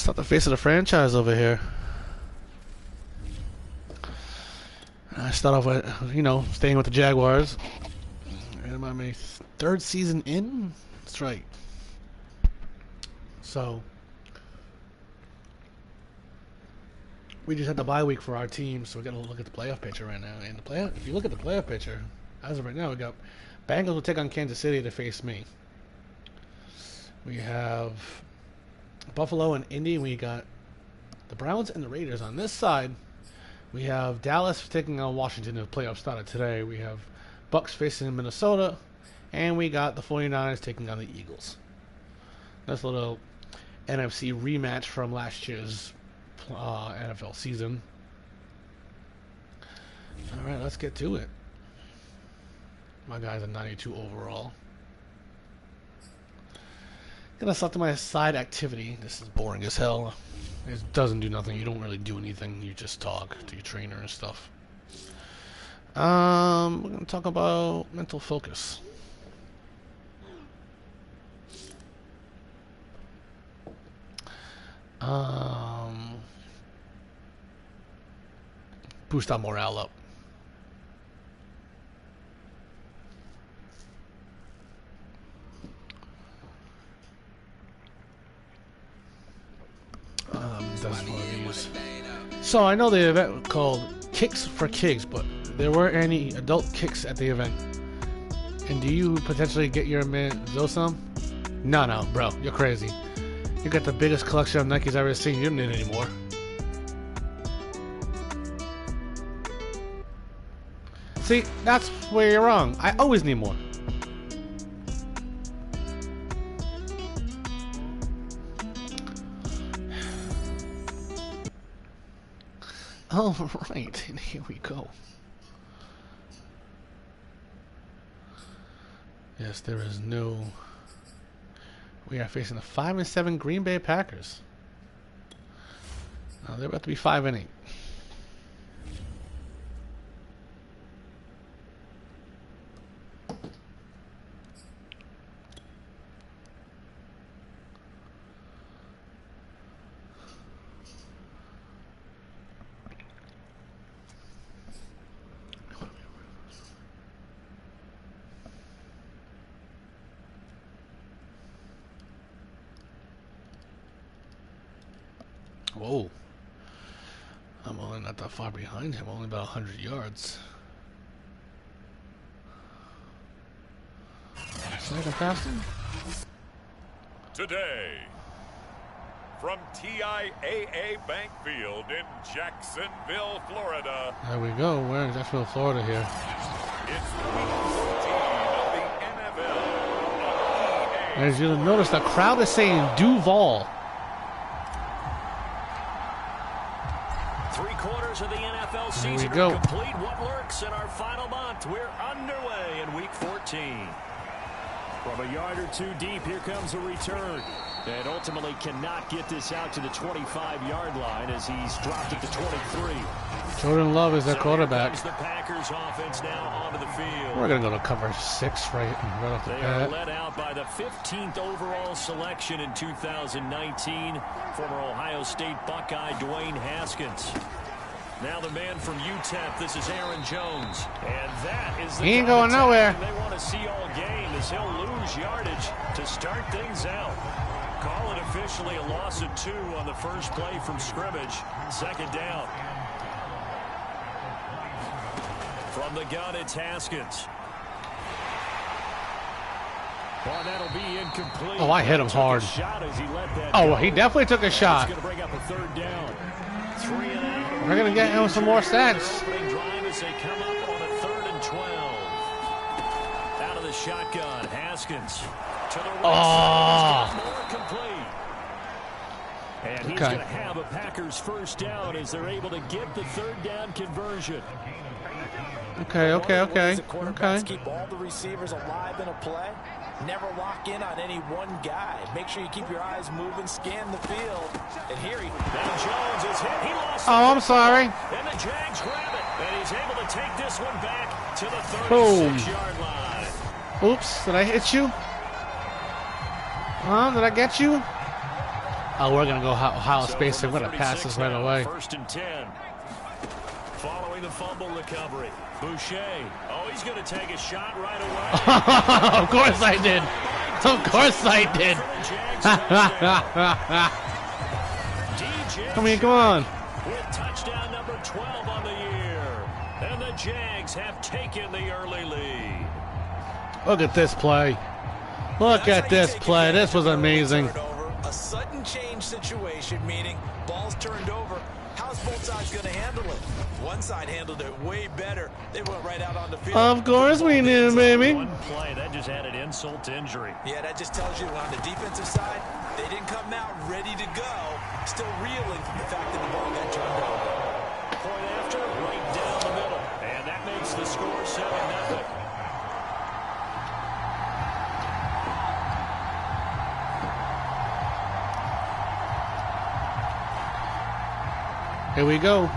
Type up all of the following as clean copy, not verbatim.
It's not the face of the franchise over here. I start off with, you know, staying with the Jaguars. And I'm on my third season in. That's right. So we just had the bye week for our team, so we got to look at the playoff picture right now. And if you look at the playoff picture, as of right now, we got Bengals will take on Kansas City to face me. We have Buffalo and Indy. We got the Browns and the Raiders on this side. We have Dallas taking on Washington. The playoffs started today. We have Bucks facing Minnesota, and we got the 49ers taking on the Eagles. That's a little NFC rematch from last year's NFL season. All right, let's get to it. My guy's a 92 overall. Gonna select my side activity. This is boring as hell. It doesn't do nothing. You don't really do anything. You just talk to your trainer and stuff. We're gonna talk about mental focus. Boost our morale up. So I know the event called Kicks for Kids, but there weren't any adult kicks at the event. And do you potentially get your man Zosam? No, bro, you're crazy. You got the biggest collection of Nikes I've ever seen. You don't need any more. See, that's where you're wrong. I always need more. All right, and here we go. Yes, there is no. We are facing the 5-7 Green Bay Packers. Now they're about to be 5-8. Whoa. I'm only not that far behind him, only about 100 yards. Second past him? Today, from TIAA Bank Field in Jacksonville, Florida. There we go. We're in Jacksonville, Florida here. It's week 14 of the NFL. As you'll notice, the crowd is saying Duval. 3/4 of the NFL season are complete. What lurks in our final month? We're underway in week 14. From a yard or two deep, here comes a return. And ultimately cannot get this out to the 25-yard line as he's dropped it to 23. Jordan Love is their quarterback. The Packers offense now onto the field. We're going to go to cover 6 right off the bat. They are led out by the 15th overall selection in 2019. Former Ohio State Buckeye Dwayne Haskins. Now the man from UTEP, this is Aaron Jones. And that is the he ain't going nowhere. They want to see all game as he'll lose yardage to start things out. Call it officially a loss of 2 on the first play from scrimmage. Second down. From the gun, it's Haskins. Well, that'll be incomplete. Oh, I hit him hard. Oh, he definitely took a shot. Going to bring up a third down. 3 and out. We're going to get him some more stats. Drive as they come up on a 3rd and 12. Out of the shotgun, Haskins to the right side. Complete. And he's going to have a Packers first down as they're able to get the 3rd down conversion. Okay. Keep all the receivers alive in a play. Never lock in on any one guy. Make sure you keep your eyes moving, scan the field. And here he Jones is hit. He lost I'm sorry. And the Jags grab it. And he's able to take this one back to the 36-yard line. Oops, did I hit you? Did I get you? Oh, we're going to go Ohio space. I'm going to pass this right away. 1st and 10. Following the fumble recovery. Boucher. Oh, he's going to take a shot right away. Of course I did. Of course I did. Come on. With touchdown number 12 on the year. And the Jags have taken the early lead. Look at this play. Look at this play. This was amazing. A sudden change situation, meaning balls turned over. How's both sides going to handle it? One side handled it way better. They went right out on the field. Of course we knew, baby. One play, that just added insult to injury. Yeah, that just tells you on the defensive side, they didn't come out ready to go. Still reeling from the fact that the ball got turned over. Point after, right down the middle. And that makes the score 7-0. Here we go.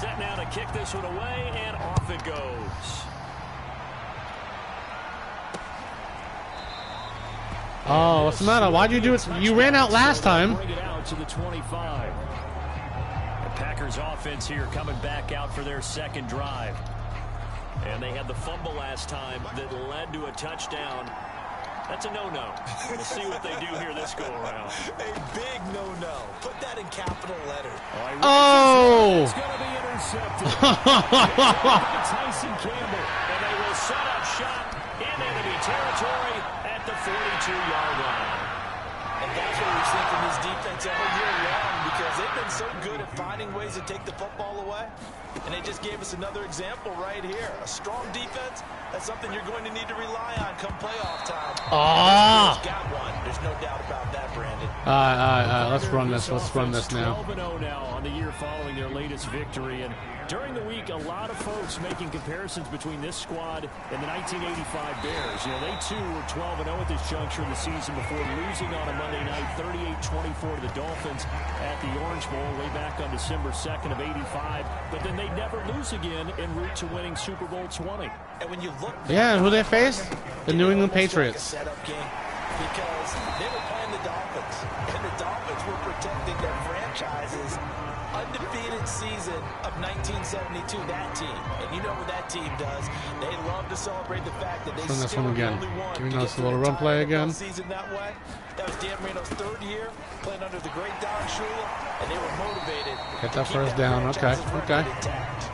Set now to kick this one away, and off it goes. Oh, what's the matter? Why'd you do it? You ran out last time. Bring it out to the 25. The Packers offense here coming back out for their second drive. And they had the fumble last time that led to a touchdown. That's a no-no. We'll see what they do here this go-around. A big no-no. Put that in capital letters. Oh! It's going to be intercepted. Tyson Campbell. And they will set up shop in enemy territory at the 42-yard line. And that's what we've seen from this defense all year long, because they've been so good at finding ways to take the football away. And they just gave us another example right here. A strong defense, that's something you're going to need to rely on come playoff time. Ah! Got one. There's no doubt about that, Brandon. All right. Let's run this. Let's run this now. 12-0 now on the year following their latest victory. And during the week, a lot of folks making comparisons between this squad and the 1985 Bears. You know, they too were 12-0 at this juncture of the season before losing on a Monday night 38-24 to the Dolphins at the Orange Bowl way back on December 2nd of 85. But then they never lose again en route to winning Super Bowl 20. And when you look, Yeah, who they face? The New England Patriots. Setup game, because they were playing the Dolphins, and the Dolphins were protecting their franchise's undefeated season of 1972. That team, and you know what that team does? They love to celebrate the fact that they Run this still one again. only won Can we to notice get a little through run the play entire again? season that way. That was Dan Marino's third year playing under the great Don Shula, and they were motivated. Get to that keep first down. franchise's Okay. record intact.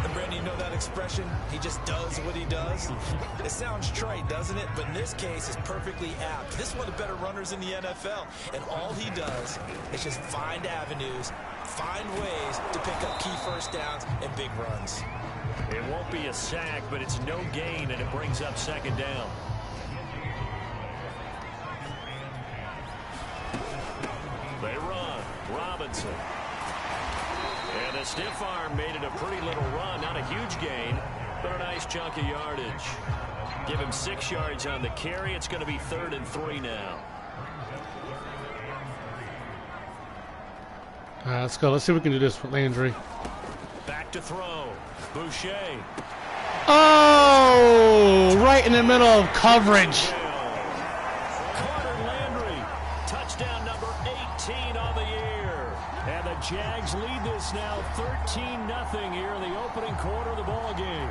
And Brandon, you know that expression? He just does what he does. It sounds trite, doesn't it? But in this case, it's perfectly apt. This is one of the better runners in the NFL, and all he does is just find avenues, find ways to pick up key first downs and big runs. It won't be a sack, but it's no gain, and it brings up second down. They run. Robinson. And a stiff arm made it a pretty little run. Not a huge gain, but a nice chunk of yardage. Give him 6 yards on the carry. It's going to be 3rd and 3 now. All right, let's go. Let's see if we can do this with Landry. Back to throw. Boucher. Oh! Right in the middle of coverage. Carter Landry. Touchdown number 18 on the year. And the Jags lead this now 13-0 here in the opening quarter of the ball game.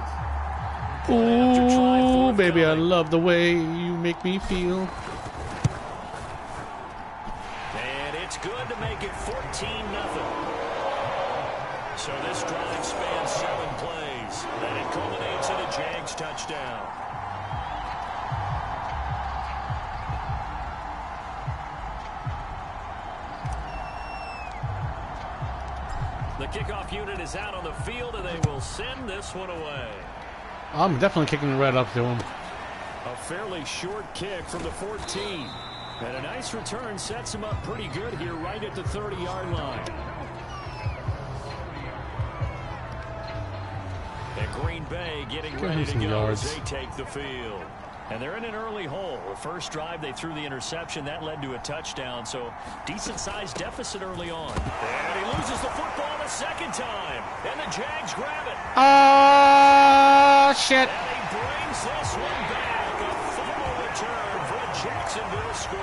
Ooh, baby, I love the way you make me feel. And it's good to make it 14-0. So this drive spans 7 plays. Then it culminates in a Jags touchdown. The kickoff unit is out on the field, and they will send this one away. I'm definitely kicking it right up to him. A fairly short kick from the 14. And a nice return sets him up pretty good here right at the 30-yard line. And Green Bay getting ready to go as they take the field. And they're in an early hole. The first drive, they threw the interception. That led to a touchdown, so decent-sized deficit early on. And he loses the football the second time. And the Jags grab it. Oh, shit. And he brings this one back. A fumble return. Jacksonville score.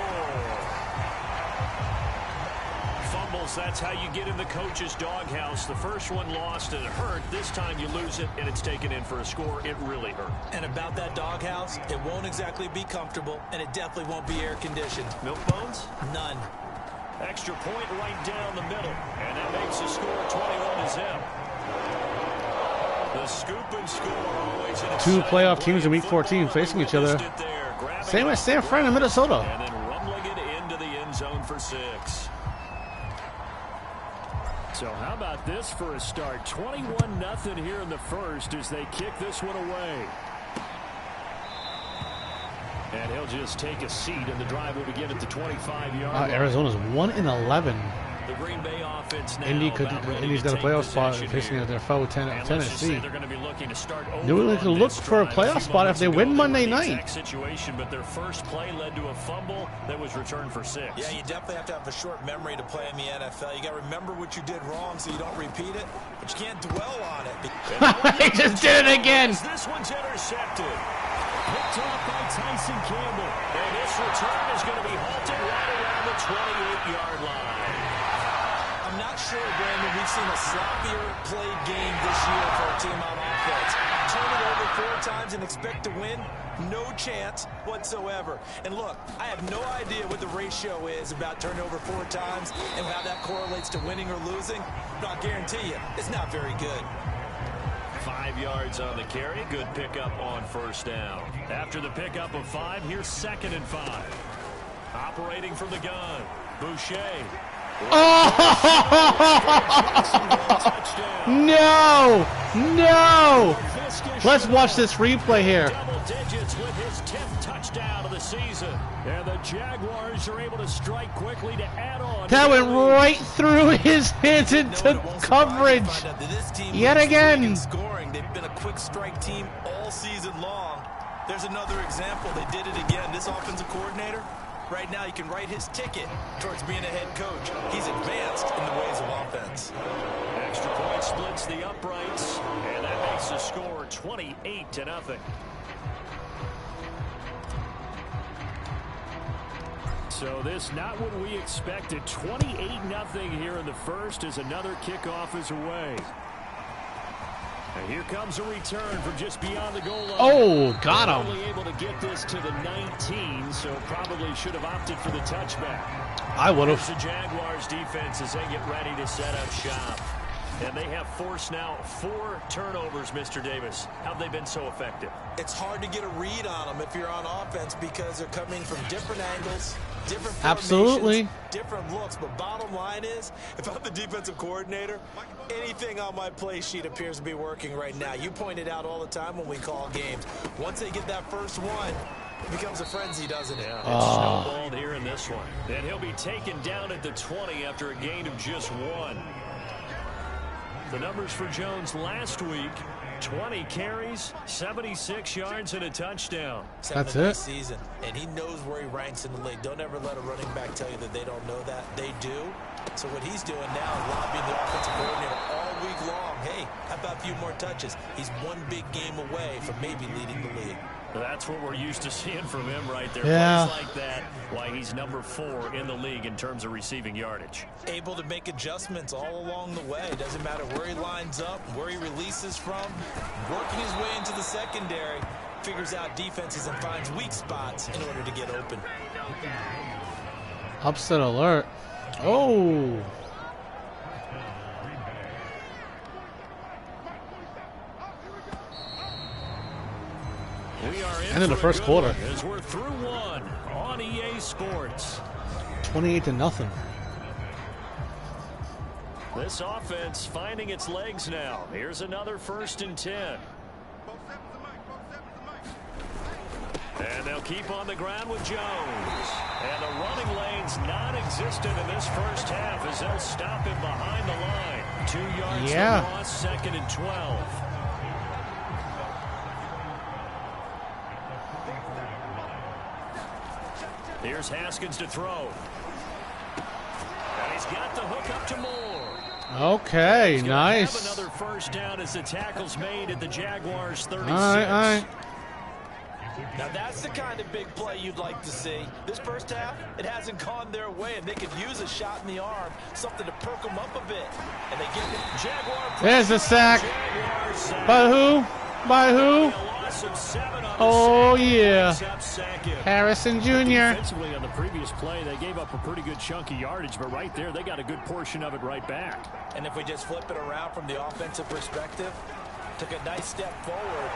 Fumbles, that's how you get in the coach's doghouse. The first one lost and it hurt. This time you lose it and it's taken in for a score. It really hurt. And about that doghouse, it won't exactly be comfortable, and it definitely won't be air-conditioned. Milk bones? None. Extra point right down the middle. And that makes the score 21-0. The scoop and score always in a Two playoff teams in Week 14 facing each other. Same as San Fran and Minnesota. And then rumbling it into the end zone for 6. So how about this for a start? 21-0 here in the first as they kick this one away. And he'll just take a seat, and the drive will begin at the 25-yard line. Arizona's 1-11. The Green Bay offense now Indy's got a playoff spot facing their foe Tennessee. New England could look for a playoff spot if they win Monday night. Situation, but their first play led to a fumble that was returned for 6. Yeah, you definitely have to have a short memory to play in the NFL. You got to remember what you did wrong so you don't repeat it, but you can't dwell on it. He just did it again. This one's intercepted. Picked off by Tyson Campbell. And this return is going to be halted right around the 28-yard line. I'm not sure, Brandon, we've seen a sloppier played game this year for our team on offense. Turn it over 4 times and expect to win? No chance whatsoever. And look, I have no idea what the ratio is about turning over 4 times and how that correlates to winning or losing. But I'll guarantee you, it's not very good. 5 yards on the carry. Good pickup on first down. After the pickup of 5, here's 2nd and 5. Operating from the gun, Boucher. Oh! No! No! Let's watch this replay here. Double digits with his 10th touchdown of the season. And the Jaguars are able to strike quickly to add on. That went right through his hands into coverage. Yet again. They've been a quick strike team all season long. There's another example. They did it again. This offensive coordinator, right now, you can write his ticket towards being a head coach. He's advanced in the ways of offense. Extra point splits the uprights, and that makes the score 28-0. So this not what we expected. 28-0 here in the first as another kickoff is away. And here comes a return from just beyond the goal line. Oh, got him. Only able to get this to the 19, so probably should have opted for the touchback. I would have. The Jaguars defense as they get ready to set up shop. And they have forced now 4 turnovers, Mr. Davis. How have they been so effective? It's hard to get a read on them if you're on offense because they're coming from different angles, different formations, Absolutely. different looks. But bottom line is, if I'm the defensive coordinator, anything on my play sheet appears to be working right now. You point it out all the time when we call games. Once they get that first one, it becomes a frenzy, doesn't it? Yeah, it's snowballed here in this one. Then he'll be taken down at the 20 after a gain of just 1. The numbers for Jones last week, 20 carries, 76 yards, and a touchdown. That's it. Season, and he knows where he ranks in the league. Don't ever let a running back tell you that they don't know that. They do. So what he's doing now is lobbying the offensive coordinator all week long. Hey, how about a few more touches? He's one big game away from maybe leading the league. That's what we're used to seeing from him right there. Yeah. Plays like that, why he's number 4 in the league in terms of receiving yardage. Able to make adjustments all along the way. Doesn't matter where he lines up, where he releases from. Working his way into the secondary. Figures out defenses and finds weak spots in order to get open. Upset alert. Oh. We are And in the first quarter. As we're through 1 on EA Sports. 28-0. This offense finding its legs now. Here's another 1st and 10. And they'll keep on the ground with Jones. And the running lane's non-existent in this first half as they'll stop him behind the line. 2 yards to loss, 2nd and 12. Here's Haskins to throw. And he's got the hook up to Moore. Okay, nice. Have another first down as the tackle's made at the Jaguars 36. All right. Now that's the kind of big play you'd like to see. This first half, it hasn't gone their way, and they could use a shot in the arm, something to perk them up a bit. And they give it. Jaguar. There's the sack. By who? By who? Oh, yeah. Harrison Jr. Defensively on the previous play, they gave up a pretty good chunk of yardage, but right there, they got a good portion of it right back. And if we just flip it around from the offensive perspective, took a nice step forward,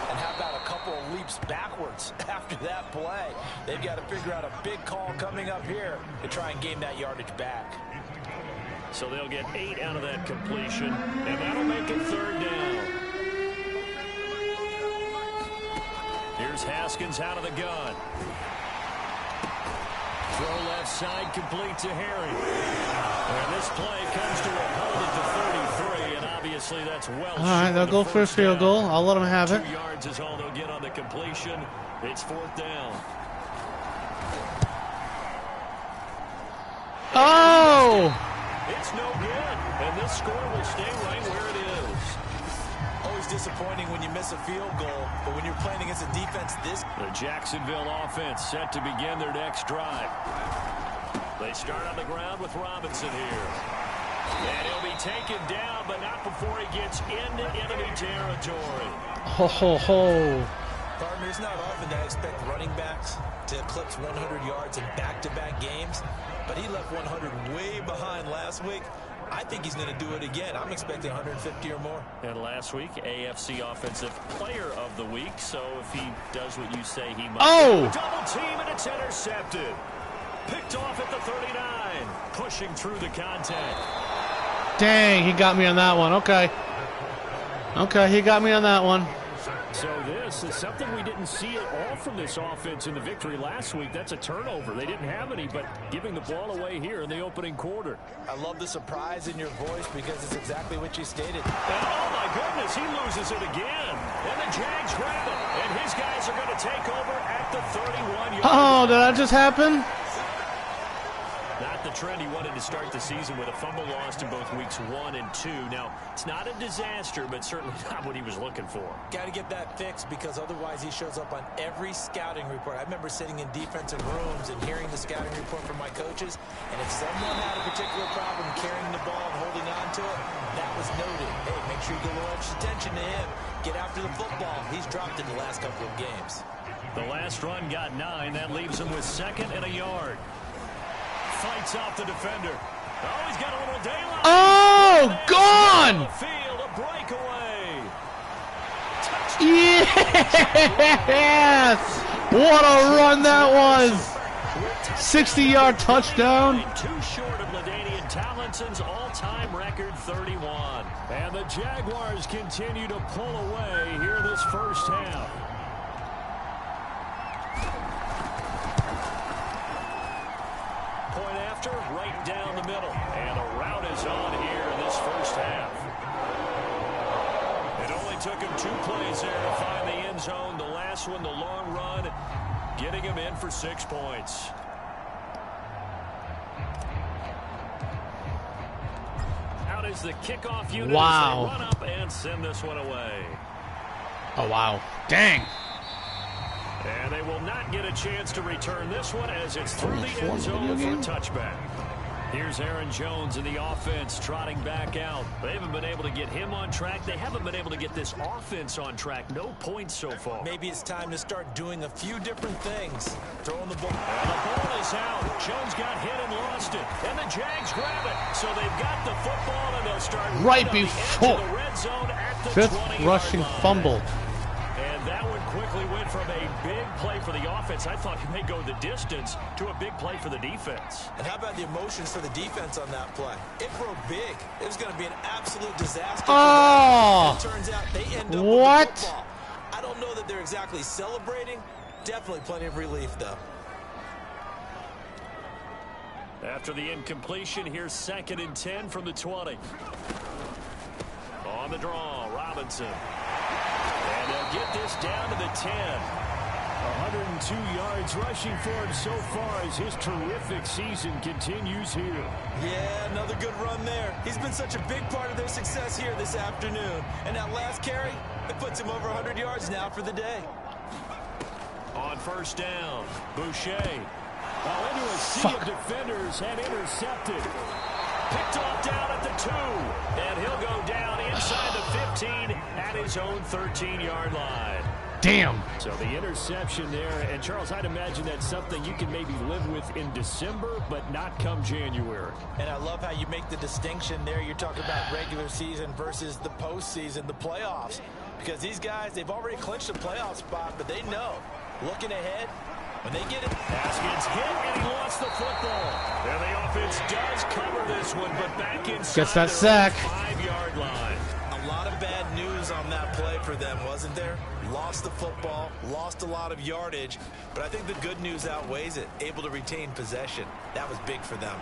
and how about a couple of leaps backwards after that play? They've got to figure out a big call coming up here to try and gain that yardage back. So they'll get 8 out of that completion, and that'll make it 3rd down. Here's Haskins out of the gun. Throw left side, complete to Harry. And this play comes to a hold at the 33, and obviously that's well. All right, they'll go for a field goal. I'll let them have it. 2 yards is all they'll get on the completion. It's 4th down. Oh! It's no good, and this score will stay right where it is. Always disappointing when you miss a field goal, but when you're playing against a defense this... The Jacksonville offense set to begin their next drive. They start on the ground with Robinson here. And he'll be taken down, but not before he gets into enemy territory. Ho, ho, ho. Partner, it's not often that I expect running backs to eclipse 100 yards in back-to-back games, but he left 100 way behind last week. I think he's going to do it again. I'm expecting 150 or more. And last week, AFC Offensive Player of the Week. So if he does what you say he must. Oh! Double team, and it's intercepted. Picked off at the 39. Pushing through the contact. Dang, he got me on that one. Okay. Okay, he got me on that one. So this is something we didn't see at all from this offense in the victory last week. That's a turnover. They didn't have any, but giving the ball away here in the opening quarter. I love the surprise in your voice because it's exactly what you stated. And oh, my goodness, he loses it again. And the Jags grab it. And his guys are going to take over at the 31-yard line. Oh, did that just happen? Not the trend he wanted to start the season with a fumble lost in both weeks 1 and 2. Now, it's not a disaster, but certainly not what he was looking for. Got to get that fixed because otherwise he shows up on every scouting report. I remember sitting in defensive rooms and hearing the scouting report from my coaches, and if someone had a particular problem carrying the ball and holding on to it, that was noted. Hey, make sure you give a little extra attention to him. Get after the football. He's dropped it the last couple of games. The last run got 9. That leaves him with 2nd and a yard. Fights off the defender. Oh, he's got a little daylight. Oh, gone! Field, a breakaway. Yes! What a run that was! 60-yard touchdown. Too short of LaDainian Tomlinson's all-time record 31. And the Jaguars continue to pull away here this first half. Point after, right down the middle. And a route is on here in this first half. It only took him 2 plays there to find the end zone. The last one, the long run, getting him in for 6 points. Out is the kickoff unit. Wow. As they run up and send this one away. Oh, wow. Dang. And they will not get a chance to return this one as it's through the end zone for a touchback. Here's Aaron Jones in the offense trotting back out. They haven't been able to get him on track. They haven't been able to get this offense on track. No points so far. Maybe it's time to start doing a few different things. Throwing the ball. And the ball is out. Jones got hit and lost it. And the Jags grab it. So they've got the football and they'll start right before the red zone at the 5th rushing fumble. And that one quickly went from a big play for the offense. I thought he may go the distance to a big play for the defense. And how about the emotions for the defense on that play? It broke big. It was going to be an absolute disaster. Oh! It turns out they end up what? with the football. I don't know that they're exactly celebrating. Definitely plenty of relief, though. After the incompletion, here's 2nd and 10 from the 20. On the draw, Robinson. And they'll get this down to the 10. 102 yards rushing for him so far as his terrific season continues here. Yeah, another good run there. He's been such a big part of their success here this afternoon. And that last carry, it puts him over 100 yards now for the day. On first down, Boucher. Into a sea of defenders and intercepted. Picked off down at the 2. And he'll go down inside the 15 at his own 13-yard line. Damn. So the interception there. And, Charles, I'd imagine that's something you can maybe live with in December, but not come January. And I love how you make the distinction there. You're talking about regular season versus the postseason, the playoffs. Because these guys, they've already clinched a playoff spot, but they know, looking ahead, when they get it. Haskins hit, and he lost the football. And the offense does cover this one, but back inside gets that sack. 5-yard line. A lot of bad news on that play for them, wasn't there? Lost the football, lost a lot of yardage, but I think the good news outweighs it. Able to retain possession. That was big for them.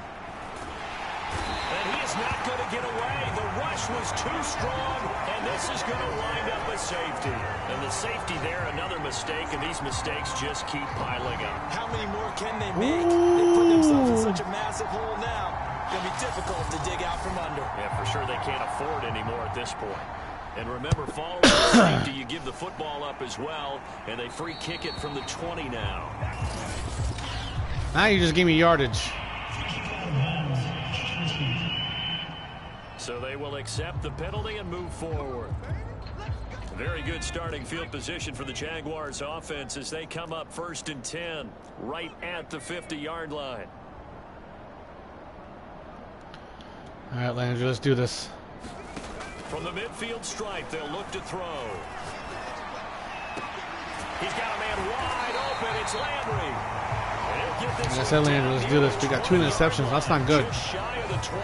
And he is not going to get away. The rush was too strong, and this is going to wind up a safety. And the safety there, another mistake, and these mistakes just keep piling up. How many more can they make? They put themselves in such a massive hole now. Going to be difficult to dig out from under. Yeah, for sure they can't afford anymore at this point. And remember, following the safety, you give the football up as well, and they free kick it from the 20 now. Now you just gave me yardage. So they will accept the penalty and move forward. Very good starting field position for the Jaguars offense as they come up 1st and 10 right at the 50-yard line. All right, Landry, let's do this. From the midfield stripe, they'll look to throw. He's got a man wide open. It's Landry. Like I said, Landry, let's do this. We got 2 interceptions. That's not good. Just shy of the 20.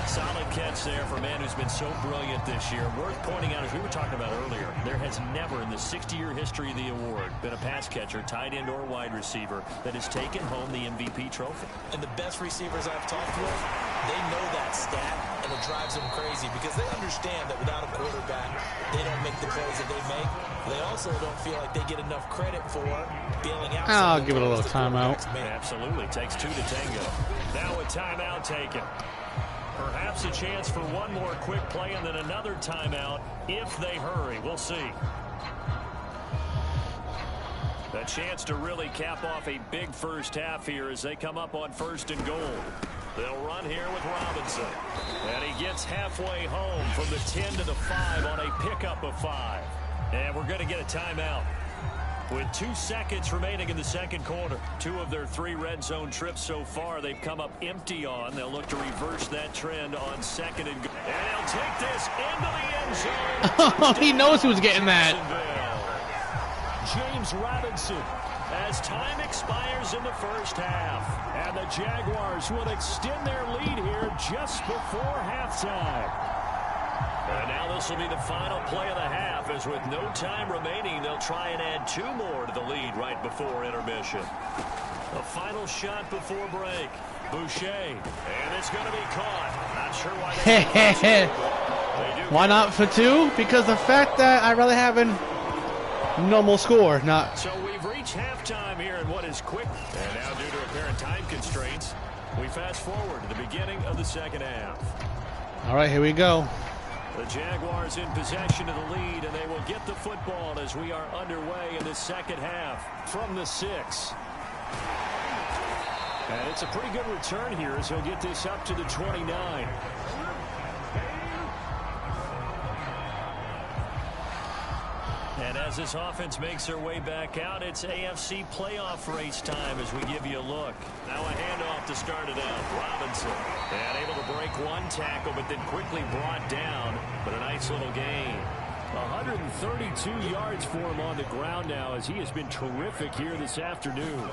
Solid catch there for a man who's been so brilliant this year. Worth pointing out, as we were talking about earlier, there has never in the 60-year history of the award been a pass catcher, tight end or wide receiver that has taken home the MVP trophy. And the best receivers I've talked with, they know that stat, and it drives them crazy because they understand that without a quarterback, they don't make the plays that they make. They also don't feel like they get enough credit for bailing out. I'll give it a little timeout. Absolutely. Takes 2 to tango. Now a timeout taken. Perhaps a chance for one more quick play and then another timeout if they hurry. We'll see. A chance to really cap off a big first half here as they come up on 1st and goal. They'll run here with Robinson. And he gets halfway home from the 10 to the 5 on a pickup of 5. And we're going to get a timeout. With 2 seconds remaining in the second quarter, 2 of their 3 red zone trips so far they've come up empty on. They'll look to reverse that trend on 2nd and goal. And they'll take this into the end zone. He knows who's getting that. James Robinson, as time expires in the first half. And the Jaguars will extend their lead here just before halftime. And now this will be the final play of the half, as with no time remaining, they'll try and add 2 more to the lead right before intermission. A final shot before break. Boucher, and it's going to be caught. Not sure why they Why not for 2? Because the fact that I'd rather have a normal score, not. So we've reached halftime here in what is quick. And now due to apparent time constraints, we fast forward to the beginning of the second half. All right, here we go. The Jaguars in possession of the lead, and they will get the football as we are underway in the second half from the 6. And it's a pretty good return here as he'll get this up to the 29. And as this offense makes their way back out, it's AFC playoff race time as we give you a look. Now a handoff to start it out. Robinson, and able to break 1 tackle, but then quickly brought down. But a nice little gain. 132 yards for him on the ground now as he has been terrific here this afternoon.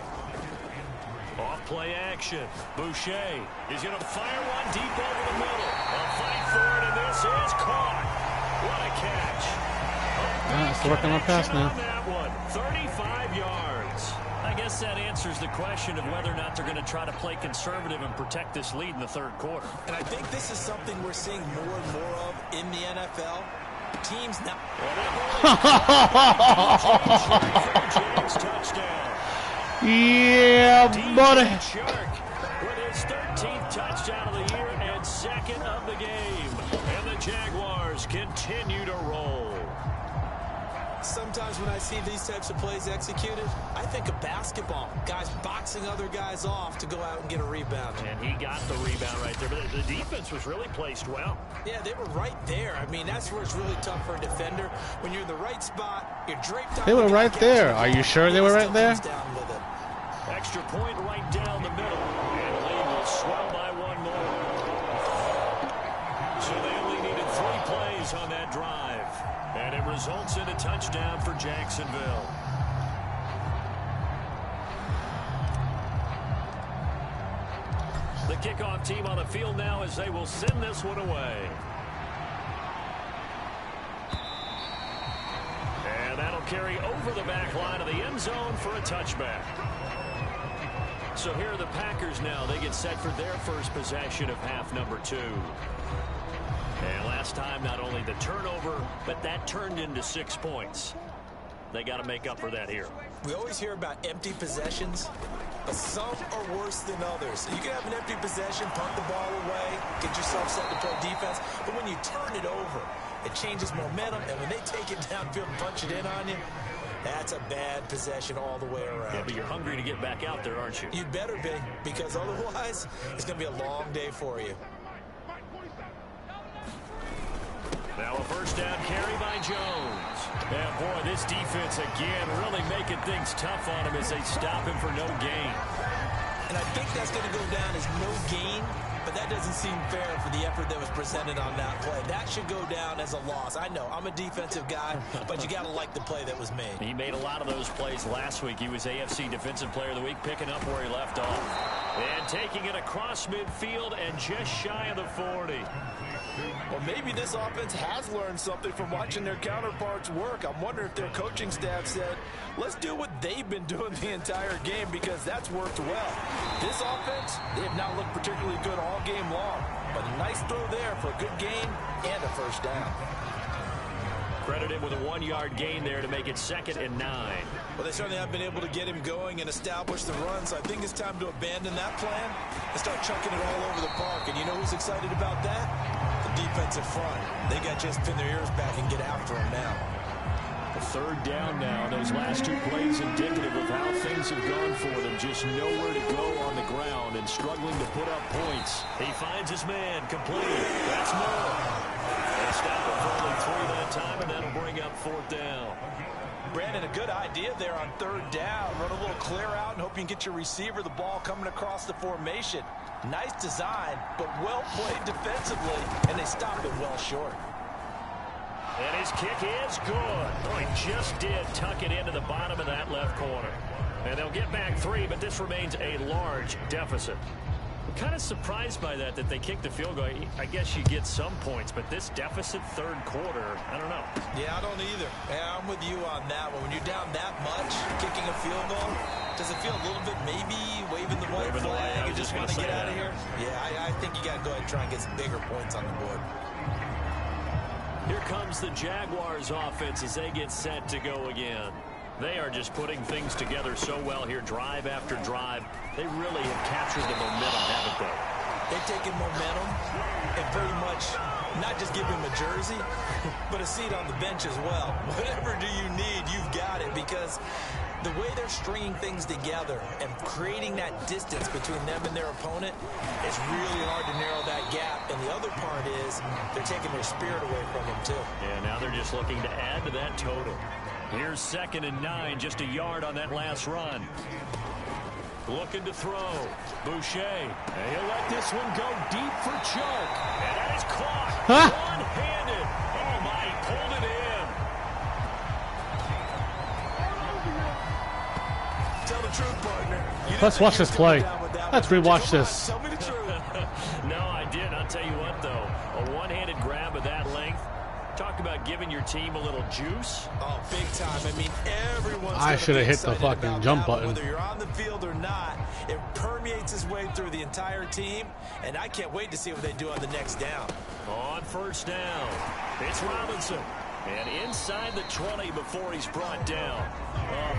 Off play action. Boucher is going to fire one deep over the middle. A fight for it, and this is caught. What a catch. It's working on pass now. 35 yards. I guess that answers the question of whether or not they're going to try to play conservative and protect this lead in the 3rd quarter. And I think this is something we're seeing more and more of in the NFL. Teams now. Touchdown. Yeah, buddy. Shark with his 13th touchdown of the year and 2nd of the game. And the Jaguars continue to roll. Sometimes when I see these types of plays executed, I think of basketball. Guys boxing other guys off to go out and get a rebound. And he got the rebound right there. But the defense was really placed well. Yeah, they were right there. I mean, that's where it's really tough for a defender. When you're in the right spot, you're draped on. They were right there. Are you sure they were right there? Extra point right down the middle. And the lead will swell by one more. So they only needed 3 plays on that drive. And it results in a touchdown for Jacksonville. The kickoff team on the field now as they will send this one away. And that'll carry over the back line of the end zone for a touchback. So here are the Packers now. They get set for their first possession of half number 2. And last time, not only the turnover, but that turned into 6 points. They got to make up for that here. We always hear about empty possessions, but some are worse than others. You can have an empty possession, punt the ball away, get yourself set to play defense, but when you turn it over, it changes momentum, and when they take it downfield and punch it in on you, that's a bad possession all the way around. Yeah, but you're hungry to get back out there, aren't you? You better be, because otherwise, it's going to be a long day for you. Now a first down carry by Jones. And boy, this defense again really making things tough on him as they stop him for no gain. And I think that's going to go down as no gain, but that doesn't seem fair for the effort that was presented on that play. That should go down as a loss. I know, I'm a defensive guy, but you got to like the play that was made. He made a lot of those plays last week. He was AFC Defensive Player of the Week, picking up where he left off. And taking it across midfield and just shy of the 40. Well, maybe this offense has learned something from watching their counterparts work. I'm wondering if their coaching staff said, let's do what they've been doing the entire game, because that's worked well. This offense, they have not looked particularly good all game long, but a nice throw there for a good gain and a first down. Credited with a 1-yard gain there to make it 2nd and 9. Well, they certainly have been able to get him going and establish the run, so I think it's time to abandon that plan and start chucking it all over the park. And you know who's excited about that? The defensive front. They got just pin their ears back and get after him now. The 3rd down now. Those last 2 plays indicative of how things have gone for them. Just nowhere to go on the ground and struggling to put up points. He finds his man, complete. That's more. They stop it for only 3 that time, and that'll bring up 4th down. Brandon, a good idea there on 3rd down. Run a little clear out and hope you can get your receiver the ball coming across the formation. Nice design, but well played defensively, and they stopped it well short. And his kick is good. Oh, he just did tuck it into the bottom of that left corner. And they'll get back 3, but this remains a large deficit. I'm kind of surprised by that they kicked the field goal. I guess you get some points, but this deficit 3rd quarter, I don't know. Yeah, I don't either. Yeah, I'm with you on that one. When you're down that much, kicking a field goal, does it feel a little bit maybe waving the white flag and just want to get out of here? Yeah, I think you got to go ahead and try and get some bigger points on the board. Here comes the Jaguars offense as they get set to go again. They are just putting things together so well here, drive after drive. They really have captured the momentum, haven't they? They've taken momentum and very much not just give him a jersey, but a seat on the bench as well. Whatever do you need, you've got it, because the way they're stringing things together and creating that distance between them and their opponent, it's really hard to narrow that gap. And the other part is they're taking their spirit away from them, too. Yeah, now they're just looking to add to that total. Here's 2nd and 9, just a yard on that last run. Looking to throw. Boucher. And he'll let this one go deep for Chuck. And that is caught. One-handed. Oh, my, he pulled it in. Tell the truth, partner. Let's watch this play. Let's rewatch this. Tell me the truth. No, I didn't. I'll tell you what, though. A one-handed grab of that length. Talk about giving your team a little juice. Oh, big time. I mean, everyone's I should have hit the fucking jump button. Whether you're on the field or not, it permeates its way through the entire team, and I can't wait to see what they do on the next down. On 1st down, it's Robinson. And inside the 20 before he's brought down.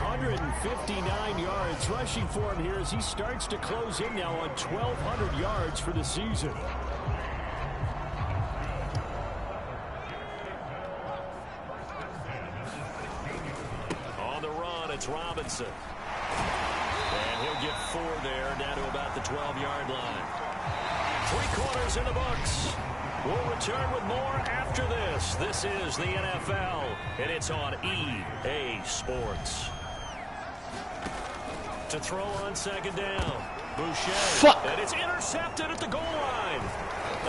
159 yards rushing for him here as he starts to close in now on 1,200 yards for the season. Robinson. And he'll get 4 there, down to about the 12-yard line. 3 quarters in the books. We'll return with more after this. This is the NFL, and it's on EA Sports. To throw on second down. Boucher. And it's intercepted at the goal line.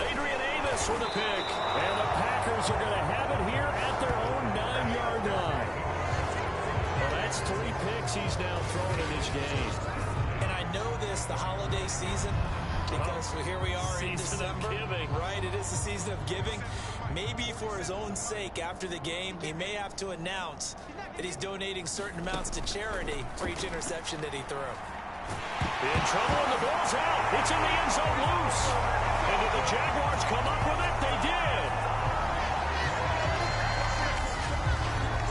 Adrian Amos with a pick. And the Packers are going to have it here at their own 9-yard line. Well, that's 3 picks he's now thrown in this game. And I know this, the holiday season, because here we are in December. Right, it is the season of giving. Maybe for his own sake after the game, he may have to announce that he's donating certain amounts to charity for each interception that he threw. In trouble, and the ball's out. It's in the end zone loose. And did the Jaguars come up with it? They did.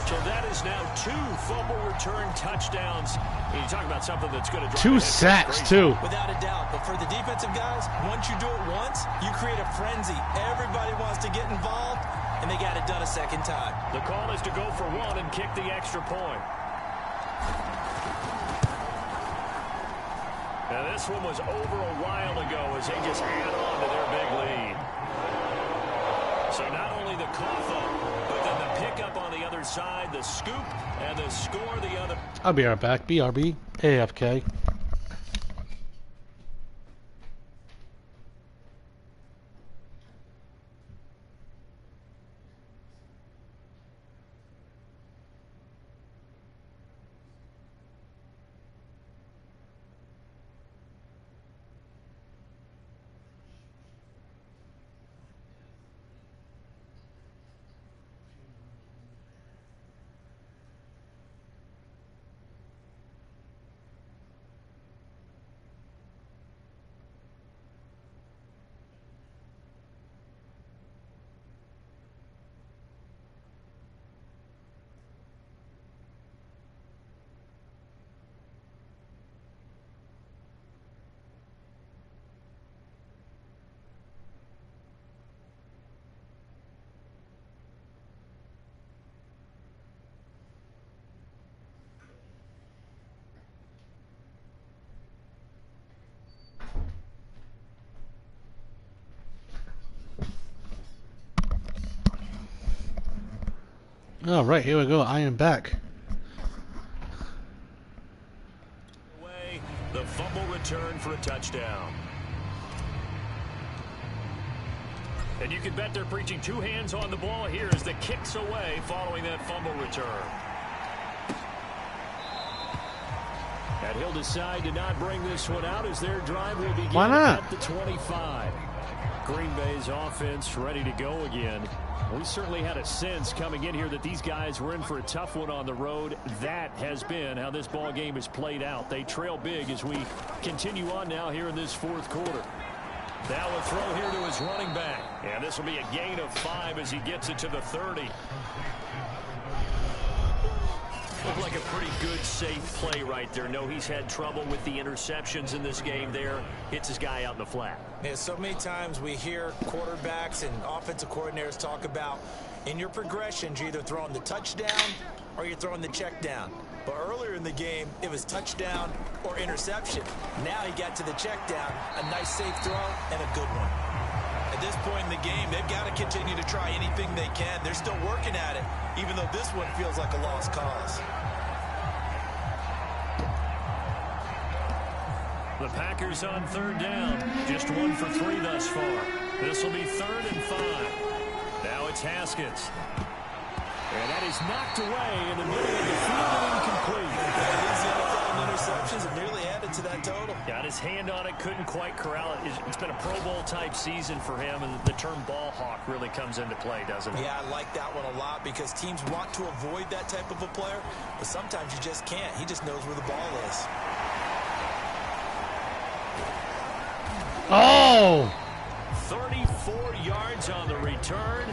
So that is now 2 fumble return touchdowns. And you talk about something that's going to drive 2 sacks, too. Without a doubt. But for the defensive guys, once you do it once, you create a frenzy. Everybody wants to get involved, and they got it done a second time. The call is to go for 1 and kick the extra point. Now this one was over a while ago as they just add on to their big lead. So not only the cough up, but then the pickup on the other side, the scoop, and the score the other. I'll be right back. BRB, AFK. All right, here we go. I am back. The fumble return for a touchdown. And you can bet they're preaching 2 hands on the ball here as the kick's away following that fumble return. And he'll decide to not bring this one out as their drive will begin at the 25. Green Bay's offense ready to go again. We certainly had a sense coming in here that these guys were in for a tough one on the road. That has been how this ball game has played out. They trail big as we continue on now here in this 4th quarter. Now a throw here to his running back. And this will be a gain of 5 as he gets it to the 30. Looked like a pretty good, safe play right there. No, he's had trouble with the interceptions in this game there. Hits his guy out in the flat. Yeah, so many times we hear quarterbacks and offensive coordinators talk about in your progressions, you're either throwing the touchdown or you're throwing the check down. But earlier in the game, it was touchdown or interception. Now he got to the check down, a nice safe throw and a good one. At this point in the game, they've got to continue to try anything they can. They're still working at it, even though this one feels like a lost cause. The Packers on 3rd down. Just 1 for 3 thus far. This will be 3rd and 5. Now it's Haskins. And that is knocked away in the middle of the field and incomplete. Easy NFL interceptions and nearly added to that total. Got his hand on it, couldn't quite corral it. It's been a Pro Bowl type season for him, and the term ball hawk really comes into play, doesn't it? Yeah, I like that one a lot because teams want to avoid that type of a player, but sometimes you just can't. He just knows where the ball is. Oh! 34 yards on the return,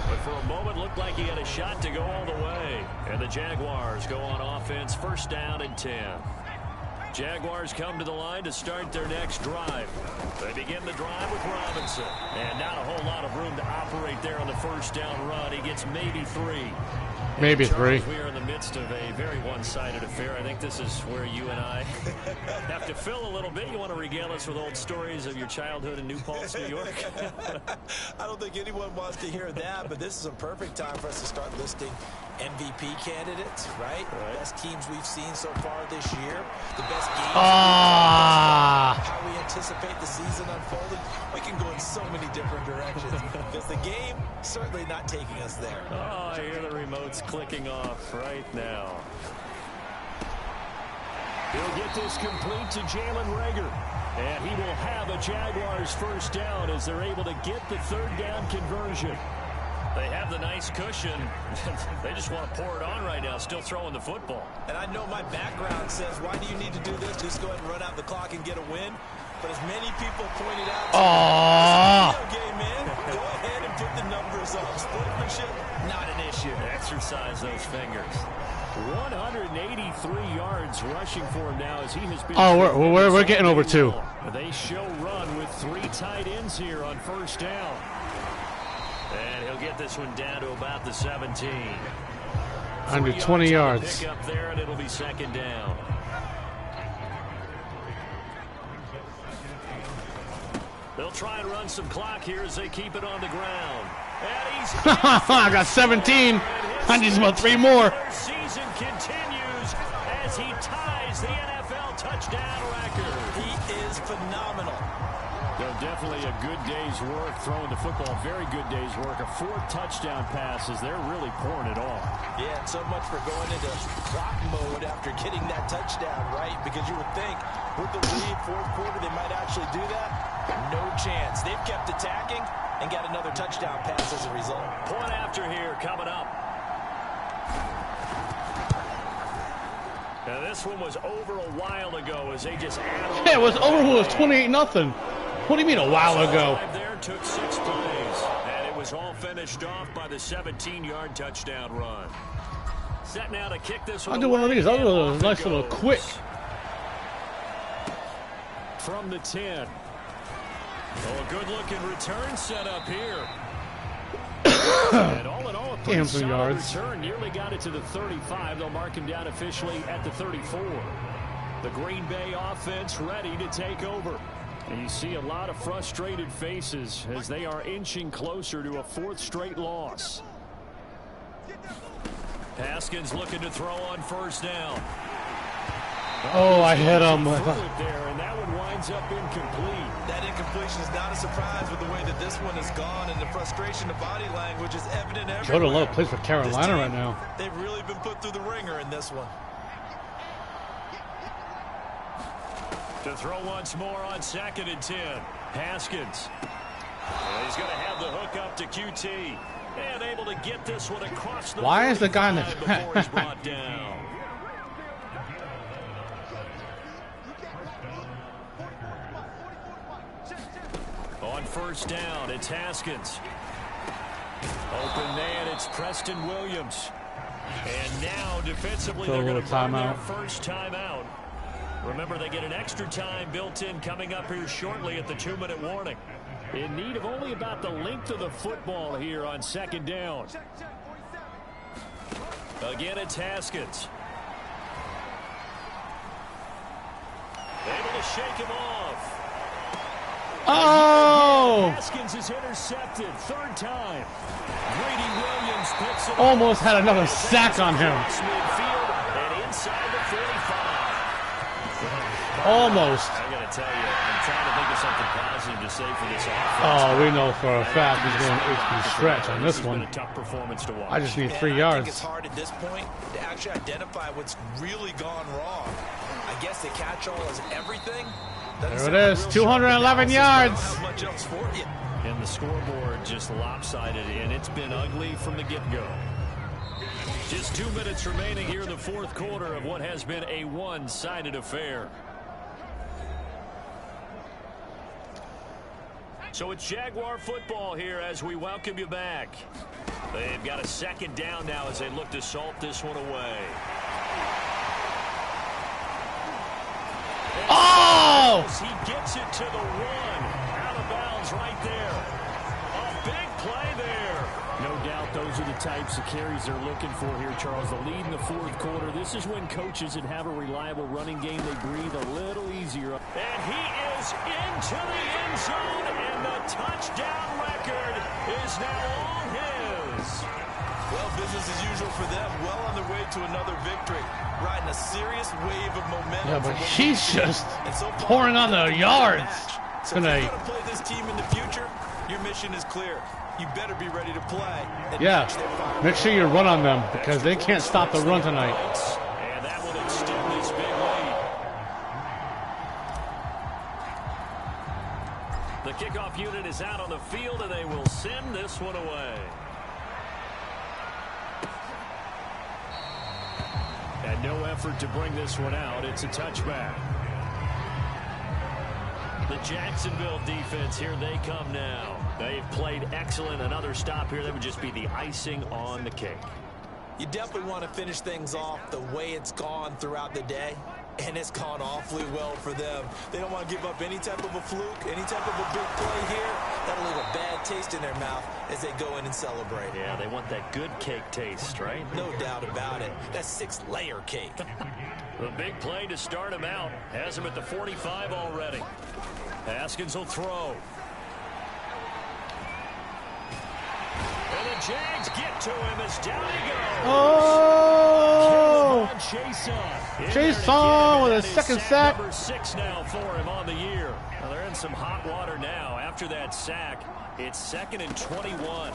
but for a moment looked like he had a shot to go all the way. And the Jaguars go on offense, 1st down and 10. Jaguars come to the line to start their next drive. They begin the drive with Robinson. And not a whole lot of room to operate there on the 1st down run. He gets maybe 3. Maybe Charles, 3. we are in the midst of a very one-sided affair. I think this is where you and I have to fill a little bit. You want to regale us with old stories of your childhood in New Paltz, New York? I don't think anyone wants to hear that, but this is a perfect time for us to start listing MVP candidates, right? Best teams we've seen so far this year. The best games. How we anticipate the season unfolding. We can go in so many different directions because the game certainly not taking us there. Oh, I hear the remote's clicking off right now. He'll get this complete to Jalen Reagor. And he will have a Jaguars first down as they're able to get the third down conversion. They have the nice cushion. They just want to pour it on right now, still throwing the football. And I know my background says, why do you need to do this? Just go ahead and run out the clock and get a win. But as many people pointed out, it's a video game, man. Go ahead and put the numbers up. Sportsmanship, not an issue. Exercise those fingers. 183 yards rushing for him now as he has been. We're getting over 2. They show run with 3 tight ends here on first down. And he'll get this one down to about the 17. Under 20 yards. Pick up there, and it'll be second down. They'll try and run some clock here as they keep it on the ground. And he's I got 17. I need about 3 more. Season continues as he ties the NFL touchdown record. He is phenomenal. Definitely a good day's work throwing the football. Very good day's work. A 4th touchdown passes. They're really pouring it on. Yeah, and so much for going into clock mode after getting that touchdown, right? Because you would think with the lead, 4th quarter, they might actually do that. No chance. They've kept attacking and got another touchdown pass as a result. Point after here coming up. Now this one was over a while ago as they just added. Yeah, it was over when it was 28-0. What do you mean a while ago? There took 6 plays, and it was all finished off by the 17-yard touchdown run. Set now to kick this one. I'll do one of these. I'll do a nice little quick. From the 10. Oh, a good-looking return set up here. And all in all, a pretty solid yards. return. Nearly got it to the 35. They'll mark him down officially at the 34. The Green Bay offense ready to take over. And you see a lot of frustrated faces as they are inching closer to a 4th straight loss. Haskins looking to throw on first down. Oh, I hit him. There, and that one winds up incomplete. That incompletion is not a surprise with the way that this one has gone, and the frustration of body language is evident everywhere. Jordan Love plays for Carolina right now. They've really been put through the ringer in this one. To throw once more on 2nd and 10. Haskins. And he's going to have the hook up to QT. And able to get this one across the. Why is the guy in the before he's brought down? On first down, it's Haskins. Open man, it's Preston Williams. And now defensively, they're going to burn their first timeout. Remember, they get an extra time built in coming up here shortly at the 2-minute warning. In need of only about the length of the football here on 2nd down. Again, it's Haskins. Able to shake him off. Oh! Haskins is intercepted. 3rd time. Grady Williams picks it almost had another sack on him. Midfield and inside the 45. Almost. I got to tell you, I'm trying to think of something positive to say for this offense. Oh, we know for a fact he's going to stretch on this one. Been a tough performance to watch. I just need 3 I yards. think it's hard at this point to actually identify what's really gone wrong. I guess the catch-all is everything. There it is, 211 yards. Much else for you. And the scoreboard just lopsided, and it's been ugly from the get-go. Just 2 minutes remaining here in the 4th quarter of what has been a one-sided affair. So it's Jaguar football here as we welcome you back. They've got a 2nd down now as they look to salt this one away. Oh! He gets it to the 1. Out of bounds right there. A big play there. No doubt those those are the types of carries they're looking for here, Charles. The lead in the fourth quarter. This is when coaches that have a reliable running game, they breathe a little easier. And he is into the end zone, and the touchdown record is now all his. Well, business as usual for them. Well on their way to another victory. Riding a serious wave of momentum. Yeah, but she's just pouring on the yards. So if you're going to play this team in the future, your mission is clear. You better be ready to play. Yeah, make sure you run on them because they can't stop the run tonight. And that will extend this big lead. The kickoff unit is out on the field, and they will send this one away. And no effort to bring this one out. It's a touchback. The Jacksonville defense, here they come now. They've played excellent. Another stop here, that would just be the icing on the cake. You definitely want to finish things off the way it's gone throughout the day, and it's gone awfully well for them. They don't want to give up any type of a fluke, any type of a big play here. That'll leave a bad taste in their mouth as they go in and celebrate. Yeah, they want that good cake taste, right? No doubt about it. That's 6-layer cake. The big play to start him out. Has him at the 45 already. Haskins will throw. And the Jags get to him as down he goes. Oh! Chason with a second sack. Number 6 now for him on the year. Well, they're in some hot water now. After that sack, it's 2nd and 21.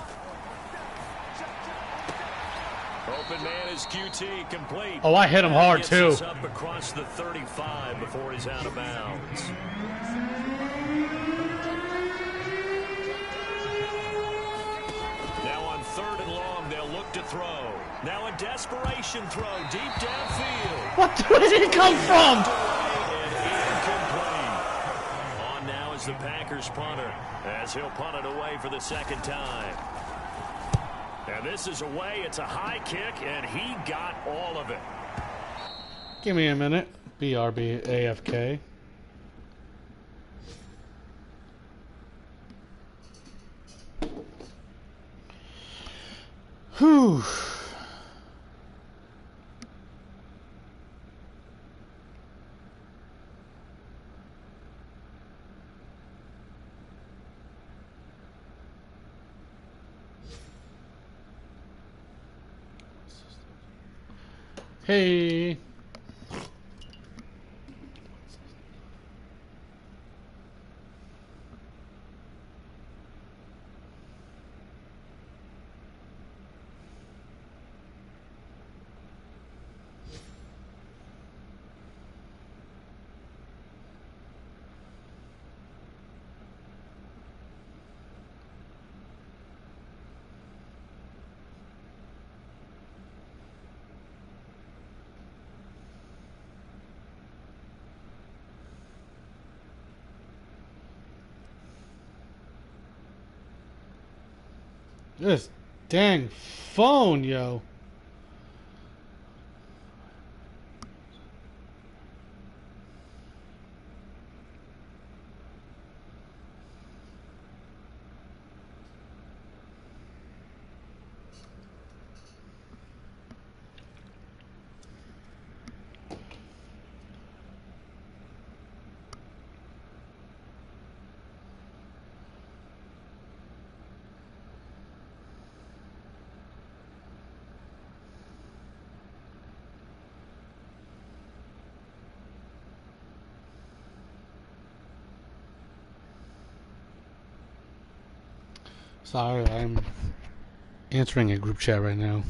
Open man is QT, complete. Oh, I hit him hard too. Up across the 35 before he's out of bounds. Now on 3rd and long, they'll look to throw. Now a desperation throw deep downfield. Where did he come from? And incomplete. On now is the Packers punter, as he'll punt it away for the 2nd time. And this is away. It's a high kick, and he got all of it. Give me a minute. BRB AFK. Whew. Hey. This dang phone, yo. Sorry, I'm answering a group chat right now.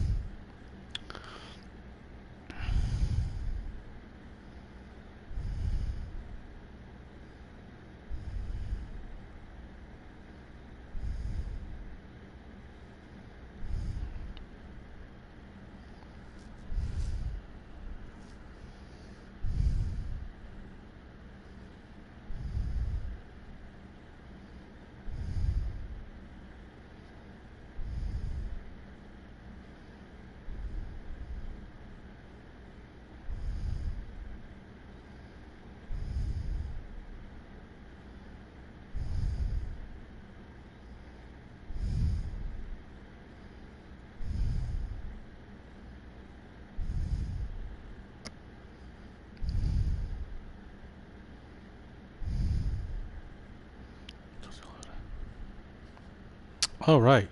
All right.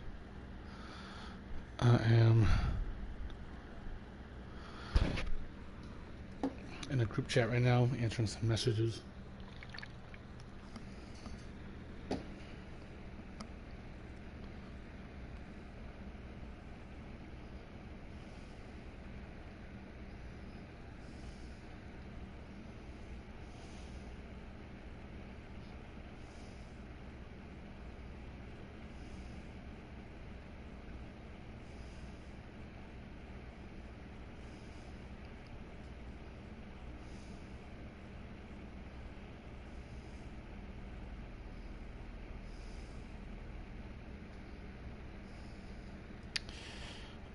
I am in a group chat right now, answering some messages.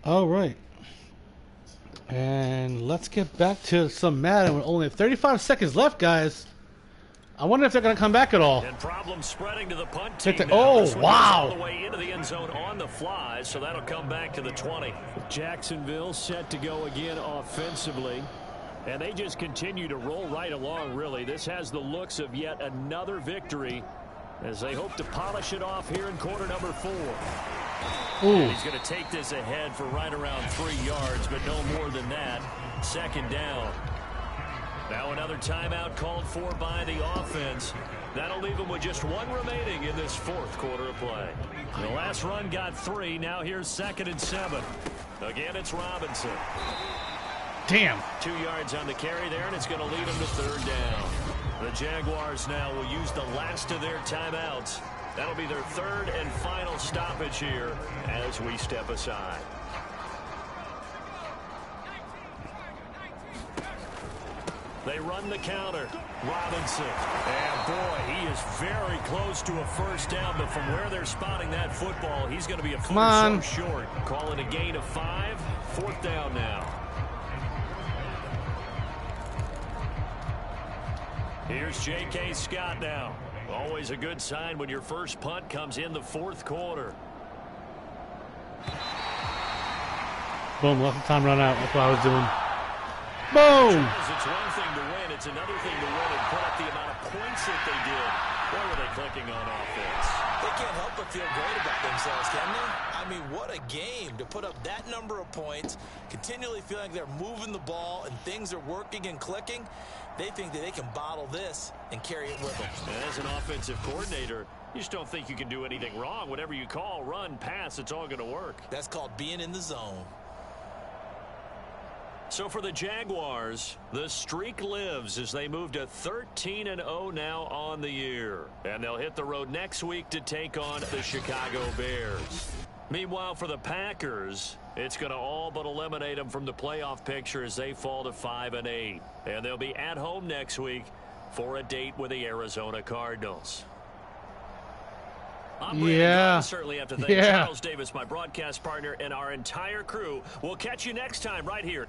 All right. And let's get back to some Madden with only 35 seconds left, guys. I wonder if they're going to come back at all. And problems spreading to the punt team. Oh, wow. All the way into the end zone on the fly, so that'll come back to the 20. Jacksonville set to go again offensively. And they just continue to roll right along, really. This has the looks of yet another victory as they hope to polish it off here in quarter number 4. Ooh. He's going to take this ahead for right around 3 yards, but no more than that. Second down. Now another timeout called for by the offense. That'll leave them with just 1 remaining in this 4th quarter of play. The last run got 3. Now here's 2nd and 7. Again, it's Robinson. Damn. 2 yards on the carry there, and it's going to lead them to 3rd down. The Jaguars now will use the last of their timeouts. That'll be their 3rd and final stoppage here as we step aside. They run the counter. Robinson. And boy, he is very close to a first down, but from where they're spotting that football, he's going to be a foot or so short. Call it a gain of 5. 4th down now. Here's J.K. Scott now. Always a good sign when your first punt comes in the 4th quarter. Boom, let the time run out. That's what I was doing. Boom! It's one thing to win. It's another thing to win and put up the amount of points that they did. Where were they clicking on offense? They can't help but feel great about themselves, can they? I mean, what a game to put up that number of points, continually feeling like they're moving the ball and things are working and clicking. They think that they can bottle this and carry it with them. And as an offensive coordinator, you just don't think you can do anything wrong. Whatever you call, run, pass, it's all going to work. That's called being in the zone. So for the Jaguars, the streak lives as they move to 13-0 now on the year. And they'll hit the road next week to take on the Chicago Bears. Meanwhile, for the Packers, it's going to all but eliminate them from the playoff picture as they fall to 5-8. And they'll be at home next week for a date with the Arizona Cardinals. I'm Brandon Gaudin. Certainly have to thank Charles Davis, my broadcast partner, and our entire crew. We'll catch you next time right here.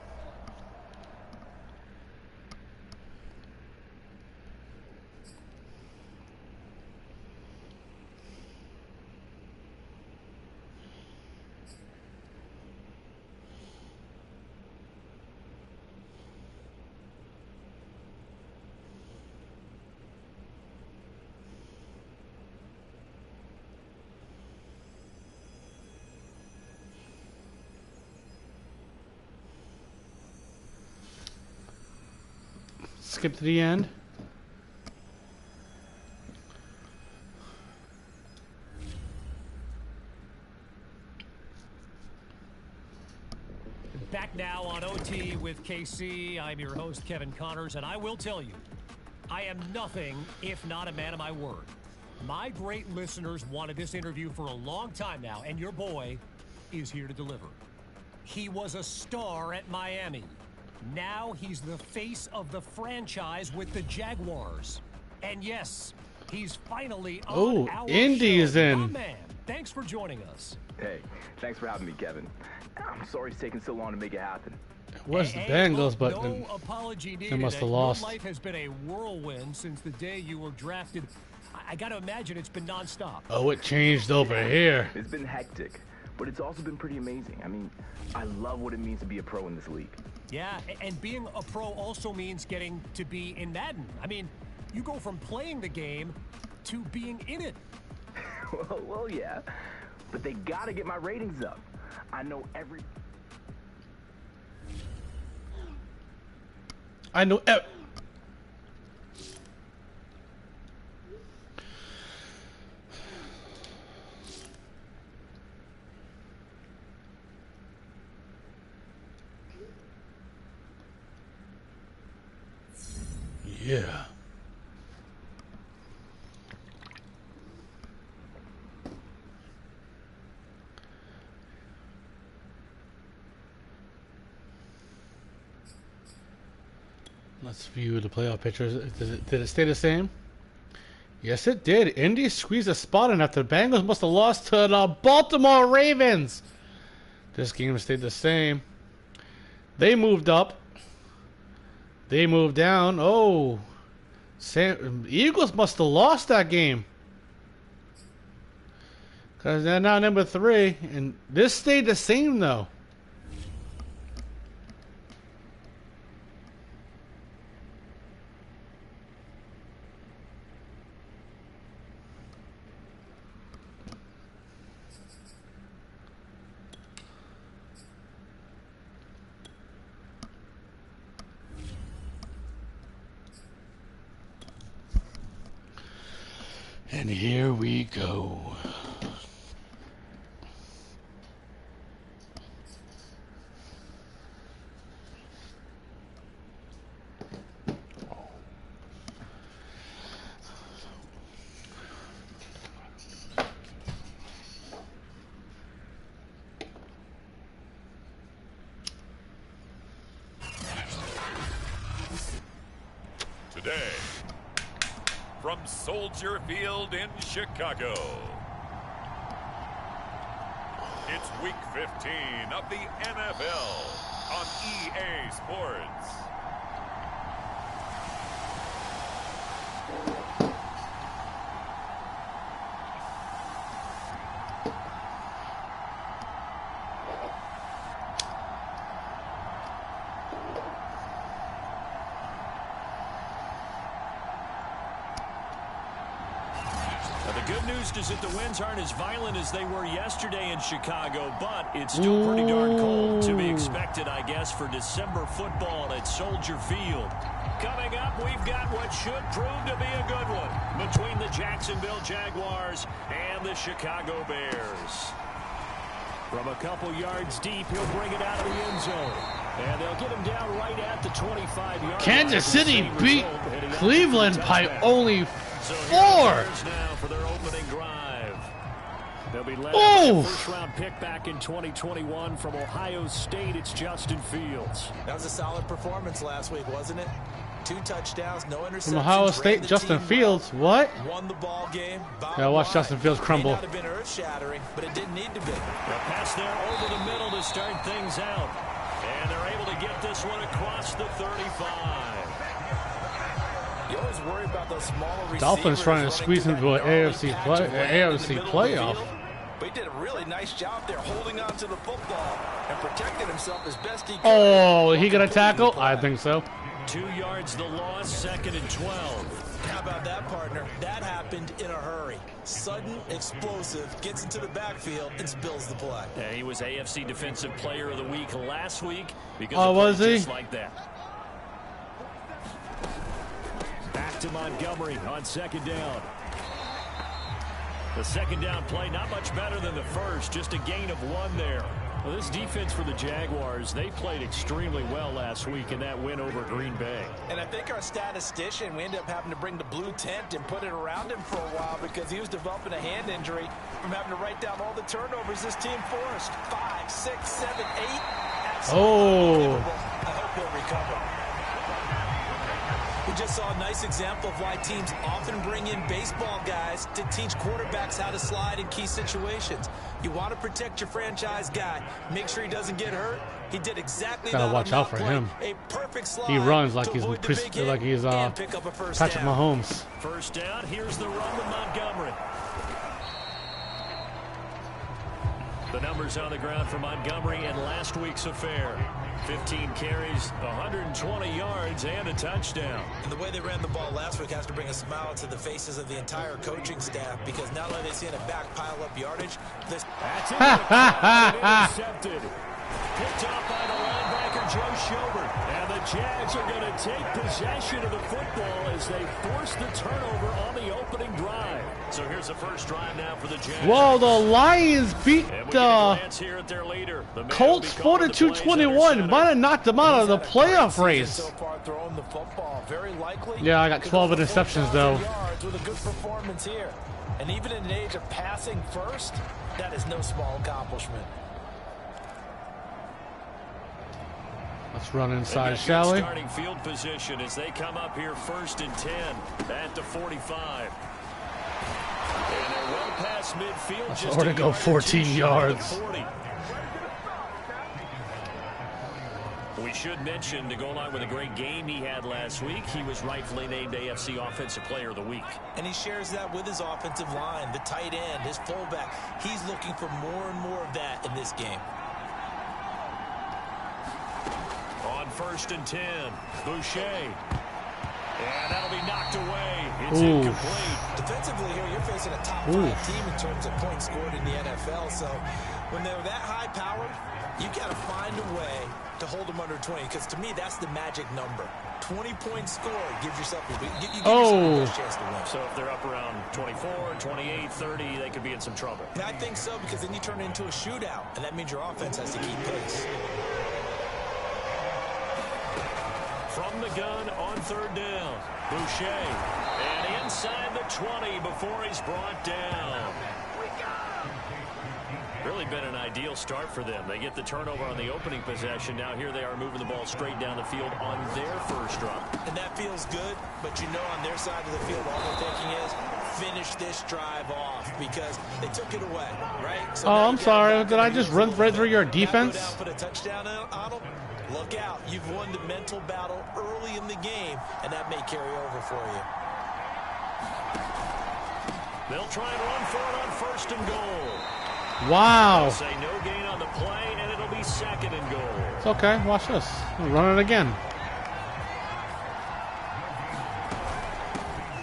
Skip to the end. Back now on OT with KC. I'm your host, Kevin Connors, and I will tell you, I am nothing if not a man of my word. My great listeners wanted this interview for a long time now, and your boy is here to deliver. He was a star at Miami. Now he's the face of the franchise with the Jaguars. And yes, he's finally on our Indy show. is in. My man, thanks for joining us. Hey, thanks for having me, Kevin. I'm sorry it's taking so long to make it happen. It was the Bengals, but no apology needed. they must have lost. Your life has been a whirlwind since the day you were drafted. I got to imagine it's been nonstop. Oh, it changed over here. It's been hectic, but it's also been pretty amazing. I mean, I love what it means to be a pro in this league. Yeah, and being a pro also means getting to be in Madden. I mean, you go from playing the game to being in it. well, yeah. but they gotta get my ratings up. I know every... Yeah. Let's view the playoff pictures. Did it stay the same? Yes, it did. Indy squeezed a spot in after the Bengals must have lost to the Baltimore Ravens. This game stayed the same. They moved up. They moved down. Oh, Eagles must have lost that game. Because they're now number 3. And this stayed the same, though. And here we go. Today, from Soldier Field in Chicago, it's Week 15 of the NFL on EA Sports. Is that the winds aren't as violent as they were yesterday in Chicago, but it's still pretty darn cold to be expected, I guess, for December football at Soldier Field. Coming up, we've got what should prove to be a good one between the Jacksonville Jaguars and the Chicago Bears. From a couple yards deep, he'll bring it out of the end zone. And they'll get him down right at the 25-yard line. Kansas City beat Cleveland by only 4. Now for their opening drive. They'll be led by a first-round pick back in 2021 from Ohio State. It's Justin Fields. That was a solid performance last week, wasn't it? 2 touchdowns, no interceptions. From Ohio State, Justin Fields. What? Won the ball game. Yeah, watch Justin Fields crumble. May not have been earth-shattering, but it didn't need to be. A pass there over the middle to start things out. And they're able to get this one across the 35. You always worry about those smaller receivers. Dolphins trying to squeeze into an AFC playoff. But he did a really nice job there holding on to the football and protecting himself as best he could. Oh, he got a tackle? I think so. 2 yards the loss, 2nd and 12. How about that, partner? That happened in a hurry. Sudden, explosive, gets into the backfield and spills the play. Yeah, he was AFC Defensive Player of the Week last week because was he? Just like that. Back to Montgomery on 2nd down. The 2nd down play, not much better than the first, just a gain of 1 there. Well, this defense for the Jaguars, they played extremely well last week in that win over Green Bay. And I think our statistician, we ended up having to bring the blue tent and put it around him for a while because he was developing a hand injury from having to write down all the turnovers this team forced. 5, 6, 7, 8. Absolutely unbelievable. I hope he'll recover. We just saw a nice example of why teams often bring in baseball guys to teach quarterbacks how to slide in key situations. You want to protect your franchise guy. Make sure he doesn't get hurt. He did exactly that. Gotta watch out for him. A perfect slide. He runs like he's Patrick Mahomes. First down. Here's the run with Montgomery. The numbers on the ground for Montgomery in last week's affair. 15 carries, 120 yards, and a touchdown. And the way they ran the ball last week has to bring a smile to the faces of the entire coaching staff, because not only are they seeing a back pile up yardage, this... That's intercepted. Picked off by the linebacker, Joe Schobert. And the Jags are going to take possession of the football as they force the turnover on the opening drive. So here's the first drive now for the Jags. Whoa, the Lions beat the Colts 42-21. Might have knocked them out of the playoff race. Yeah, I got 12 interceptions, though. With a good performance here. And even in an age of passing first, that is no small accomplishment. Let's run inside, shall we? Starting field position as they come up here 1st and 10 at the 45. And they're well past midfield. Let's already go 14 yards. We should mention, to go along with a great game he had last week, he was rightfully named AFC Offensive Player of the Week. And he shares that with his offensive line, the tight end, his fullback. He's looking for more and more of that in this game. On 1st and 10, Boucher. And that'll be knocked away. It's Ooh. incomplete. Defensively here, you're facing a top 5 team in terms of points scored in the NFL. So when they're that high powered, you got to find a way to hold them under 20. Because to me, that's the magic number. 20 points scored gives yourself a chance to win. So if they're up around 24, 28, 30, they could be in some trouble. And I think so, because then you turn it into a shootout. And that means your offense has to keep pace. From the gun on 3rd down, Boucher. And inside the 20 before he's brought down. Really been an ideal start for them. They get the turnover on the opening possession. Now here they are moving the ball straight down the field on their first drive. And that feels good, but you know on their side of the field all they're thinking is finish this drive off, because they took it away, right? So I'm sorry. Did I just run right through your defense? Down, put a touchdown on them. Look out. You've won the mental battle early in the game, and that may carry over for you. They'll try and run for it on 1st and goal. Wow. They'll say no gain on the play, and it'll be 2nd and goal. It's okay. Watch this. We'll run it again.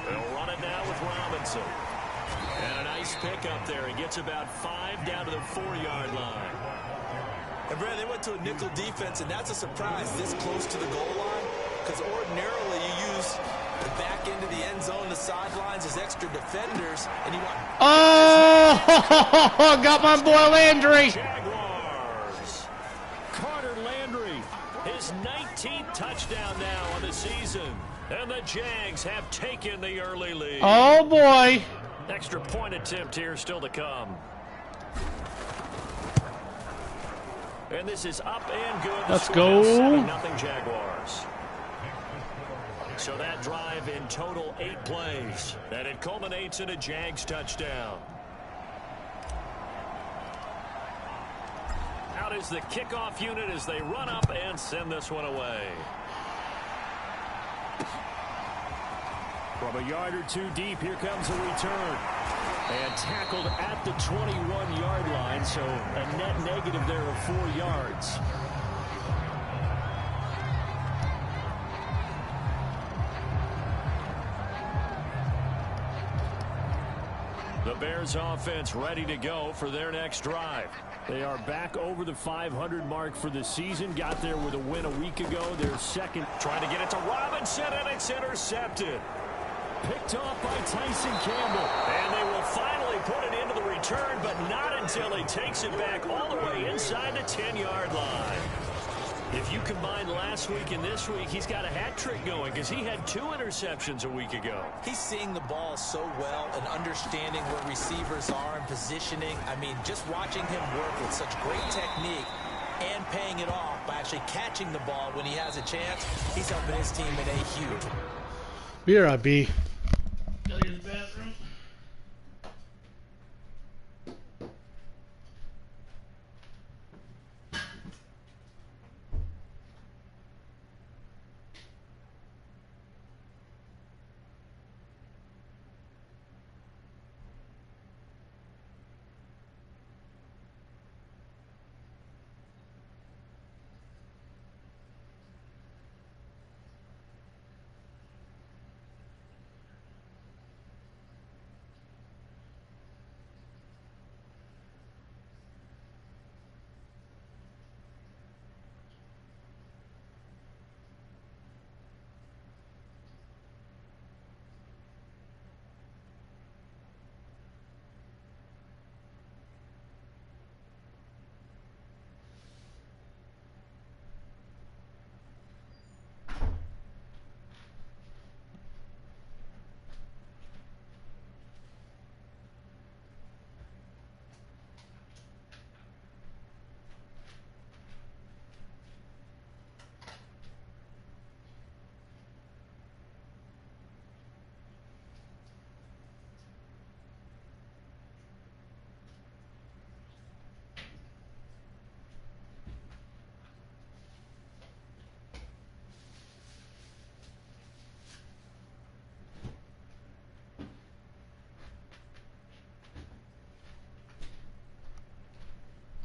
They'll run it now with Robinson. And a nice pick up there. He gets about 5 down to the 4-yard line. And Brad, they went to a nickel defense, and that's a surprise this close to the goal line, because ordinarily you use the back end of the end zone, the sidelines as extra defenders, and you want... Oh! Got my boy Landry! Jaguars. Carter Landry, his 19th touchdown now on the season. And the Jags have taken the early lead. Oh, boy! Extra point attempt here still to come. And this is up and good. Let's go. 7-0 Jaguars. So that drive in total 8 plays. And it culminates in a Jags touchdown. Out is the kickoff unit as they run up and send this one away. From a yard or 2 deep, here comes a return. And tackled at the 21-yard line, so a net negative there of 4 yards. The Bears offense ready to go for their next drive. They are back over the 500 mark for the season. Got there with a win a week ago. Their second, trying to get it to Robinson, and it's intercepted. Picked off by Tyson Campbell. And they will finally put it into the return, but not until he takes it back all the way inside the 10-yard line. If you combine last week and this week, he's got a hat trick going, because he had 2 interceptions a week ago. He's seeing the ball so well and understanding where receivers are and positioning. I mean, just watching him work with such great technique and paying it off by actually catching the ball when he has a chance, he's helping his team in a huge. BRB.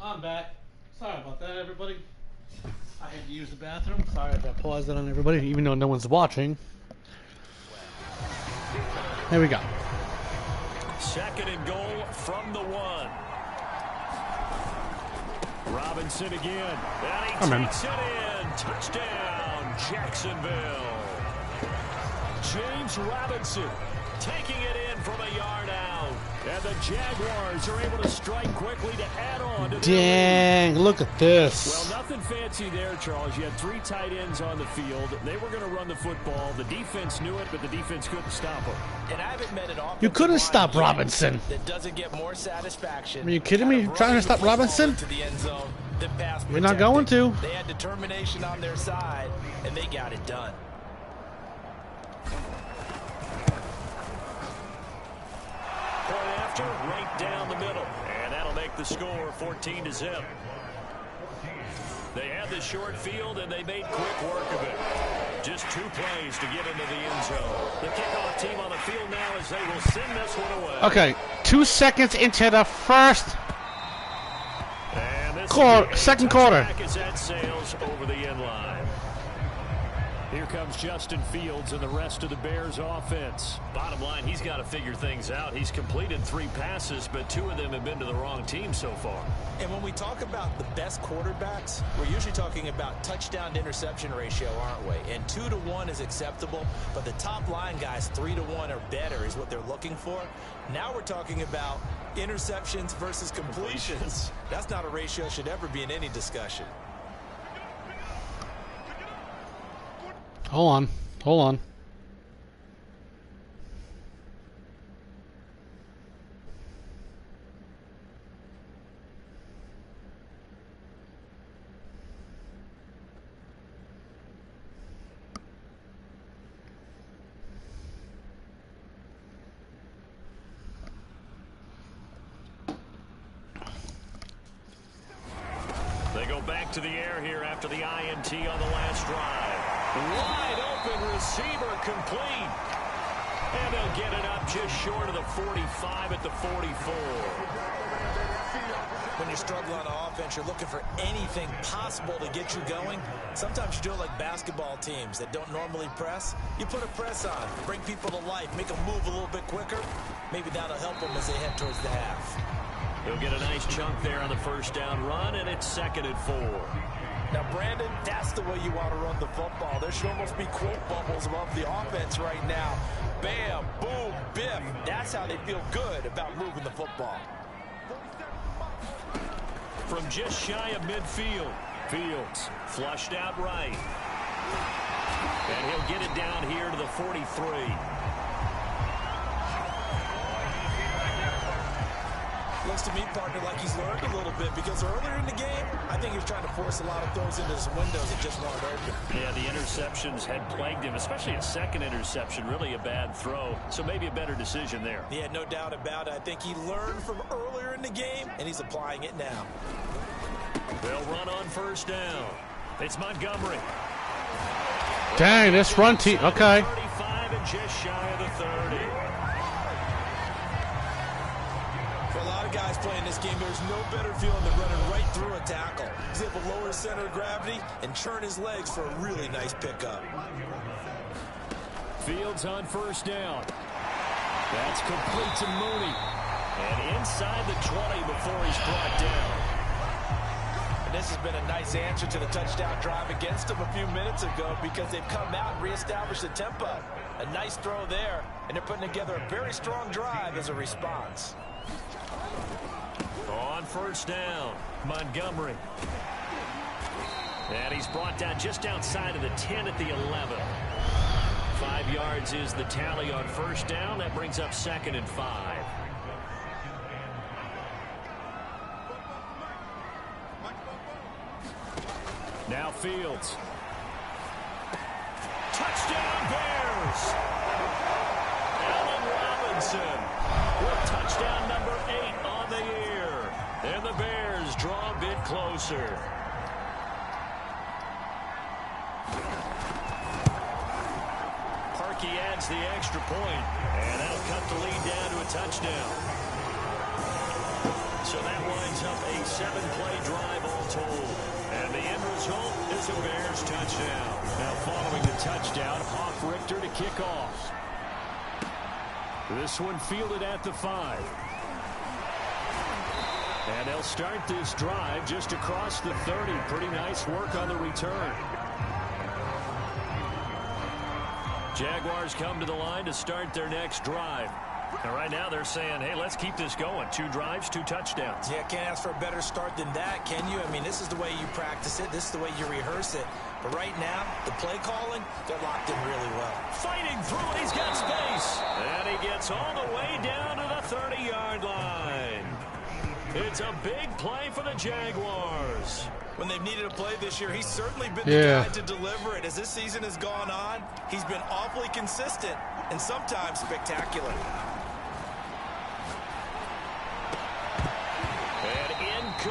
I'm back. Sorry about that, everybody. I had to use the bathroom. Sorry if I paused it on everybody, even though no one's watching. Here we go. 2nd and goal from the 1. Robinson again. And he takes it in. Touchdown, Jacksonville. James Robinson taking it in from a yard out. And the Jaguars are able to strike quickly to add on to Dang, look at this. Well, nothing fancy there, Charles. You had 3 tight ends on the field. They were going to run the football. The defense knew it, but the defense couldn't stop them. And I haven't met an offensive You couldn't line stop yet Robinson. that doesn't get more satisfaction. Are you kidding me? out of Trying to running stop the football Robinson? into the end zone than pass We're not protecting. going to. They had determination on their side, and they got it done. Point after, right down the middle. And that'll make the score 14-0. They had the short field, and they made quick work of it. Just 2 plays to get into the end zone. The kickoff team on the field now as they will send this one away. Okay, 2 seconds into the first quarter, second quarter. As that sails over the end line. Here comes Justin Fields and the rest of the Bears offense. Bottom line, he's got to figure things out. He's completed 3 passes, but 2 of them have been to the wrong team so far. And when we talk about the best quarterbacks, we're usually talking about touchdown to interception ratio, aren't we? And 2 to 1 is acceptable, but the top line guys 3 to 1 or better is what they're looking for. Now we're talking about interceptions versus completions. That's not a ratio that should ever be in any discussion. Hold on. Hold on. They go back to the air here after the INT on the last drive. Wide open receiver complete. And they'll get it up just short of the 45 at the 44. When you're struggling on offense, you're looking for anything possible to get you going. Sometimes you do it like basketball teams that don't normally press. You put a press on, bring people to life, make them move a little bit quicker. Maybe that'll help them as they head towards the half. He'll get a nice chunk there on the first down run, and it's 2nd and 4. Now, Brandon, that's the way you want to run the football. There should almost be quote bubbles above the offense right now. Bam, boom, biff. That's how they feel good about moving the football. From just shy of midfield, Fields flushed out right. And he'll get it down here to the 43. Looks to me, partner, like he's learned a little bit because earlier in the game, I think he was trying to force a lot of throws into his windows that just weren't open. Yeah, the interceptions had plagued him, especially a second interception, really a bad throw. So maybe a better decision there. Yeah, no doubt about it. I think he learned from earlier in the game, and he's applying it now. They'll run on first down. It's Montgomery. Dang, this run team. Okay. 35 and just shy of the 30. For a lot of guys playing this game, there's no better feeling than running right through a tackle. He's able to lower his center of gravity and churn his legs for a really nice pickup. Fields on first down. That's complete to Mooney. And inside the 20 before he's brought down. And this has been a nice answer to the touchdown drive against them a few minutes ago because they've come out and reestablished the tempo. A nice throw there, and they're putting together a very strong drive as a response. On first down, Montgomery. And he's brought down just outside of the 10 at the 11. 5 yards is the tally on first down. That brings up 2nd and 5. Now Fields. Touchdown Bears! Allen Robinson with touchdown number 8 on the year. And the Bears draw a bit closer. Parkey adds the extra point, and that'll cut the lead down to a touchdown. So that winds up a 7-play drive all told. And the end result is a Bears touchdown. Now following the touchdown, Hofrichter to kick off. This one fielded at the 5. And they'll start this drive just across the 30. Pretty nice work on the return. Jaguars come to the line to start their next drive. And right now they're saying, hey, let's keep this going. 2 drives, 2 touchdowns. Yeah, can't ask for a better start than that, can you? I mean, this is the way you practice it. This is the way you rehearse it. But right now, the play calling, they're locked in really well. Fighting through it, he's got space. And he gets all the way down to the 30-yard line. It's a big play for the Jaguars. When they've needed a play this year, he's certainly been the guy to deliver it. As this season has gone on, he's been awfully consistent and sometimes spectacular.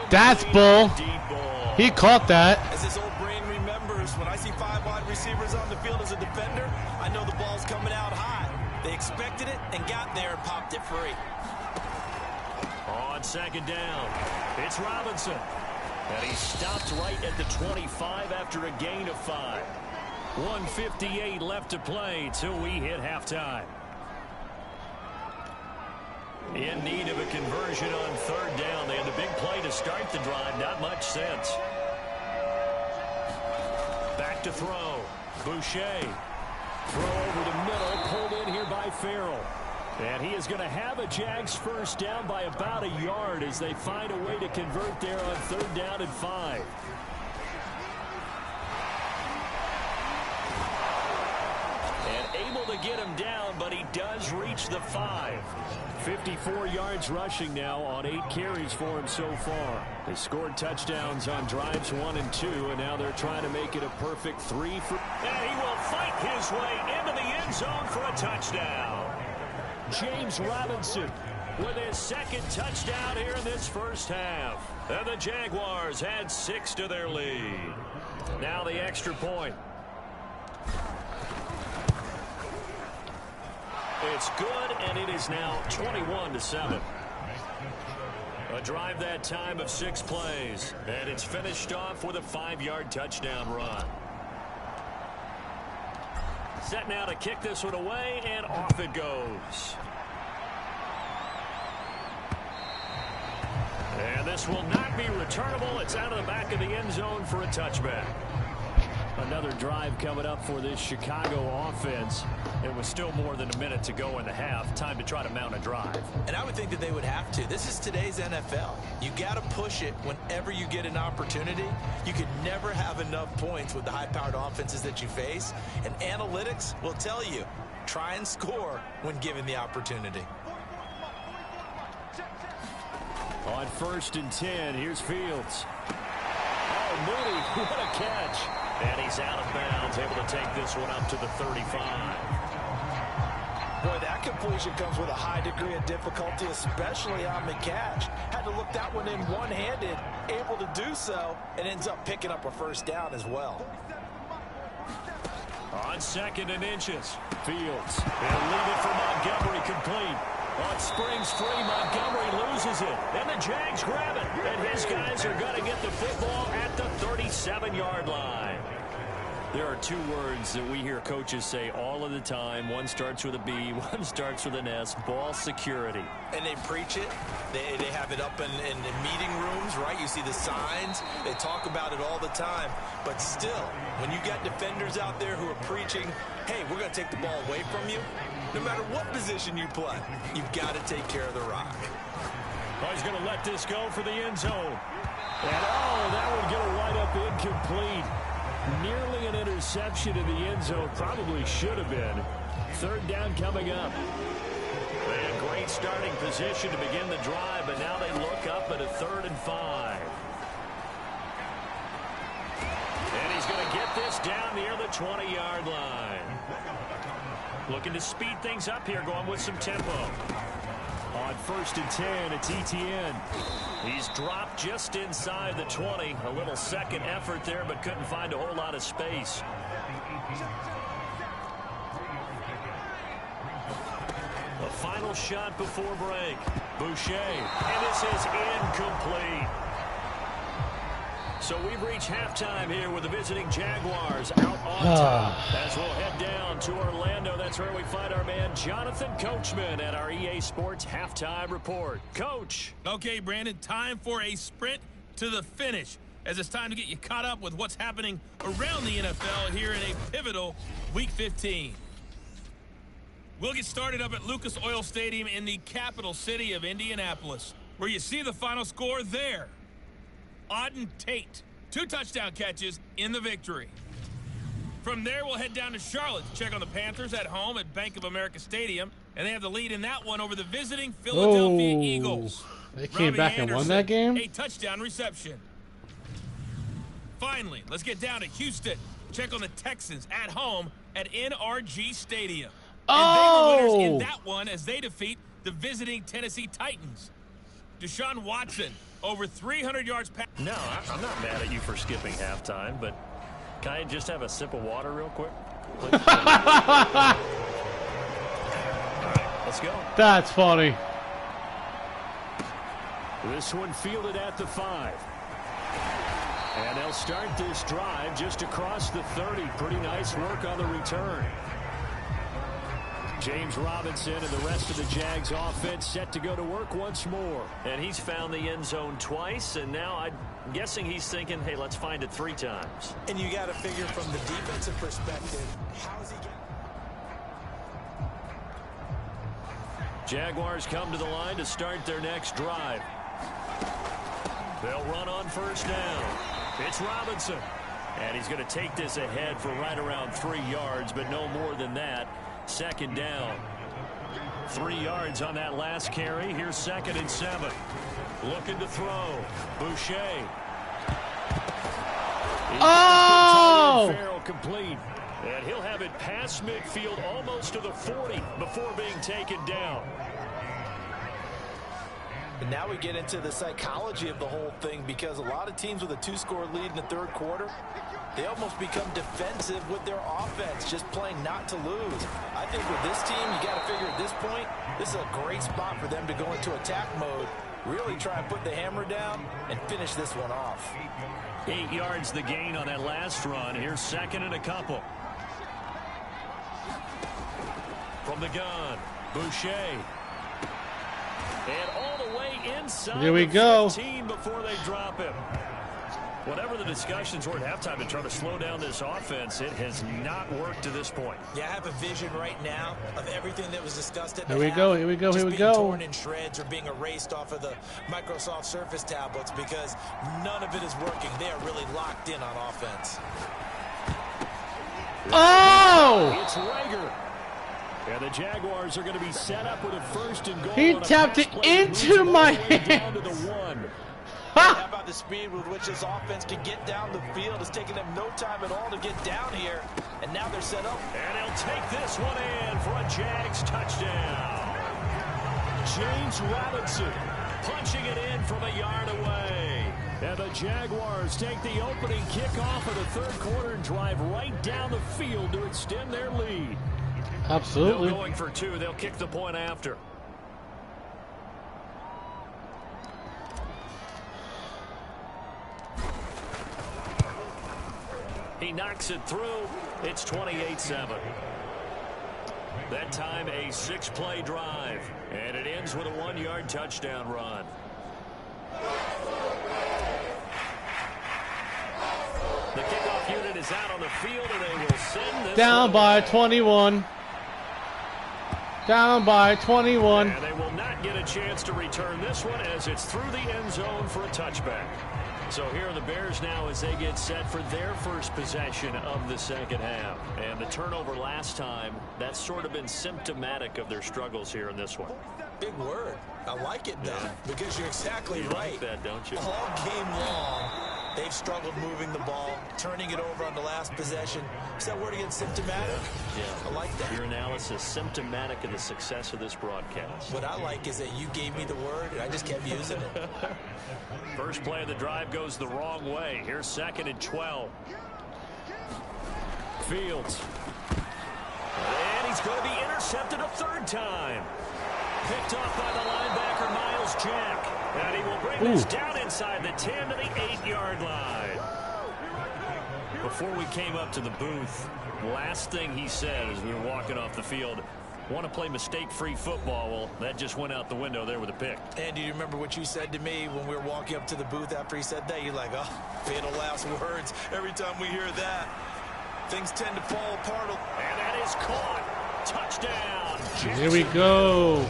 That's bull. He caught that. As his old brain remembers, when I see 5 wide receivers on the field as a defender, I know the ball's coming out high. They expected it and got there and popped it free. On second down, it's Robinson. And he stopped right at the 25 after a gain of 5. 1:58 left to play till we hit halftime. In need of a conversion on third down. They had the big play to start the drive. Not much sense. Back to throw. Boucher. Throw over the middle. Pulled in here by Farrell. And he is going to have a Jags first down by about a yard as they find a way to convert there on third down and 5. And able to get him down, but he does reach the 5. 54 yards rushing now on 8 carries for him so far. They scored touchdowns on drives 1 and 2, and now they're trying to make it a perfect 3 for. And he will fight his way into the end zone for a touchdown. James Robinson with his second touchdown here in this first half. And the Jaguars add 6 to their lead. Now the extra point. It's good, and it is now 21-7. A drive that time of 6 plays, and it's finished off with a 5-yard touchdown run. Set now to kick this one away, and off it goes. And this will not be returnable. It's out of the back of the end zone for a touchback. Another drive coming up for this Chicago offense. It was still more than a minute to go in the half. Time to try to mount a drive. And I would think that they would have to. This is today's NFL. You got to push it whenever you get an opportunity. You could never have enough points with the high-powered offenses that you face. And analytics will tell you, try and score when given the opportunity. On 1st and 10, here's Fields. Oh, Mooney, what a catch. And he's out of bounds, able to take this one up to the 35. Boy, that completion comes with a high degree of difficulty, especially on the catch. Had to look that one in one-handed, able to do so, and ends up picking up a first down as well. On 2nd and inches, Fields. They'll leave it for Montgomery complete. On springs free, Montgomery loses it. And the Jags grab it. And his guys are going to get the football at the 37-yard line. There are 2 words that we hear coaches say all of the time. One starts with a B, one starts with an S. Ball security. And they preach it. They have it up in meeting rooms, right? You see the signs. They talk about it all the time. But still, when you got defenders out there who are preaching, hey, we're going to take the ball away from you, no matter what position you play, you've got to take care of the rock. Oh, he's going to let this go for the end zone. And, oh, that would get a wide-up incomplete. Nearly an interception in the end zone. Probably should have been. Third down coming up. They had a great starting position to begin the drive, but now they look up at a 3rd and 5. And he's going to get this down near the 20-yard line. Looking to speed things up here, going with some tempo. On 1st and 10, it's Etienne. He's dropped just inside the 20. A little second effort there, but couldn't find a whole lot of space. A final shot before break. Boucher, and this is incomplete. So we've reached halftime here with the visiting Jaguars out on top. As we'll head down to Orlando, that's where we find our man Jonathan Coachman at our EA Sports Halftime Report. Coach. Okay, Brandon, time for a sprint to the finish, as it's time to get you caught up with what's happening around the NFL here in a pivotal Week 15. We'll get started up at Lucas Oil Stadium in the capital city of Indianapolis, where you see the final score there. Auden Tate, 2 touchdown catches in the victory. From there, we'll head down to Charlotte to check on the Panthers at home at Bank of America Stadium, and they have the lead in that one over the visiting Philadelphia Eagles. They came back and won that game? A touchdown reception. Finally, let's get down to Houston. Check on the Texans at home at NRG Stadium. And they were winners in that one as they defeat the visiting Tennessee Titans. Deshaun Watson, over 300 yards pass. No, I'm not mad at you for skipping halftime, but can I just have a sip of water real quick? All right, let's go. That's funny. This one fielded at the 5. And they'll start this drive just across the 30. Pretty nice work on the return. James Robinson and the rest of the Jags offense set to go to work once more. And he's found the end zone twice, and now I'm guessing he's thinking, hey, let's find it 3 times. And you got to figure from the defensive perspective, how's he getting? Jaguars come to the line to start their next drive. They'll run on first down. It's Robinson. And he's going to take this ahead for right around 3 yards, but no more than that. Second down. 3 yards on that last carry. Here's 2nd and 7. Looking to throw. Boucher. Oh! Farrell complete. And he'll have it past midfield almost to the 40 before being taken down. And now we get into the psychology of the whole thing, because a lot of teams with a 2-score lead in the 3rd quarter, they almost become defensive with their offense, just playing not to lose. I think with this team, you got to figure at this point, this is a great spot for them to go into attack mode, really try and put the hammer down and finish this one off. 8 yards the gain on that last run. Here's 2nd and a couple. From the gun, Boucher. And all the way inside Here we the go. 15 before they drop him. Whatever the discussions were at halftime to try to slow down this offense, it has not worked to this point. Yeah, I have a vision right now of everything that was discussed at the Here we go, here we go, just here we being go. torn in shreds or being erased off of the Microsoft Surface tablets, because none of it is working. They are really locked in on offense. Oh! It's Rager. And the Jaguars are going to be set up with a 1st and goal. He tapped it into my hand. How about the speed with which this offense can get down the field? It's taking them no time at all to get down here. And now they're set up. And he'll take this one in for a Jags touchdown. James Robinson punching it in from a yard away. And the Jaguars take the opening kickoff of the 3rd quarter and drive right down the field to extend their lead. Absolutely. They're going for 2. They'll kick the point after. He knocks it through. It's 28-7. That time a 6-play drive. And it ends with a 1-yard touchdown run. The kickoff unit is out on the field, and they will send this Down by 21. Down by 21. And they will not get a chance to return this one, as it's through the end zone for a touchback. So here are the Bears now as they get set for their first possession of the 2nd half. And the turnover last time, that's sort of been symptomatic of their struggles here in this one. Big word. I like it, though, because you're exactly right. Like that, don't you? All game long, they've struggled moving the ball, turning it over on the last possession. Is that word again, symptomatic? Yeah. I like that. Your analysis, symptomatic of the success of this broadcast. What I like is that you gave me the word, and I just kept using it. First play of the drive goes the wrong way. Here's 2nd and 12. Fields. And he's going to be intercepted a 3rd time. picked off by the linebacker, Miles Jack. And he will bring this down inside the 10 to the 8-yard line. Before we came up to the booth, last thing he said as we were walking off the field, want to play mistake-free football. Well, that just went out the window there with a pick. And do you remember what you said to me when we were walking up to the booth after he said that? You're like, oh, fatal last words. Every time we hear that, things tend to fall apart. And that is caught. Touchdown. Here we go.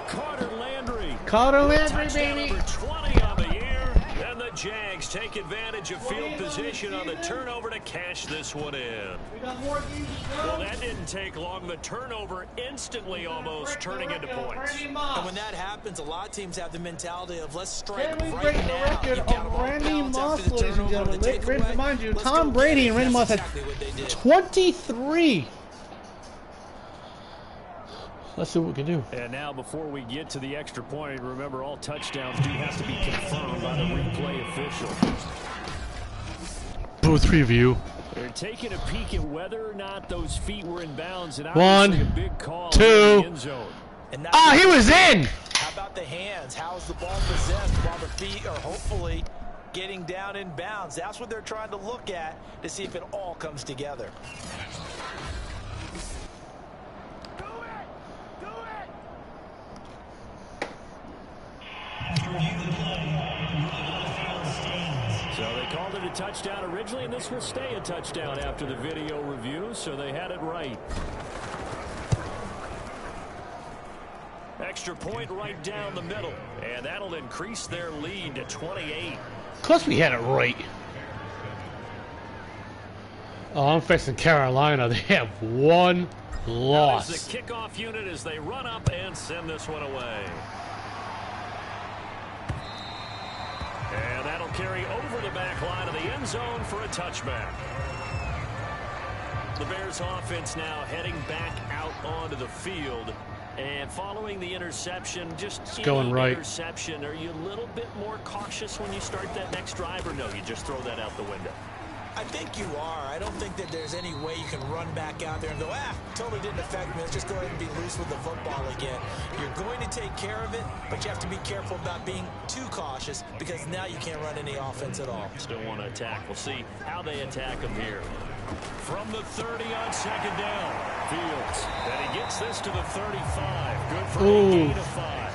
Carter Landry. Carter Landry, Touchdown baby. number 20 on the year. And the Jags take advantage of field position on the turnover to cash this one in. Well, that didn't take long. The turnover instantly almost turning into points. And when that happens, a lot of teams have the mentality of let's strike Can we right break the now. record You've got of them off Randy balance Moss, after the ladies and turnover, the gentlemen? takeaway. Remind you, Let's Tom go Brady get it. and Randy Moss That's had exactly what they did. 23. Let's see what we can do. And now before we get to the extra point, remember all touchdowns do have to be confirmed by the replay official. Booth review. They're taking a peek at whether or not those feet were in bounds. And One, a big call 2. in the end zone. Ah, he was in. How about the hands? How's the ball possessed while the feet are hopefully getting down in bounds? That's what they're trying to look at to see if it all comes together. So they called it a touchdown originally, and this will stay a touchdown after the video review, so they had it right. Extra point right down the middle, and that'll increase their lead to 28. Of course we had it right. Oh, I'm facing Carolina. They have one loss. That is the kickoff unit as they run up and send this one away. And that'll carry over the back line of the end zone for a touchback. The Bears offense now heading back out onto the field. And following the interception, just going right. Interception, are you a little bit more cautious when you start that next drive, or no, you just throw that out the window? I think you are. I don't think that there's any way you can run back out there and go, totally didn't affect me. Let's just go ahead and be loose with the football again. You're going to take care of it, but you have to be careful about being too cautious because now you can't run any offense at all. Still want to attack. We'll see how they attack them here. From the 30 on second down, Fields. And he gets this to the 35. Good for a gain of 5.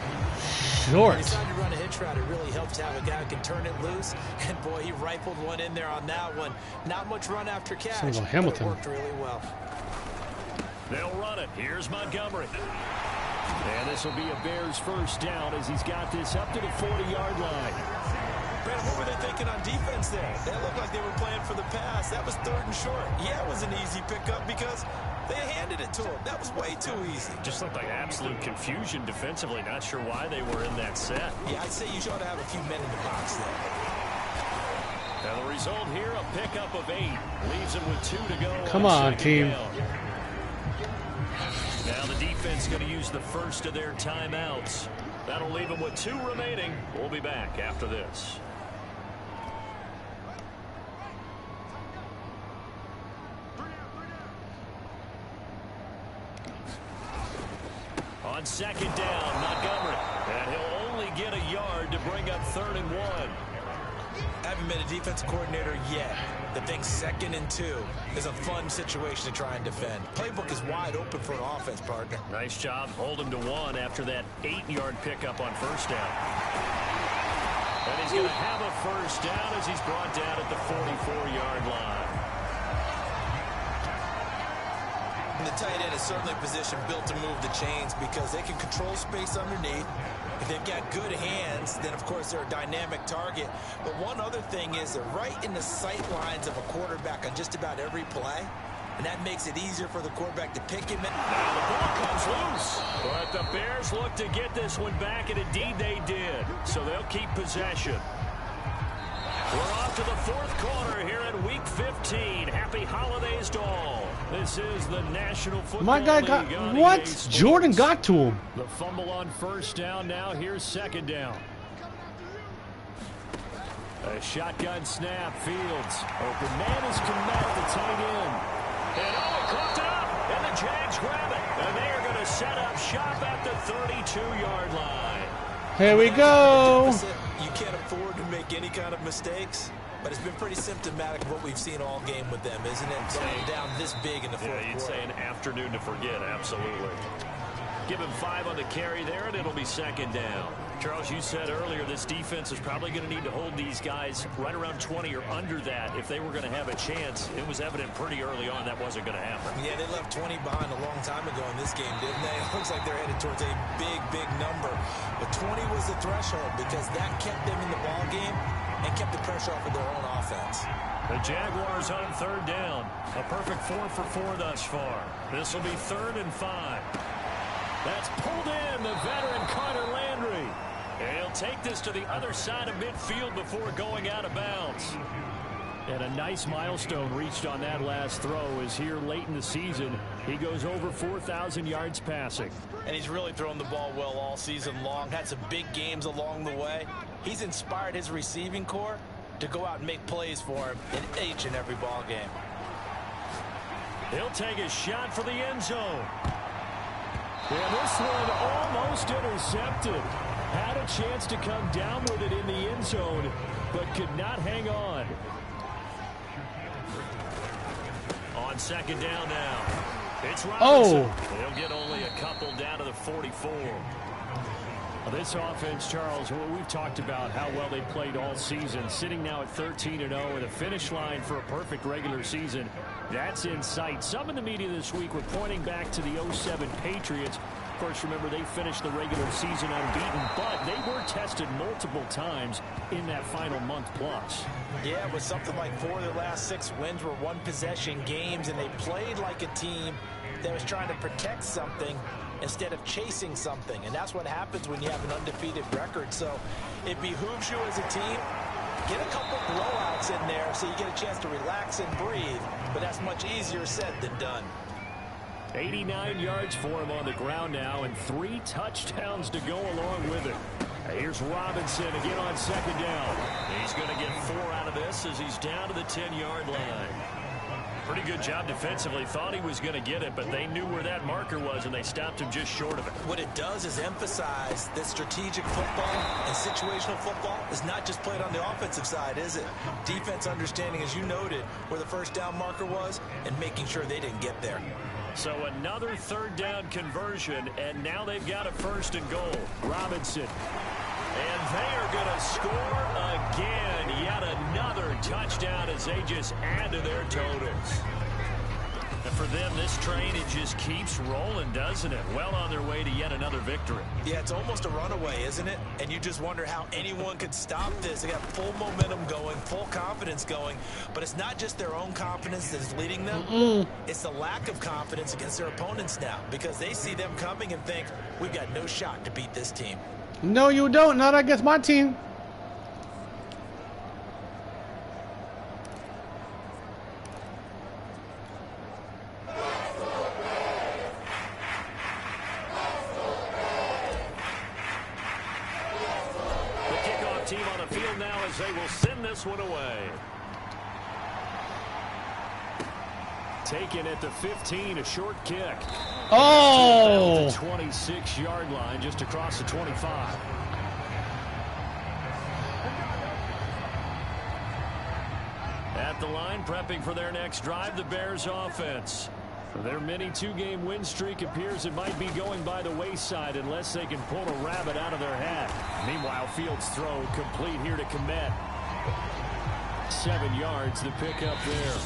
Short. When you decide to run a hitch route, it really helps to have a guy who can turn it loose. And boy, he rifled one in there on that one. Not much run after catch, but it worked really well. They'll run it. Here's Montgomery. And this will be a Bears first down as he's got this up to the 40-yard line. Brandon, what were they thinking on defense there? That looked like they were playing for the pass. That was 3rd and short. Yeah, it was an easy pickup because they handed it to him. That was way too easy. Just looked like absolute confusion defensively. Not sure why they were in that set. Yeah, I'd say you ought to have a few men in the box there. And the result here, a pickup of 8. Leaves them with 2 to go. Come on, team. Now the defense going to use the first of their timeouts. That'll leave them with 2 remaining. We'll be back after this. On second down, Montgomery. And he'll only get a yard to bring up 3rd and 1. Haven't been a defense coordinator yet. The thing 2nd and 2 is a fun situation to try and defend. Playbook is wide open for an offense, partner. Nice job. Hold him to 1 after that 8-yard pickup on first down. And he's going to have a first down as he's brought down at the 44-yard line. And the tight end is certainly a position built to move the chains because they can control space underneath. If they've got good hands, then of course they're a dynamic target. But one other thing is they're right in the sight lines of a quarterback on just about every play. And that makes it easier for the quarterback to pick him. Now the ball comes loose. But the Bears look to get this one back, and indeed they did. So they'll keep possession. We're off to the 4th quarter here in Week 15. Happy holidays to all. This is the National Football My guy got League what? EA Jordan Sports. got to him. The fumble on first down. Now here's second down. A shotgun snap. Fields. Open man is Kmet, the tight end. And he cooked it up. And the Jags grab it. And they are going to set up shop at the 32-yard line. Here we go. You can't afford to make any kind of mistakes, but it's been pretty symptomatic of what we've seen all game with them, isn't it? Going down this big in the fourth quarter. You'd say an afternoon to forget, absolutely. Give him 5 on the carry there, and it'll be second down. Charles, you said earlier this defense is probably going to need to hold these guys right around 20 or under that if they were going to have a chance. It was evident pretty early on that wasn't going to happen. Yeah, they left 20 behind a long time ago in this game, didn't they? It looks like they're headed towards a big, big number. But 20 was the threshold because that kept them in the ball game and kept the pressure off of their own offense. The Jaguars on third down. A perfect 4 for 4 thus far. This will be 3rd and 5. That's pulled in, the veteran Carter Landry. And he'll take this to the other side of midfield before going out of bounds. And a nice milestone reached on that last throw as here late in the season, he goes over 4,000 yards passing. And he's really thrown the ball well all season long. Had some big games along the way. He's inspired his receiving corps to go out and make plays for him in each and every ball game. He'll take a shot for the end zone. And this one almost intercepted. Had a chance to come down with it in the end zone, but could not hang on. On second down now. It's Robinson. They'll get only a couple down to the 44. This offense, Charles, we've talked about how well they played all season, sitting now at 13-0 at a finish line for a perfect regular season. That's in sight. Some in the media this week were pointing back to the 07 Patriots. Of course, remember, they finished the regular season unbeaten, but they were tested multiple times in that final month plus. Yeah, but something like 4 of their last 6 wins were one-possession games, and they played like a team that was trying to protect something instead of chasing something. And that's what happens when you have an undefeated record. So it behooves you as a team, get a couple blowouts in there so you get a chance to relax and breathe. But that's much easier said than done. 89 yards for him on the ground now and 3 touchdowns to go along with it. Here's Robinson again on second down. He's going to get 4 out of this as he's down to the 10-yard line. Pretty good job defensively. Thought he was going to get it, but they knew where that marker was, and they stopped him just short of it. What it does is emphasize that strategic football and situational football is not just played on the offensive side, is it? Defense understanding, as you noted, where the first down marker was and making sure they didn't get there. So another third down conversion, and now they've got a 1st and goal. Robinson. And they are going to score again. Yet another touchdown as they just add to their totals. And for them, this train, it just keeps rolling, doesn't it? Well on their way to yet another victory. Yeah, it's almost a runaway, isn't it? And you just wonder how anyone could stop this. They got full momentum going, full confidence going. But it's not just their own confidence that's leading them. It's the lack of confidence against their opponents now, because they see them coming and think, we've got no shot to beat this team. No, you don't. Not against my team. The kickoff team on the field now as they will send this one away. Taken at the 15, a short kick. Oh! The 26-yard line, just across the 25. At the line, prepping for their next drive, the Bears offense. Their mini 2-game win streak appears it might be going by the wayside unless they can pull a rabbit out of their hat. Meanwhile, Fields' throw complete here to Kmet. 7 yards, the pickup there.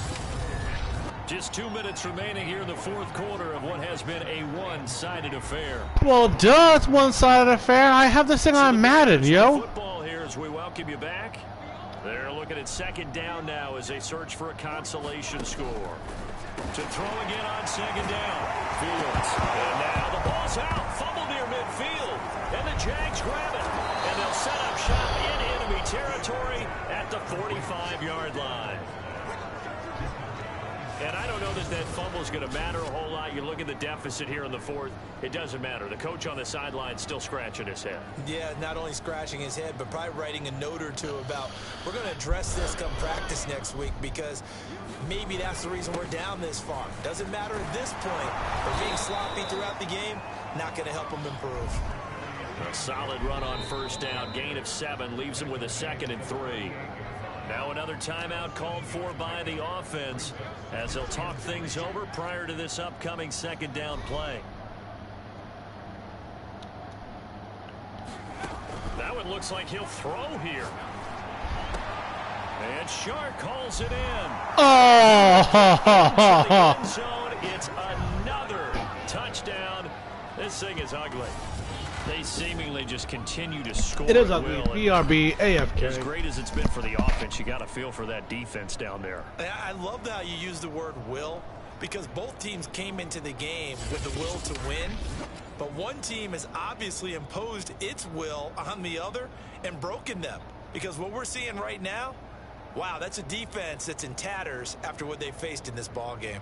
Just 2 minutes remaining here in the fourth quarter of what has been a one-sided affair. Well, duh, it's one-sided affair. I have this thing on Madden, yo. Football here as we welcome you back. They're looking at second down now as they search for a consolation score. To throw again on second down. Fields. And now the ball's out. Fumble near midfield. And the Jags grab it. And they'll set up shop in enemy territory at the 45-yard line. And I don't know that that that fumble is going to matter a whole lot. You look at the deficit here in the fourth. It doesn't matter. The coach on the sideline still scratching his head. Yeah, not only scratching his head, but probably writing a note or two about we're going to address this come practice next week because maybe that's the reason we're down this far. Doesn't matter at this point. But being sloppy throughout the game, not going to help them improve. A solid run on first down. Gain of 7 leaves him with a 2nd and 3. Now another timeout called for by the offense as they'll talk things over prior to this upcoming 2nd down play. That one looks like he'll throw here. And Shark calls it in. Oh! End zone. It's another touchdown. This thing is ugly. They seemingly just continue to score. It is ugly. BRB, AFK. As great as it's been for the offense, you got to feel for that defense down there. I love how you use the word will because both teams came into the game with the will to win. But one team has obviously imposed its will on the other and broken them. Because what we're seeing right now, wow, that's a defense that's in tatters after what they faced in this ball game.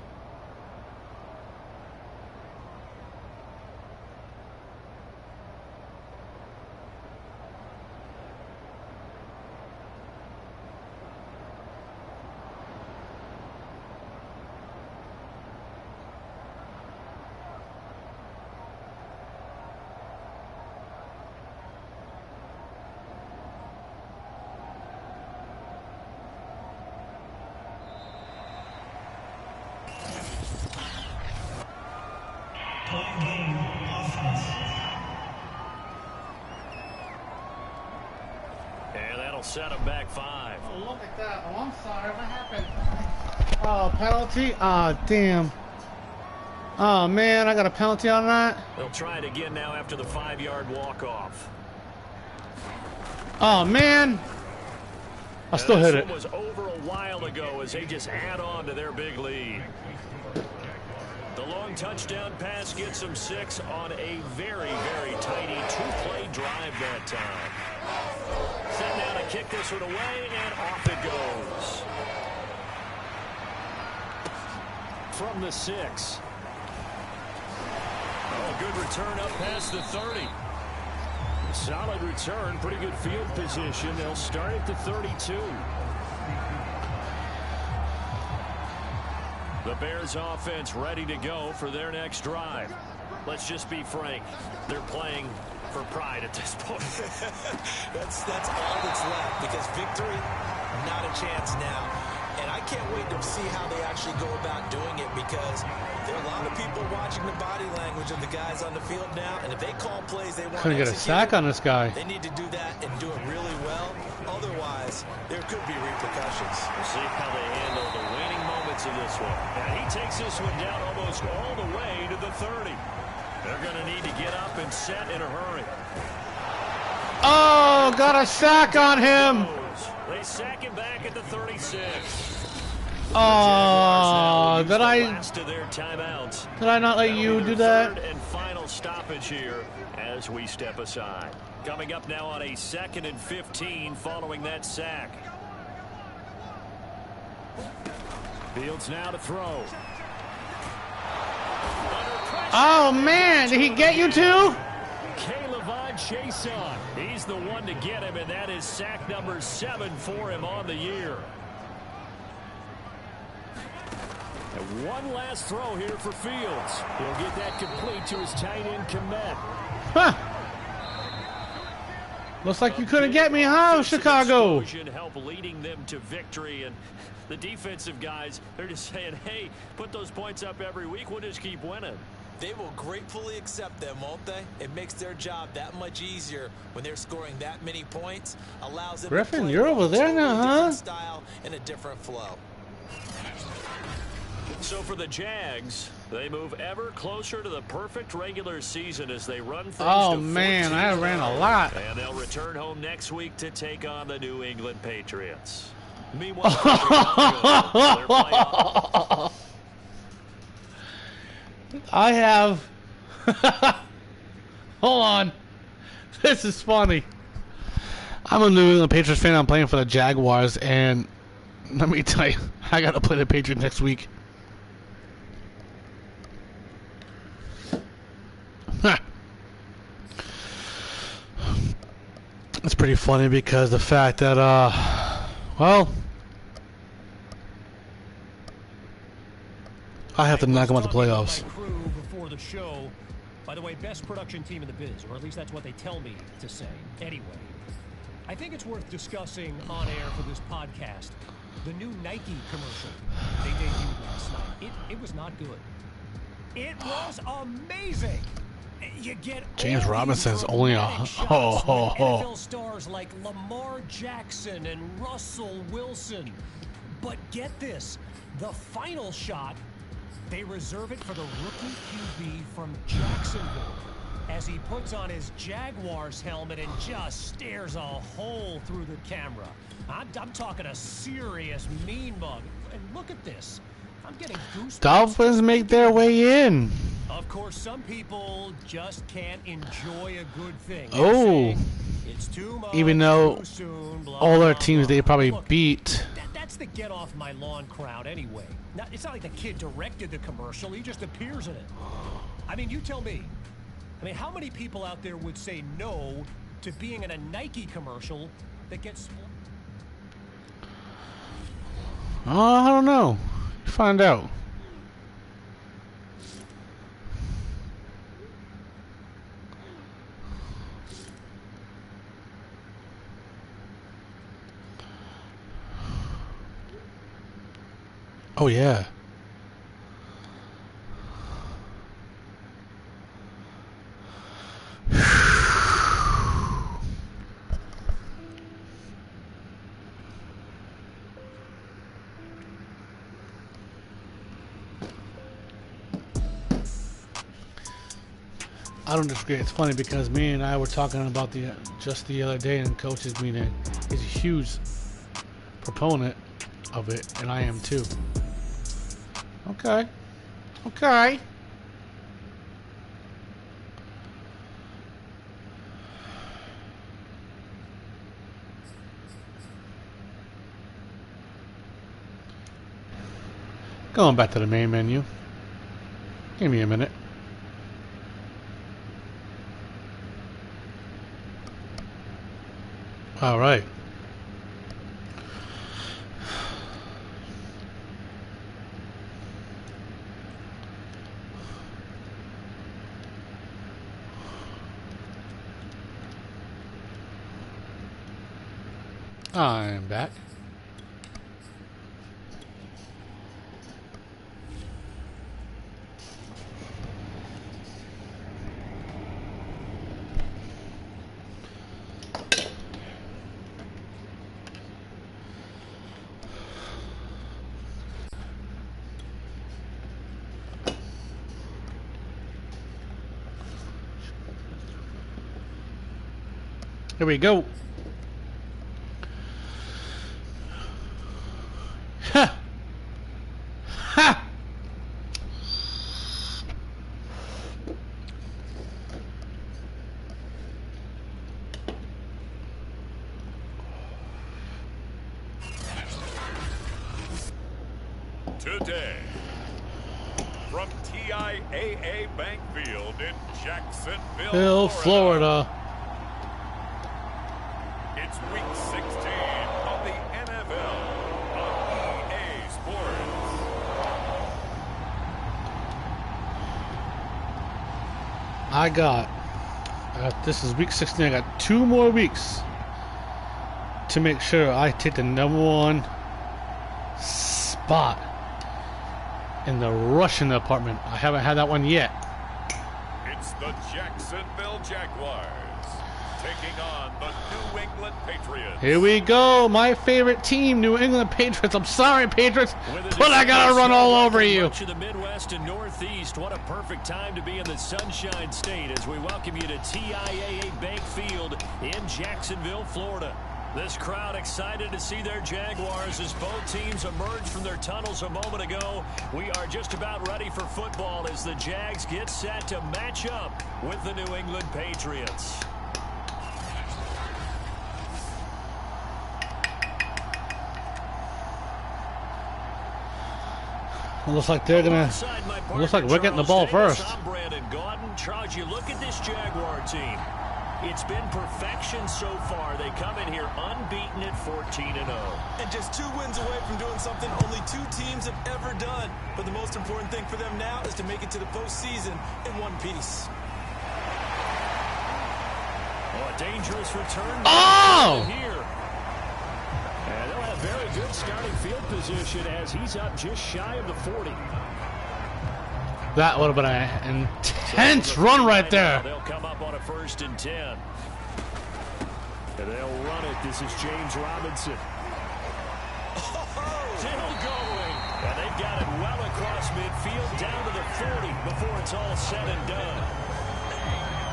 And that'll set him back 5. Oh, look at that. Oh, I'm sorry. What happened? Oh, penalty? Oh, damn. Oh, man, I got a penalty on that? They'll try it again now after the 5-yard walk-off. Oh, man. I still hit it. This one was over a while ago as they just add on to their big lead. The long touchdown pass gets them 6 on a very, very tidy 2-play drive that time. Set down to kick this one away, and off it goes. From the 6. Oh, good return up past the 30. Solid return, pretty good field position. They'll start at the 32. The Bears offense ready to go for their next drive. Let's just be frank. They're playing for pride at this point. that's all that's left because victory, not a chance now. And I can't wait to see how they actually go about doing it because there are a lot of people watching the body language of the guys on the field now. And if they call plays they want to Couldn't get a sack on this guy. They need to do that and do it really well. Otherwise, there could be repercussions. We'll see how they handle the waning moments of this one. And he takes this one down almost all the way to the 30. They're going to need to get up and set in a hurry. Oh, got a sack on him. They sack him back at the 36. Oh, did I not let you do that? Third and final stoppage here as we step aside. Coming up now on a 2nd and 15 following that sack. Fields now to throw. Oh, man, did he get you too? K'Lavon Chaisson. He's the one to get him, and that is sack number 7 for him on the year. And one last throw here for Fields. He'll get that complete to his tight end, Kmet. Huh. Looks like you couldn't get me, huh, Chicago? Help leading them to victory, and the defensive guys, they're just saying, hey, put those points up every week. We'll just keep winning. They will gratefully accept them, won't they? It makes their job that much easier when they're scoring that many points. Allows them Griffin, to play you're over there now, huh? Style and a different flow. So for the Jags, they move ever closer to the perfect regular season as they run things Oh, to man, 14 I ran a lot. And they'll return home next week to take on the New England Patriots. Meanwhile, they're playing I have. Hold on. This is funny. I'm a New England Patriots fan. I'm playing for the Jaguars, and let me tell you, I got to play the Patriots next week. It's pretty funny because the fact that, well, I have to knock them out the playoffs. Before the show, by the way, best production team in the biz, or at least that's what they tell me to say. Anyway, I think it's worth discussing on air for this podcast. The new Nike commercial they debuted last night. It was not good. It was amazing. You get James Robinson's only a NFL stars like Lamar Jackson and Russell Wilson. But get this, the final shot, they reserve it for the rookie QB from Jacksonville as he puts on his Jaguars helmet and just stares a hole through the camera. I'm talking a serious mean mug. And look at this. I'm getting goosebumps. Dolphins make their way in. Of course, some people just can't enjoy a good thing. Oh. It's too much, even though too soon, blah, all their blah, teams blah. they probably Look, beat. That's the get off my lawn crowd anyway. It's not like the kid directed the commercial. He just appears in it. I mean, you tell me. I mean, how many people out there would say no to being in a Nike commercial that gets... I don't know. Find out. Oh yeah. I don't disagree. It's funny because me and I were talking about just the other day in coaches meeting. He's a huge proponent of it, and I am too. Okay. Okay. Going back to the main menu. Give me a minute. All right. I'm back. Here we go. Ha! Ha! Today, from TIAA Bank Field in Jacksonville, Florida. It's Week 16 of the NFL on EA Sports. I got, this is Week 16. I got 2 more weeks to make sure I take the #1 spot in the rushing department. I haven't had that one yet. It's the Jacksonville Jaguars taking on the New England Patriots. Here we go, my favorite team, New England Patriots. I'm sorry, Patriots, but I gotta run all over you. Much of the Midwest and Northeast, what a perfect time to be in the Sunshine State as we welcome you to TIAA Bank Field in Jacksonville, Florida. This crowd excited to see their Jaguars as both teams emerge from their tunnels a moment ago. We are just about ready for football as the Jags get set to match up with the New England Patriots. It looks like they're gonna. Looks like we're getting the ball first. I'm Brandon Gaudin, Charles, you look at this Jaguar team. It's been perfection so far. They come in here unbeaten at 14-0. And just 2 wins away from doing something only 2 teams have ever done. But the most important thing for them now is to make it to the postseason in one piece. Oh, a dangerous return. Oh! Here. And they'll have very good starting field position as he's up just shy of the 40. That would have been an intense run right there. They'll come up on a 1st and 10. And they'll run it. This is James Robinson. Still going. And they've got it well across midfield down to the 40 before it's all said and done.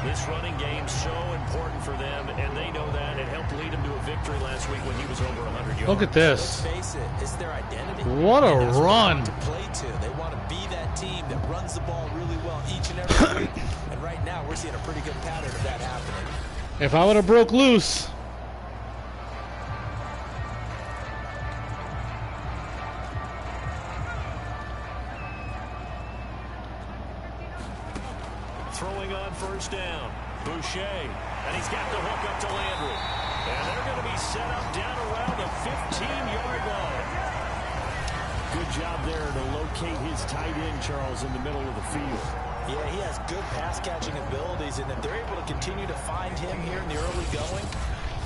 This running game's so important for them, and they know that. It helped lead them to a victory last week when he was over 100 yards. Look at this. Let's face it, it's their identity. What a run. To play to. They want to be that team that runs the ball really well each and every week. And right now, we're seeing a pretty good pattern of that happening. If I would have broke loose. Throwing on 1st down. Boucher. And he's got the hook up to Landry. And they're going to be set up down around the 15-yard line. Good job there to locate his tight end, Charles, in the middle of the field. Yeah, he has good pass-catching abilities, and if they're able to continue to find him here in the early going,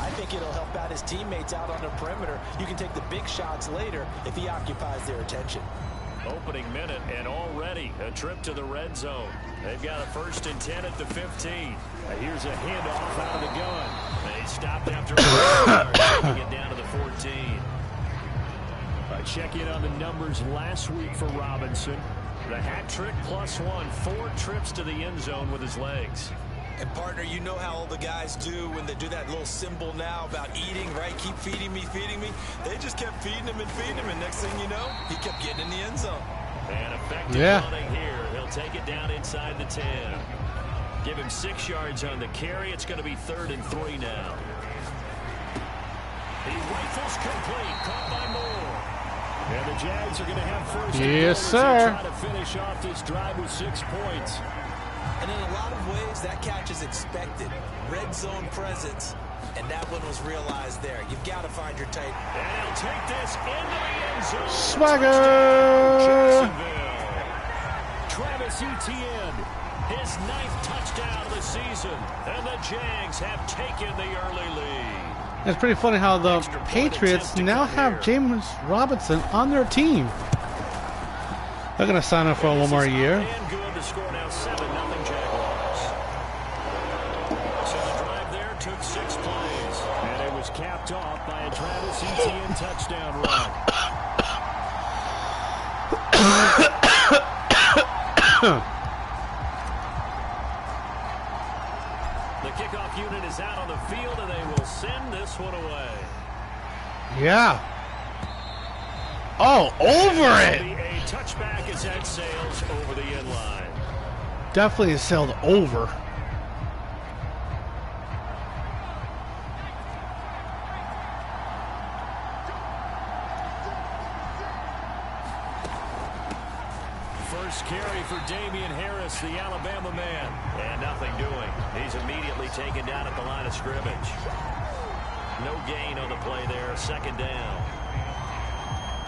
I think it'll help out his teammates out on the perimeter. You can take the big shots later if he occupies their attention. Opening minute, and already a trip to the red zone. They've got a 1st and 10 at the 15. Here's a handoff out of the gun. They stopped after taking it down to the 14. Check in on the numbers last week for Robinson. The hat trick +1, 4 trips to the end zone with his legs. And partner, you know how all the guys do when they do that little symbol now about eating, right? Keep feeding me, feeding me. They just kept feeding him, and next thing you know, he kept getting in the end zone. And effective running here. He'll take it down inside the 10. Give him 6 yards on the carry. It's going to be 3rd and 3 now. He rifles complete, caught by Moore. And the Jags are going to have 1st and Yes, sir. Try to finish off this drive with 6 points. And in a lot of ways, that catch is expected. Red zone presence. And that one was realized there. You've got to find your tight. And he'll take this into the end zone. Swagger! Travis Etienne, his 9th touchdown of the season. And the Jags have taken the early lead. It's pretty funny how the Patriots now have James Robinson on their team. They're going to sign up for 1 more year. And good to score now 7-0 Jaguars. So the drive there took 6 plays. And it was capped off by a Travis Etienne touchdown run. The kickoff unit is out on the field, and they will send this one away. Yeah. Oh, over it. A touchback as that sails over the end line. Definitely sailed over. First carry for Damian Harris, the Alabama man. And nothing doing. He's immediately taken down at the line of scrimmage. No gain on the play there. 2nd down.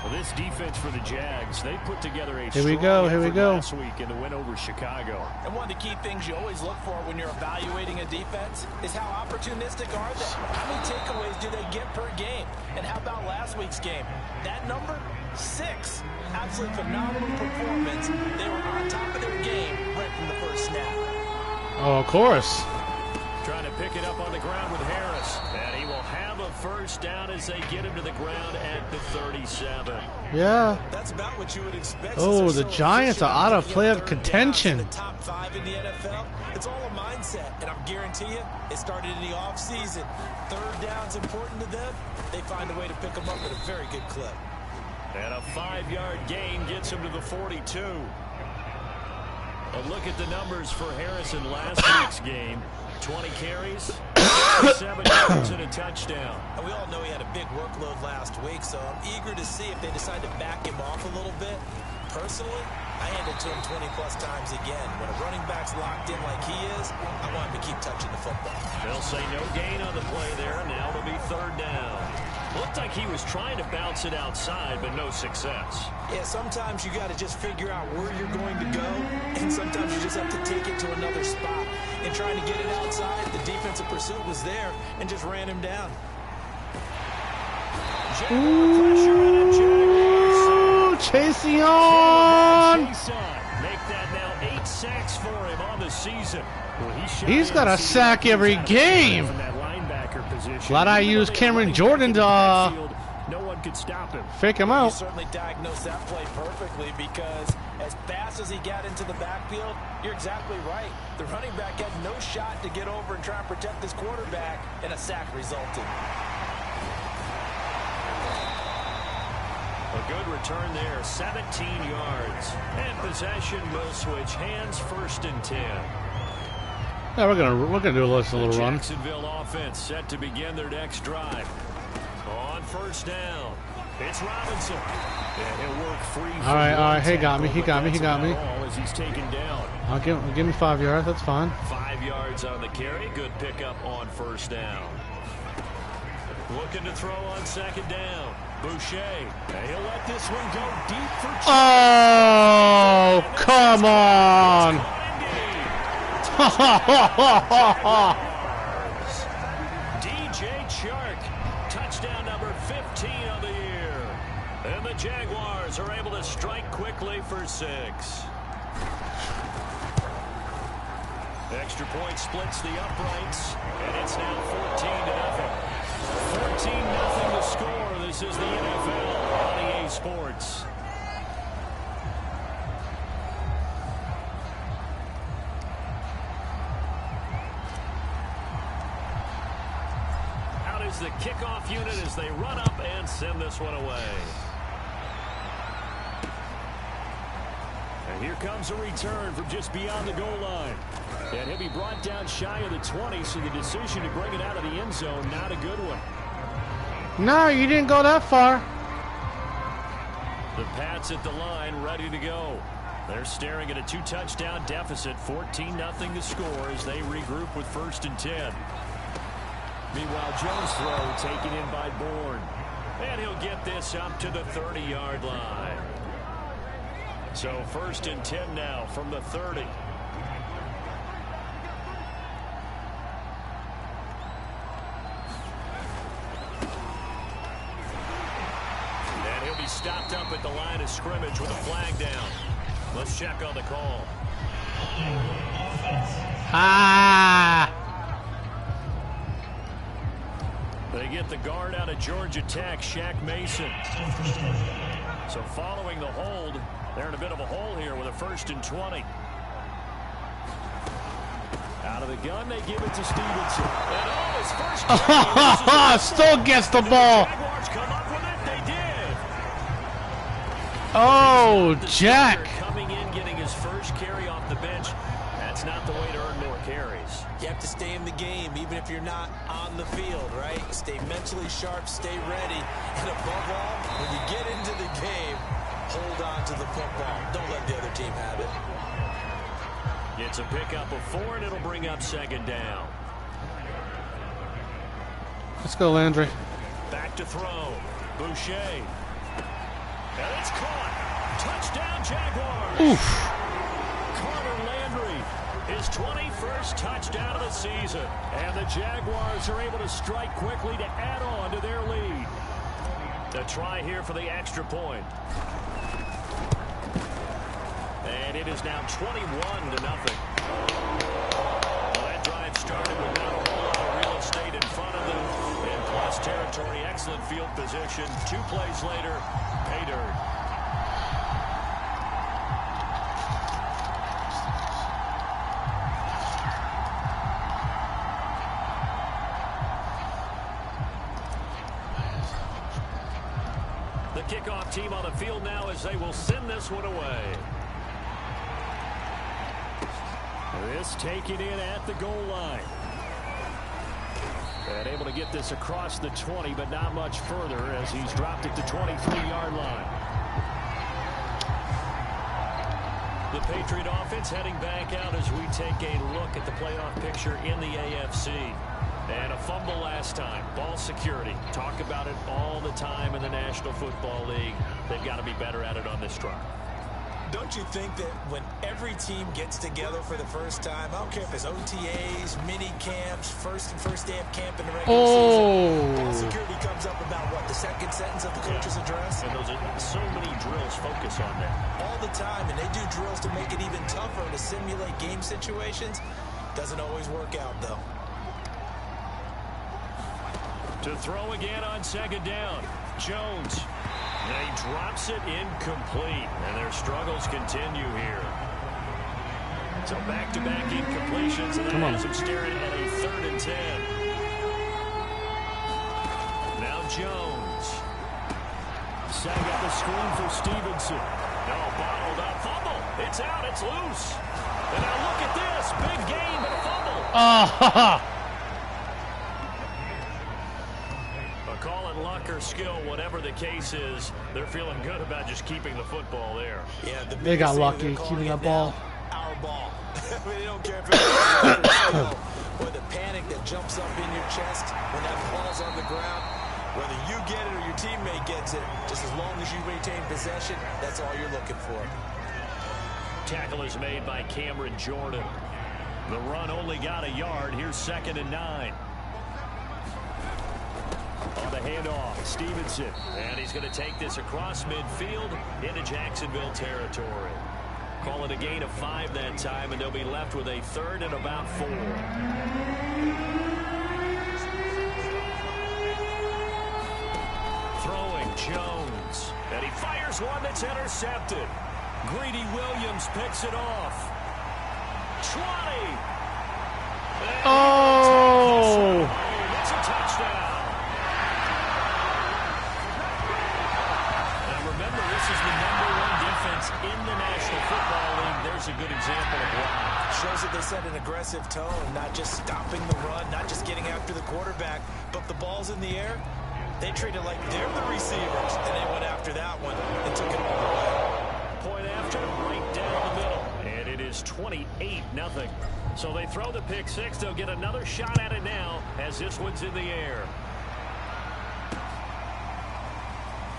Well, this defense for the Jags, they put together a Here we go. last week in the win over Chicago. And one of the key things you always look for when you're evaluating a defense is how opportunistic are they? How many takeaways do they get per game? And how about last week's game? That number? 6. Absolutely phenomenal performance. They were on top of their game right from the first snap. Oh, of course. Trying to pick it up on the ground with Harris. And he will have a 1st down as they get him to the ground at the 37. Yeah. That's about what you would expect. Oh, the Giants are out of playoff contention. The top 5 in the NFL. It's all a mindset, and I guarantee you, it started in the offseason. 3rd down's important to them. They find a way to pick them up at a very good clip. And a 5-yard gain gets him to the 42. A look at the numbers for Harris in last week's game. 20 carries, 7 yards, and a touchdown. And we all know he had a big workload last week, so I'm eager to see if they decide to back him off a little bit. Personally, I hand it to him 20-plus times again. When a running back's locked in like he is, I want him to keep touching the football. They'll say no gain on the play there. Now it'll be third down. Looked like he was trying to bounce it outside, but no success. Yeah, sometimes you got to just figure out where you're going to go, and sometimes you just have to take it to another spot. And trying to get it outside, the defensive pursuit was there and just ran him down. Ooh, chasing on. Make that now 8 sacks for him on the season. He's got a sack every game. Glad I used Cameron Jordan to no one could stop him. Fake him out. You certainly diagnosed that play perfectly because as fast as he got into the backfield, you're exactly right. The running back had no shot to get over and try and protect his quarterback, and a sack resulted. A good return there, 17 yards. And possession will switch hands, 1st and 10. Yeah, we're gonna do a little run. Jacksonville offense set to begin their next drive. On 1st down, it's Robinson. And he'll work free. All right. He got me. As he's taken down. I'll give me 5 yards. That's fine. 5 yards on the carry. Good pickup on 1st down. Looking to throw on 2nd down. Boucher. And he'll let this one go deep for. Oh, come on! DJ Chark, touchdown number 15 of the year. And the Jaguars are able to strike quickly for 6. Extra point splits the uprights, and it's now 14-0. 14-0 to score. This is the NFL on EA Sports. The kickoff unit as they run up and send this one away. And here comes a return from just beyond the goal line. And he'll be brought down shy of the 20, so the decision to bring it out of the end zone, not a good one. No, you didn't go that far. The Pats at the line, ready to go. They're staring at a 2-touchdown deficit, 14-0 to score as they regroup with 1st and 10. Meanwhile, Jones' throw taken in by Bourne. And he'll get this up to the 30-yard line. So 1st and 10 now from the 30. And he'll be stopped up at the line of scrimmage with a flag down. Let's check on the call. They get the guard out of Georgia Tech, Shaq Mason. So following the hold, they're in a bit of a hole here with a 1st and 20. Out of the gun, they give it to Stevenson. And his first carry. Still gets the ball. Jaguars come up with it. They did. Oh, Jack. Coming in, getting his first carry off the bench. That's not the way to earn more carries. You have to stay in the game, even if you're not on the field, right? Stay mentally sharp, stay ready, and above all, when you get into the game, hold on to the football. Don't let the other team have it. It's a pickup of 4, and it'll bring up 2nd down. Let's go, Landry. Back to throw. Boucher. And it's caught. Touchdown, Jaguars. Oof. His 21st touchdown of the season. And the Jaguars are able to strike quickly to add on to their lead. The try here for the extra point. And it is now 21-0. Well, that drive started with not a whole lot of real estate in front of them. And plus territory, excellent field position. 2 plays later, pay dirt. Kickoff team on the field now as they will send this one away. This taken in at the goal line. And able to get this across the 20, but not much further as he's dropped it to 23-yard line. The Patriot offense heading back out as we take a look at the playoff picture in the AFC. And a fumble last time. Ball security. Talk about it all the time in the National Football League. They've got to be better at it on this drive. Don't you think that when every team gets together for the first time, I don't care if it's OTAs, mini camps, first day of camp in the regular season, ball security comes up about what, the second sentence of the coach's address? And those are so many drills focus on that. All the time, and they do drills to make it even tougher to simulate game situations. Doesn't always work out, though. To throw again on second down. Jones. And he drops it incomplete. And their struggles continue here. So back-to-back incompletions. And that has him staring at a 3rd and 10. Now Jones. Setting up a screen for Stevenson. No, bottled up. Fumble. It's out. It's loose. And now look at this. Big game and a fumble. Call it luck or skill, whatever the case is, they're feeling good about just keeping the football there. Yeah, they got lucky keeping that ball. Our ball. They don't care if it's luck or skill or the panic that jumps up in your chest when that ball's on the ground. Whether you get it or your teammate gets it, just as long as you retain possession, that's all you're looking for. Tackle is made by Cameron Jordan. The run only got a yard. Here's 2nd and 9. On the handoff, Stevenson. And he's going to take this across midfield into Jacksonville territory. Call it a gain of 5 that time, and they'll be left with a 3rd and about 4. Throwing, Jones. And he fires one that's intercepted. Greedy Williams picks it off. 20. Oh! It's a touchdown. In the National Football League, there's a good example of why. Shows that they set an aggressive tone, not just stopping the run, not just getting after the quarterback, but the ball's in the air. They treat it like they're the receivers, and they went after that one and took it all the way. Point after, right down the middle. And it is 28-0. So they throw the pick six. They'll get another shot at it now as this one's in the air.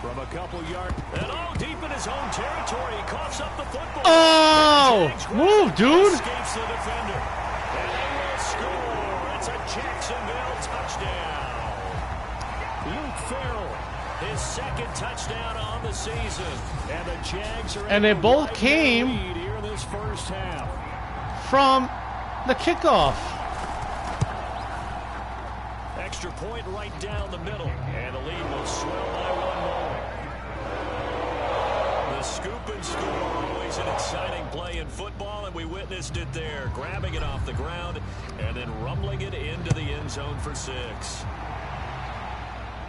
From a couple yards. And deep in his own territory. He coughs up the football. Oh! Move, dude! Escapes the defender. And they will score. It's a Jacksonville touchdown. Luke Farrell, his 2nd touchdown on the season. And the Jags are and they both came here in this first half. From the kickoff. Extra point right down the middle. And the lead will swell by 1 more. The scoop and score, always an exciting play in football, and we witnessed it there. Grabbing it off the ground and then rumbling it into the end zone for 6.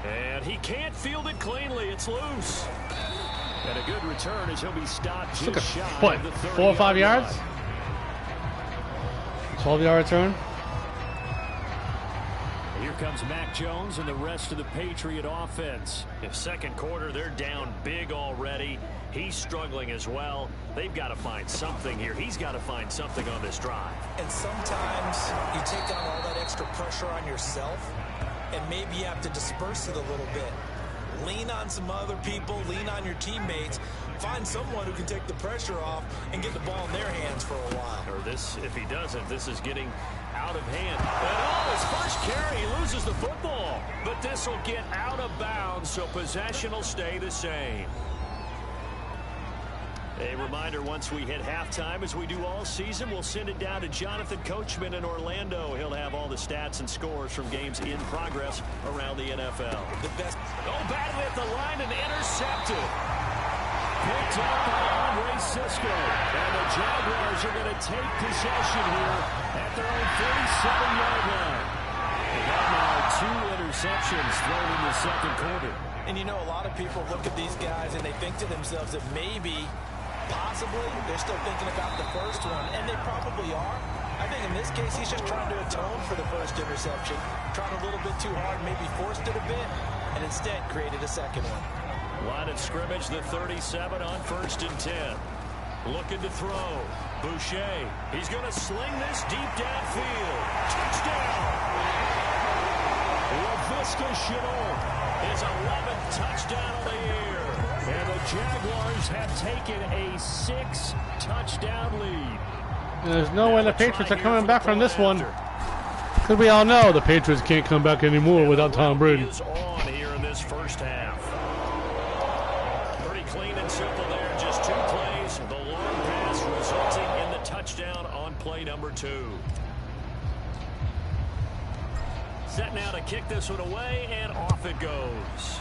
And he can't field it cleanly. It's loose. And a good return as he'll be stopped just shy of the 30-yard 4 or 5 yards? 12-yard return. Here comes Mac Jones and the rest of the Patriot offense. If 2nd quarter, they're down big already. He's struggling as well. They've got to find something here. He's got to find something on this drive. And sometimes you take on all that extra pressure on yourself, and maybe you have to disperse it a little bit. Lean on some other people, lean on your teammates, find someone who can take the pressure off and get the ball in their hands for a while. Or this, if he doesn't, this is getting out of hand. And his first carry, he loses the football. But this will get out of bounds, so possession will stay the same. A reminder, once we hit halftime, as we do all season, we'll send it down to Jonathan Coachman in Orlando. He'll have all the stats and scores from games in progress around the NFL. The best. Battle at the line and intercepted. Picked up by Andre Cisco. And the Jaguars are going to take possession here at their own 37-yard line. They have now 2 interceptions thrown in the 2nd quarter. And you know, a lot of people look at these guys and they think to themselves that maybe, possibly, they're still thinking about the first one, and they probably are. I think in this case, he's just trying to atone for the first interception. Tried a little bit too hard, maybe forced it a bit, and instead created a 2nd one. Line of scrimmage, the 37 on 1st and 10. Looking to throw. Boucher. He's going to sling this deep downfield. Touchdown. Laviska Shenault, his 11th touchdown of the year. And the Jaguars have taken a 6-touchdown lead. And there's no way the Patriots are coming back from this one. Because we all know the Patriots can't come back anymore without Tom Brady. Is on here in this first half. Pretty clean and simple there. Just 2 plays. The long pass resulting in the touchdown on play number 2. Set now to kick this one away, and off it goes.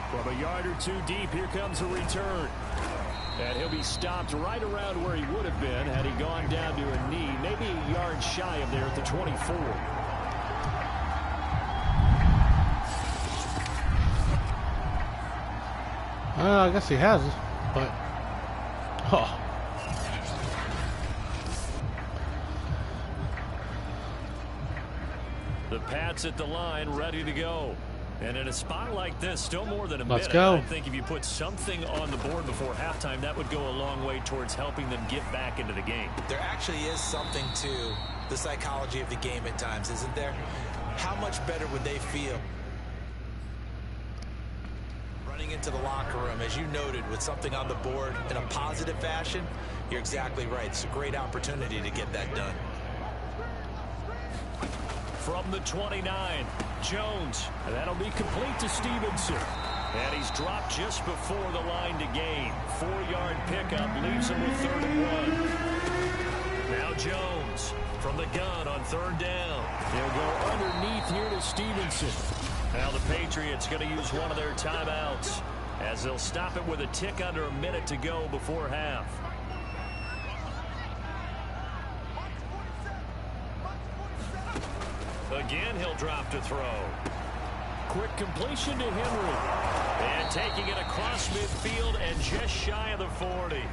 From a yard or 2 deep, here comes a return. And he'll be stopped right around where he would have been had he gone down to a knee, maybe a yard shy of there at the 24. I guess he has, but... Oh. The Pats at the line, ready to go. And in a spot like this, still more than a minute. Let's go. I think if you put something on the board before halftime, that would go a long way towards helping them get back into the game. There actually is something to the psychology of the game at times, isn't there? How much better would they feel running into the locker room, as you noted, with something on the board in a positive fashion? You're exactly right. It's a great opportunity to get that done. From the 29, Jones. And that'll be complete to Stevenson. And he's dropped just before the line to gain. 4-yard pickup leaves him with 3rd and 1. Now Jones from the gun on 3rd down. He'll go underneath here to Stevenson. Now the Patriots going to use one of their timeouts as they'll stop it with a tick under a minute to go before half. Again, he'll drop to throw. Quick completion to Henry. And taking it across midfield and just shy of the 40.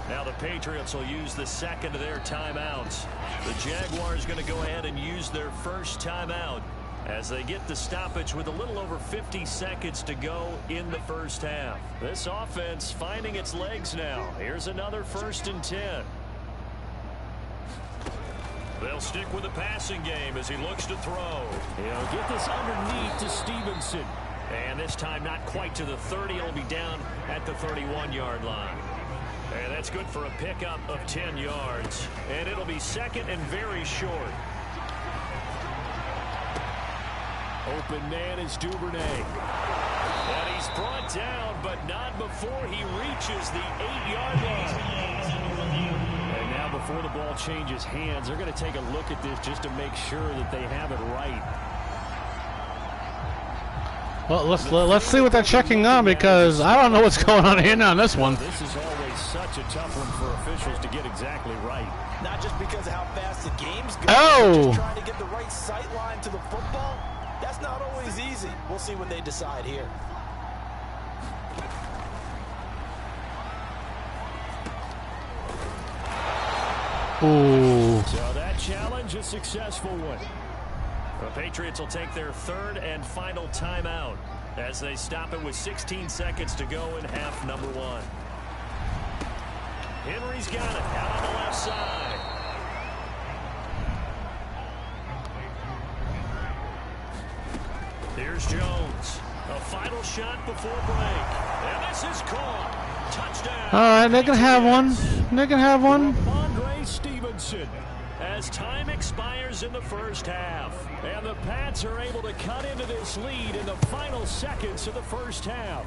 Now the Patriots will use the second of their timeouts. The Jaguars going to go ahead and use their first timeout as they get the stoppage with a little over 50 seconds to go in the first half. This offense finding its legs now. Here's another 1st and 10. They'll stick with the passing game as he looks to throw. He'll get this underneath to Stevenson. And this time not quite to the 30. He'll be down at the 31-yard line. And that's good for a pickup of 10 yards. And it'll be 2nd and very short. Open man is Duvernay. And he's brought down, but not before he reaches the 8-yard line. And now before the ball changes hands, they're going to take a look at this just to make sure that they have it right. Well, let's see what they're checking on, because I don't know what's going on here now on this one. This is always such a tough one for officials to get exactly right. Not just because of how fast the game's going, Oh! just trying to get the right sight line to the football. That's not always easy. We'll see what they decide here. Ooh. So that challenge, a successful one. The Patriots will take their 3rd and final timeout as they stop it with 16 seconds to go in half number 1. Henry's got it out on the left side. Here's Jones. A final shot before break. And this is caught. Touchdown. All right, they can have one. They can have one. Andre Stevenson. As time expires in the first half. And the Pats are able to cut into this lead in the final seconds of the first half.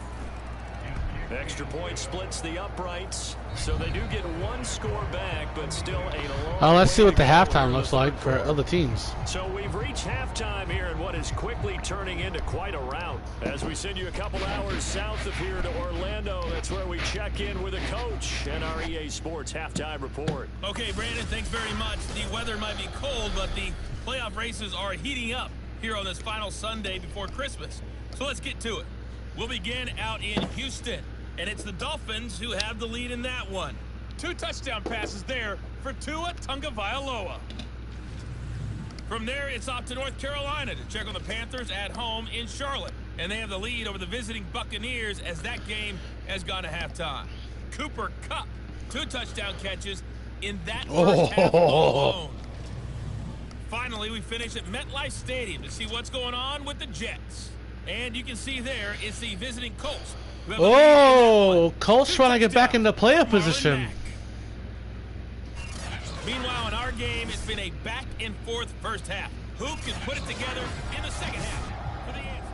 Extra point splits the uprights, so they do get one score back, but still a long Let's see what the way to go halftime in looks the like third for quarter. other teams. So we've reached halftime here in what is quickly turning into quite a rout. As we send you a couple hours south of here to Orlando, that's where we check in with a coach and our EA Sports halftime report. Okay, Brandon, thanks very much. The weather might be cold, but the playoff races are heating up here on this final Sunday before Christmas. So let's get to it. We'll begin out in Houston, and it's the Dolphins who have the lead in that one. 2 touchdown passes there for Tua Tagovailoa. From there, it's off to North Carolina to check on the Panthers at home in Charlotte. and they have the lead over the visiting Buccaneers as that game has gone to halftime. Cooper Kupp, 2 touchdown catches in that first half alone. Finally, we finish at MetLife Stadium to see what's going on with the Jets. And you can see there is the visiting Colts. Oh, Colts trying to get back into playoff position. Meanwhile, in our game, it's been a back-and-forth first half. Who can put it together in the second half? For the answer.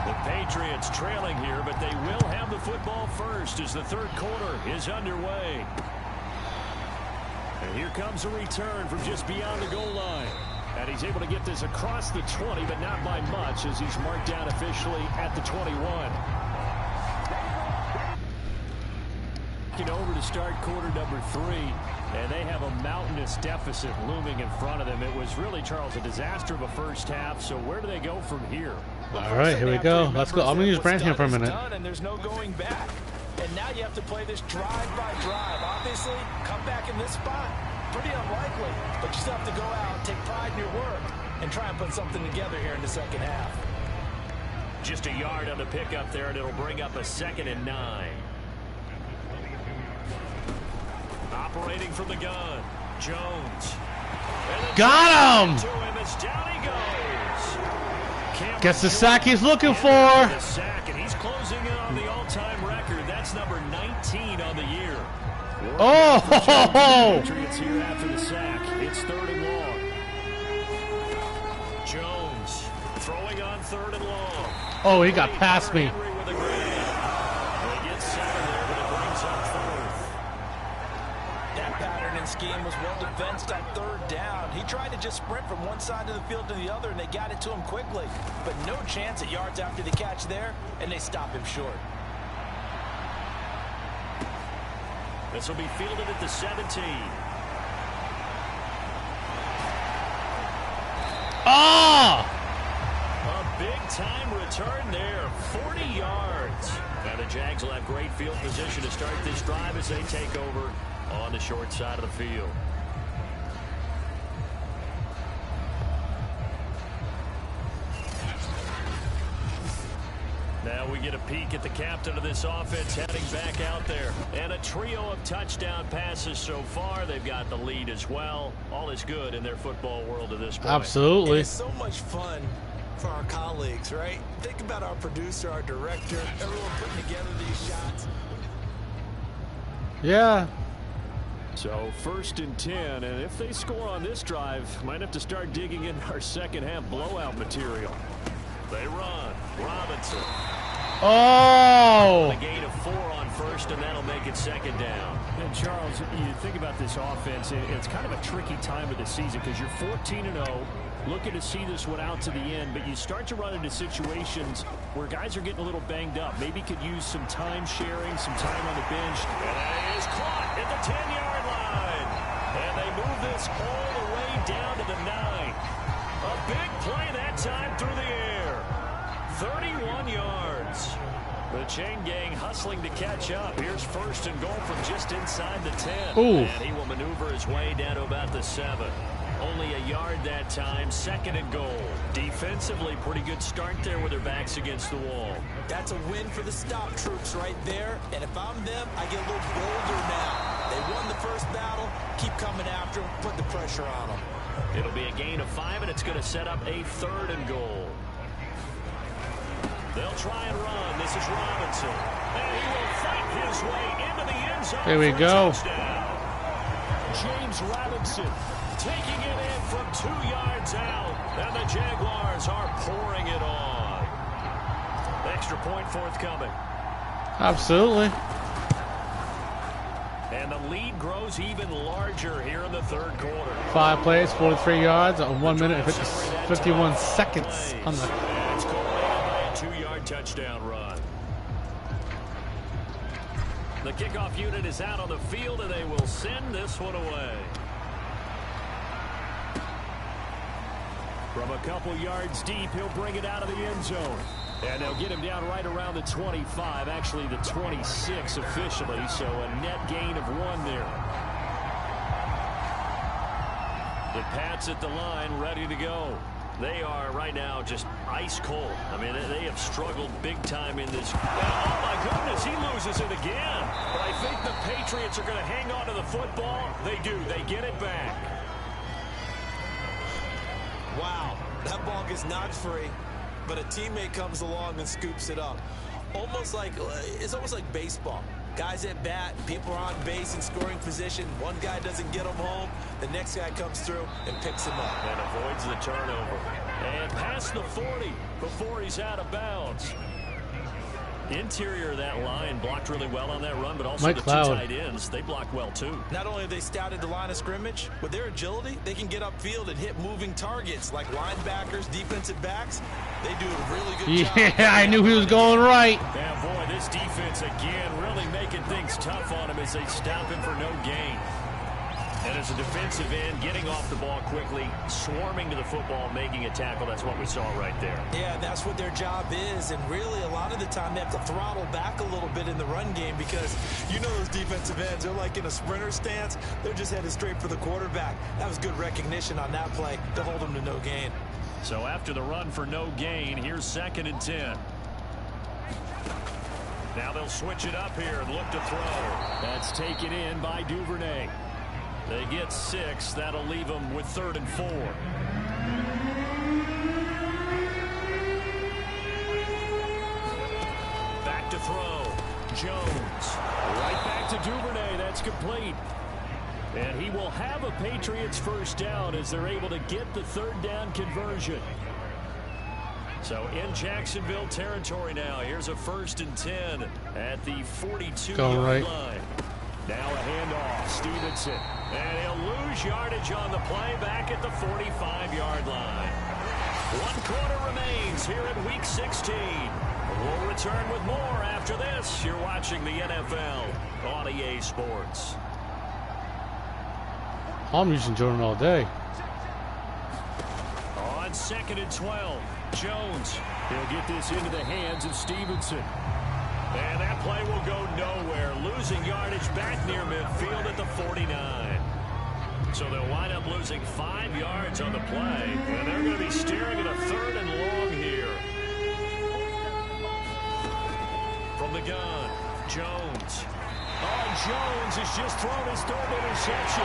The Patriots trailing here, but they will have the football first as the third quarter is underway. And here comes a return from just beyond the goal line. And he's able to get this across the 20, but not by much as he's marked down officially at the 21. Over to start quarter number 3, and they have a mountainous deficit looming in front of them. It was really, Charles, a disaster of a first half, so where do they go from here? All right, here we go. Let's go. I'm going to use Branham for a minute. And there's no going back. And now you have to play this drive by drive. Obviously, come back in this spot, pretty unlikely, but you still have to go out, take pride in your work, and try and put something together here in the second half. Just a yard on the pickup there, and it'll bring up a 2nd and 9. Operating from the gun, Jones. Got him! To him as down he goes. Gets the sack he's looking for. The sack, and he's closing in on the all-time record. That's number 19 on the year. Oh! Patriots here after the sack. It's 3rd and long. Jones throwing on 3rd and long. Oh, he got past me. Scheme was well defensed on 3rd down. He tried to just sprint from one side of the field to the other, and they got it to him quickly. But no chance at yards after the catch there, and they stop him short. This will be fielded at the 17. Oh! A big-time return there, 40 yards. Now the Jags will have great field position to start this drive as they take over on the short side of the field. Now we get a peek at the captain of this offense heading back out there. And a trio of touchdown passes so far. They've got the lead as well. All is good in their football world at this point. Absolutely. And it's so much fun for our colleagues, right? Think about our producer, our director, everyone putting together these shots. Yeah. So 1st and 10, and if they score on this drive, might have to start digging in our second half blowout material. They run. Robinson. Oh! A gain of 4 on 1st, and that'll make it 2nd down. And Charles, you think about this offense, it's kind of a tricky time of the season because you're 14-0, looking to see this one out to the end, but you start to run into situations where guys are getting a little banged up. Maybe could use some time sharing, some time on the bench. And that is caught at the 10-yard line. And they move this all the way down to the 9. A big play that time through the air. 31 yards. The chain gang hustling to catch up. Here's 1st and goal from just inside the 10. Ooh. And he will maneuver his way down to about the 7. Only a yard that time, 2nd and goal. Defensively, pretty good start there with their backs against the wall. That's a win for the stop troops right there. And if I'm them, I get a little bolder now. They won the first battle. Keep coming after them. Put the pressure on them. It'll be a gain of 5, and it's going to set up a 3rd and goal. They'll try and run. This is Robinson. And he will fight his way into the end zone. Here we go. James Robinson taking it in from 2 yards out. And the Jaguars are pouring it on. Extra point forthcoming. Absolutely. And the lead grows even larger here in the 3rd quarter. 5 plays, 43 yards, 1 minute and 51 seconds on the. And it's culminated by a 2-yard touchdown run. The kickoff unit is out on the field, and they will send this one away. From a couple yards deep, he'll bring it out of the end zone. And they'll get him down right around the 25, actually the 26 officially, so a net gain of 1 there. The Pats at the line, ready to go. They are right now just ice cold. I mean, they have struggled big time in this. Oh, my goodness, he loses it again. But I think the Patriots are going to hang on to the football. They do. They get it back. Wow, that ball gets knocked free, but a teammate comes along and scoops it up. It's almost like baseball. Guys at bat, people are on base in scoring position. One guy doesn't get them home. The next guy comes through and picks him up. And avoids the turnover. And past the 40 before he's out of bounds. Interior of that line blocked really well on that run, but also Mike the Cloud. two tight ends, they blocked well too. Not only have they scouted the line of scrimmage, with their agility, they can get upfield and hit moving targets like linebackers, defensive backs. They do a really good job. Yeah, I knew he was going right. Yeah, boy, this defense again really making things tough on him as they stop him for no gain. And as a defensive end, getting off the ball quickly, swarming to the football, making a tackle, that's what we saw right there. Yeah, that's what their job is, and really a lot of the time they have to throttle back a little bit in the run game because you know those defensive ends, they're like in a sprinter stance. They're just headed straight for the quarterback. That was good recognition on that play to hold them to no gain. So after the run for no gain, here's 2nd and 10. Now they'll switch it up here and look to throw. That's taken in by Duvernay. They get 6. That'll leave them with 3rd and 4. Back to throw. Jones. Right back to Duvernay. That's complete. And he will have a Patriots first down as they're able to get the 3rd down conversion. So in Jacksonville territory now. Here's a 1st and 10 at the 42-yard line. Now a handoff. Stevenson. And he'll lose yardage on the play back at the 45-yard line. 1 quarter remains here in Week 16. We'll return with more after this. You're watching the NFL on EA Sports. I'm using Jordan all day. On 2nd and 12, Jones. He'll get this into the hands of Stevenson. And that play will go nowhere. Losing yardage back near midfield at the 49. So they'll wind up losing 5 yards on the play. And they're going to be staring at a 3rd and long here. From the gun, Jones. Oh, Jones has just thrown his 3rd interception.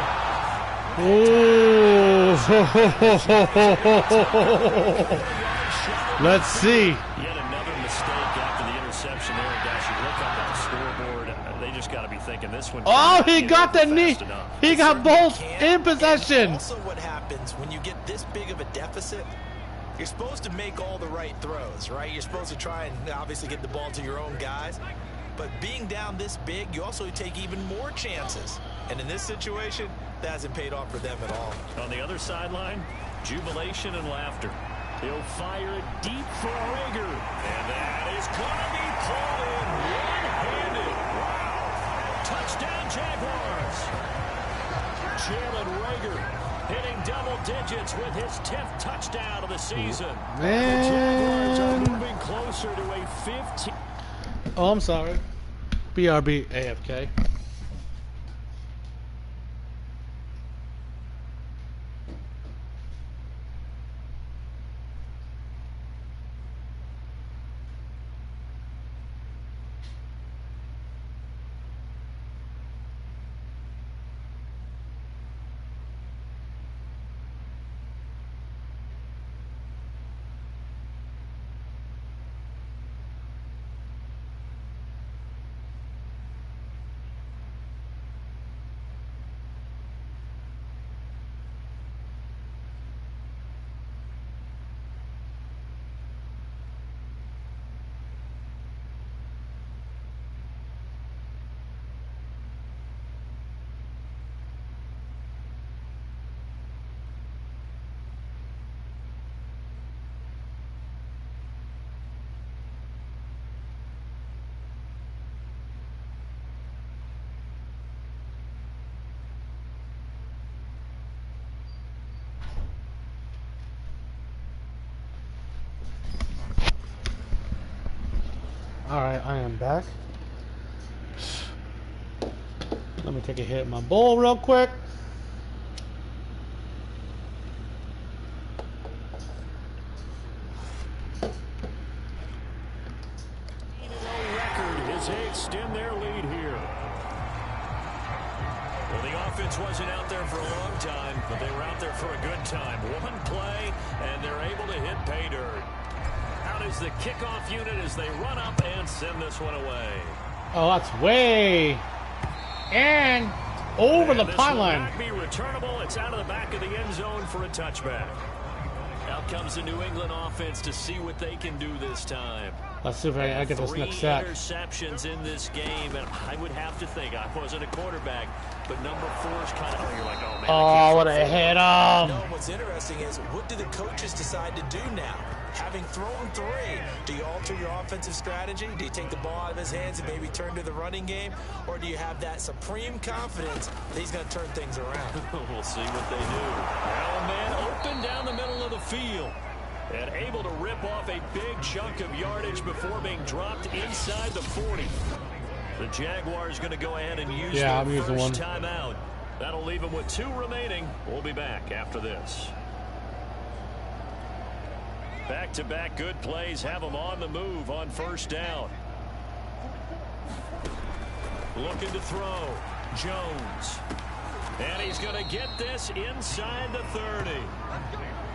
Let's see. Yet another mistake after the interception there, guys. You look up at the scoreboard. They just got to be thinking this one. Oh, he got the knee. He got both in possession. Also, what happens when you get this big of a deficit? You're supposed to make all the right throws, right? You're supposed to try and obviously get the ball to your own guys. But being down this big, you also take even more chances. And in this situation, that hasn't paid off for them at all. On the other sideline, jubilation and laughter. He'll fire it deep for Rager. And that is going to be pulled in one-handed. Wow. Touchdown, Jaguars. Jalen Rager hitting double digits with his 10th touchdown of the season. Man. The Jaguars are moving closer to a 15. Oh, I'm sorry. BRB AFK. Alright, I am back. Let me take a hit at my bowl real quick. offense wasn't out there for a long time, but they were out there for a good time. One play, and they're able to hit pay dirt. Out is the kickoff unit as they run up and send this one away. Oh, that's way and over the pylon. This will not be returnable. It's out of the back of the end zone for a touchback. Out comes the New England offense to see what they can do this time. Let's see if I get this next sack. 3 interceptions in this game, and I would have to think, I wasn't a quarterback, but number 4's kind of, you're like, oh, man. Oh, what a hit him. No, what's interesting is, what do the coaches decide to do now? Having thrown 3, do you alter your offensive strategy? Do you take the ball out of his hands and maybe turn to the running game? Or do you have that supreme confidence that he's going to turn things around? We'll see what they do. Now, man, open down the middle of the field. And able to rip off a big chunk of yardage before being dropped inside the 40. The Jaguars going to go ahead and use their first timeout. That'll leave them with 2 remaining. We'll be back after this. Back-to-back good plays have them on the move on first down. Looking to throw. Jones. And he's going to get this inside the 30.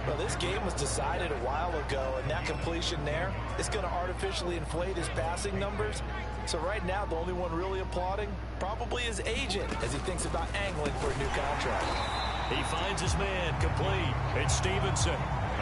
Well, this game was decided a while ago, and that completion there is going to artificially inflate his passing numbers. So right now, the only one really applauding probably his agent as he thinks about angling for a new contract. He finds his man complete. It's Stevenson.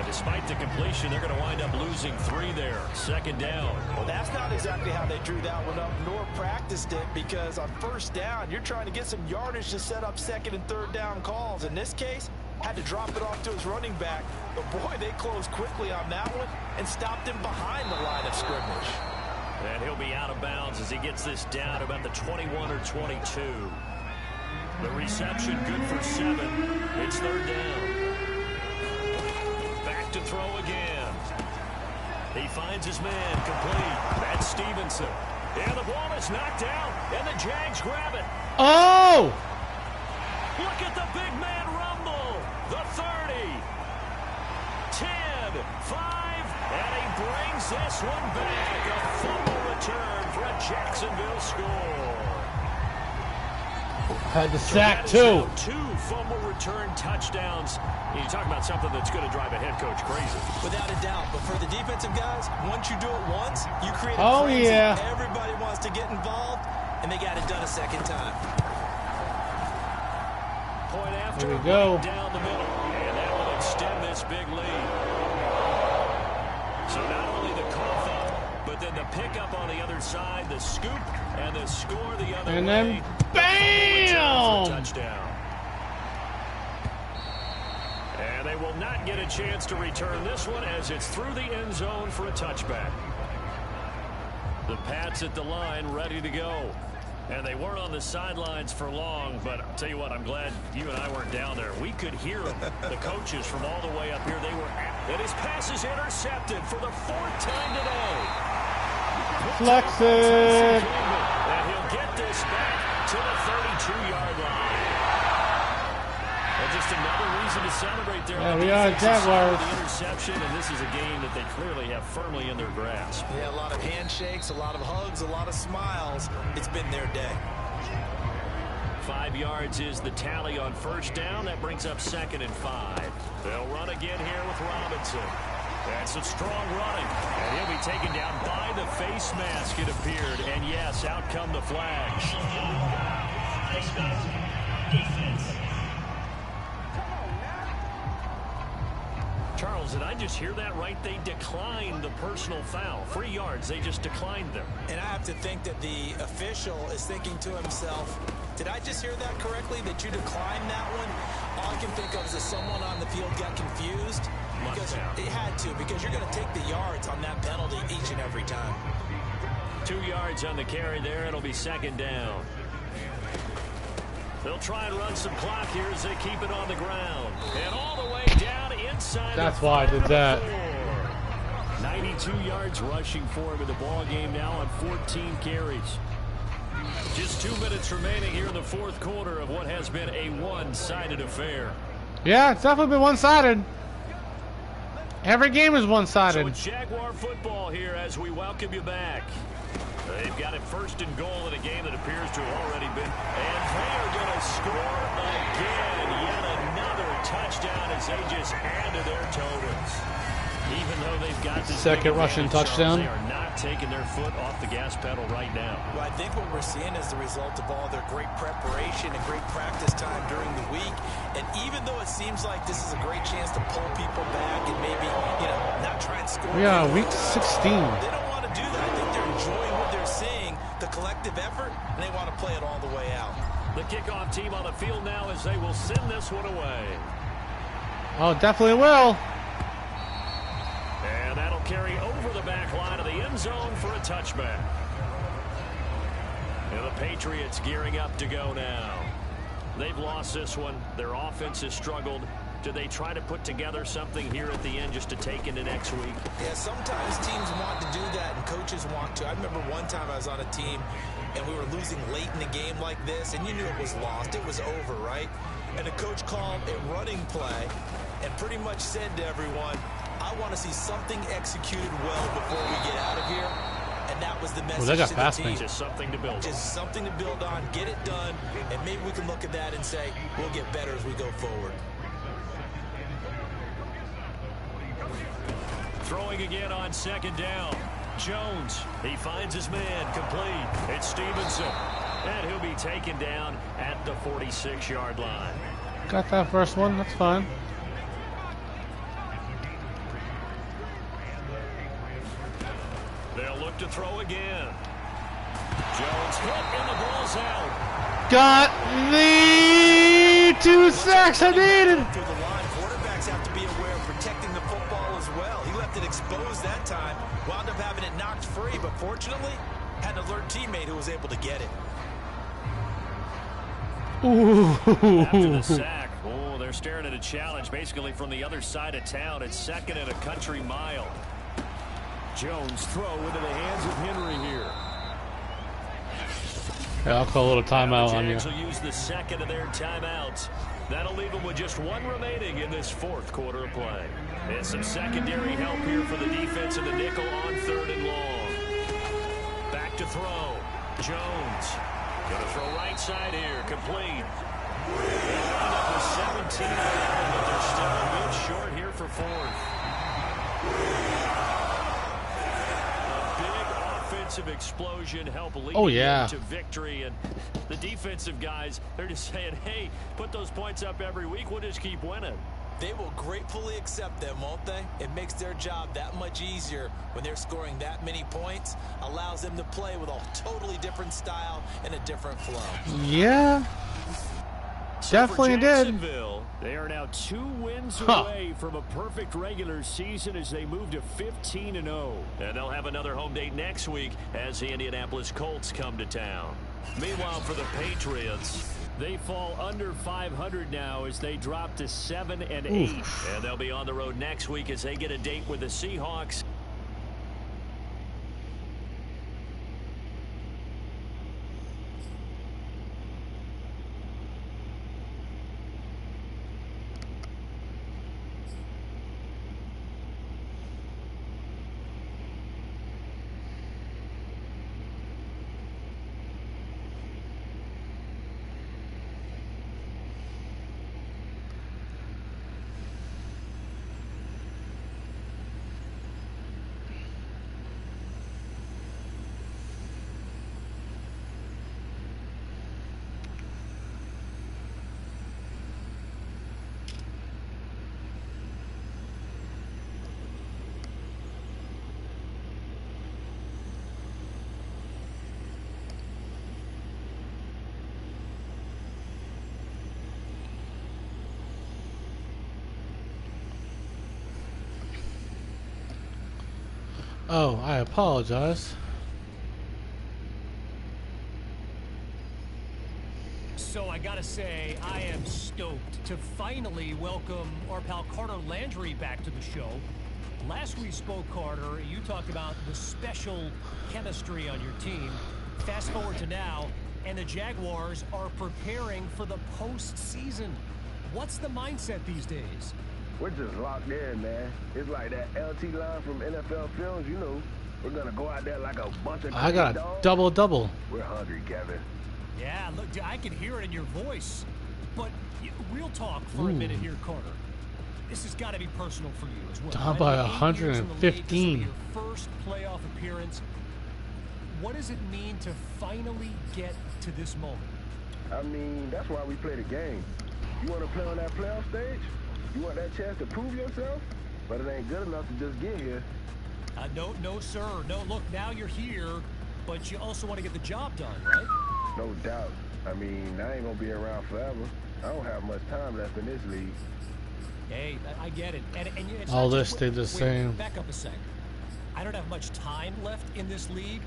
Despite the completion, they're going to wind up losing 3 there. Second down. Well, that's not exactly how they drew that one up, nor practiced it, because on first down, you're trying to get some yardage to set up second and third down calls. In this case, had to drop it off to his running back. But boy, they closed quickly on that one and stopped him behind the line of scrimmage. And he'll be out of bounds as he gets this down about the 21 or 22. The reception good for 7. It's third down. Back to throw again. He finds his man complete. That's Stevenson. And the ball is knocked out, and the Jags grab it. Oh! Look at the big man rumble. The 30, 10, 5, and he brings this one back. A fumble return for a Jacksonville score. Had the sack, too. 2 fumble return touchdowns. You talk about something that's going to drive a head coach crazy. Without a doubt. But for the defensive guys, once you do it once, you create a frenzy. Yeah. Everybody wants to get involved, and they got it done a second time. Point after, there we go. Down the middle, and that will extend this big lead. So not only the cough up, but then the pickup on the other side, the scoop, and the score the other way. And then, bam! Touchdown. And they will not get a chance to return this one as it's through the end zone for a touchback. The Pats at the line ready to go. And they weren't on the sidelines for long, but I'll tell you what, I'm glad you and I weren't down there. We could hear them, the coaches from all the way up here. They were and his pass is intercepted for the 4th time today. Flex it. And he'll get this back to the 32-yard line. And just another reason to celebrate there. Yeah, we are Jaguars. The interception, and this is a game that they clearly have firmly in their grasp. Yeah, a lot of handshakes, a lot of hugs, a lot of smiles. It's been their day. 5 yards is the tally on first down. That brings up 2nd and 5. They'll run again here with Robinson. That's some strong running. And he'll be taken down by the face mask, it appeared. And yes, out come the flags. Charles, did I just hear that right? They declined the personal foul. 3 yards, they just declined them. And I have to think that the official is thinking to himself, did I just hear that correctly, that you declined that one? All I can think of is that someone on the field got confused. Because it had to, because you're going to take the yards on that penalty each and every time. 2 yards on the carry there. It'll be 2nd down. They'll try and run some clock here as they keep it on the ground. And all the way down inside. That's why I did that. 92 yards rushing for him in the ball game now on 14 carries. Just 2 minutes remaining here in the 4th quarter of what has been a one-sided affair. Yeah, it's definitely been one-sided. Every game is one-sided. So it's Jaguar football here as we welcome you back. They've got it 1st and goal in a game that appears to have already been. And they are going to score they just add to their totals. Even though they've got this second rushing touchdown. They are not taking their foot off the gas pedal right now. Well, I think what we're seeing is the result of all their great preparation and great practice time during the week. And even though it seems like this is a great chance to pull people back and maybe, not try and score. Yeah, week 16. They don't want to do that. I think they're enjoying what they're seeing, the collective effort, and they want to play it all the way out. The kickoff team on the field now as they will send this one away. Oh, definitely will. And that'll carry over the back line of the end zone for a touchback. And the Patriots gearing up to go now. They've lost this one. Their offense has struggled. Do they try to put together something here at the end just to take into next week? Yeah, sometimes teams want to do that and coaches want to. I remember one time I was on a team and we were losing late in the game like this, and you knew it was lost. It was over, right? And the coach called a running play and pretty much said to everyone, I want to see something executed well before we get out of here. And that was the message to the team. Just something to build on. Just something to build on, get it done, and maybe we can look at that and say, we'll get better as we go forward. Throwing again on second down. Jones, he finds his man, complete. It's Stevenson, and he'll be taken down at the 46-yard line. Got that first one, that's fine. They'll look to throw again. Jones hit, and the ball's out. Got the 2 sacks I needed. Through the line, quarterbacks have to be aware of protecting the football as well. He left it exposed that time, wound up having it knocked free, but fortunately, had an alert teammate who was able to get it. After the sack, they're staring at a challenge basically from the other side of town. It's second and a country mile. Jones throw into the hands of Henry here. Yeah, I'll call a little timeout on you. The Jags will use the second of their timeouts. That'll leave them with just one remaining in this fourth quarter of play. And some secondary help here for the defense in the nickel on 3rd and long. Back to throw. Jones gonna throw right side here, complete. They wind up with 17, but they're still a bit short here for 4th. Offensive explosion help lead to victory, and the defensive guys, they're just saying, hey, put those points up every week, we'll just keep winning. They will gratefully accept them, won't they? It makes their job that much easier when they're scoring that many points, allows them to play with a totally different style and a different flow. Yeah, definitely did. They are now 2 wins away from a perfect regular season as they move to 15-0. And they'll have another home date next week as the Indianapolis Colts come to town. Meanwhile, for the Patriots, they fall under 500 now as they drop to 7-8. And they'll be on the road next week as they get a date with the Seahawks. Oh, I apologize. So I gotta say, I am stoked to finally welcome our pal Carter Landry back to the show. Last we spoke, Carter, you talked about the special chemistry on your team. Fast forward to now, and the Jaguars are preparing for the postseason. What's the mindset these days? We're just locked in, man. It's like that LT line from NFL Films, you know. We're going to go out there like a bunch of I got a double-double. We're hungry, Kevin. Yeah, look, I can hear it in your voice. But real talk for a minute here, Carter. This has got to be personal for you as well. Down by 115. Your first playoff appearance. What does it mean to finally get to this moment? I mean, that's why we play the game. You want to play on that playoff stage? You want that chance to prove yourself? But it ain't good enough to just get here. No, sir. No, look, now you're here, but you also want to get the job done, right? No doubt. I mean, I ain't going to be around forever. I don't have much time left in this league. Hey, I get it. And it's all not this just- stayed the same. Back up a sec. I don't have much time left in this league.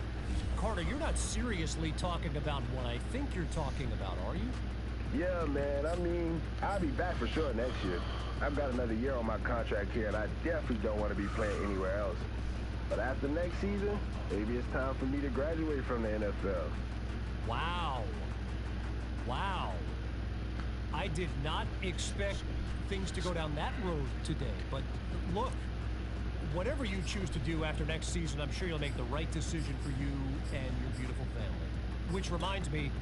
Carter, you're not seriously talking about what I think you're talking about, are you? Yeah, man. I mean, I'll be back for sure next year. I've got another year on my contract here, and I definitely don't want to be playing anywhere else. But after next season, maybe it's time for me to graduate from the NFL. Wow. Wow. I did not expect things to go down that road today. But look, whatever you choose to do after next season, I'm sure you'll make the right decision for you and your beautiful family. Which reminds me,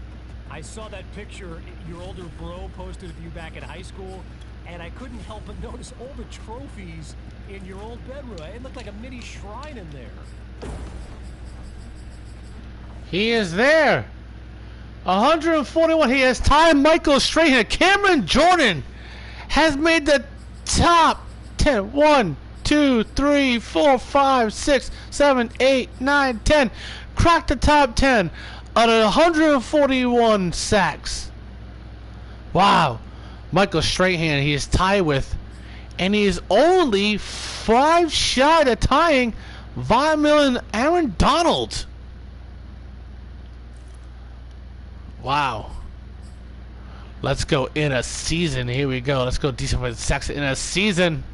I saw that picture your older bro posted of you back in high school, and I couldn't help but notice all the trophies in your old bedroom. It looked like a mini shrine in there. He is there. 141. He has tied Michael Strahan. Cameron Jordan has made the top 10. 1, 2, 3, 4, 5, 6, 7, 8, 9, 10. Cracked the top 10 out of 141 sacks. Wow. Michael Strahan, he is tied with, and he is only 5 shy of tying Von Miller and Aaron Donald. Wow. Let's go in a season. Here we go. Let's go defensive sacks in a season.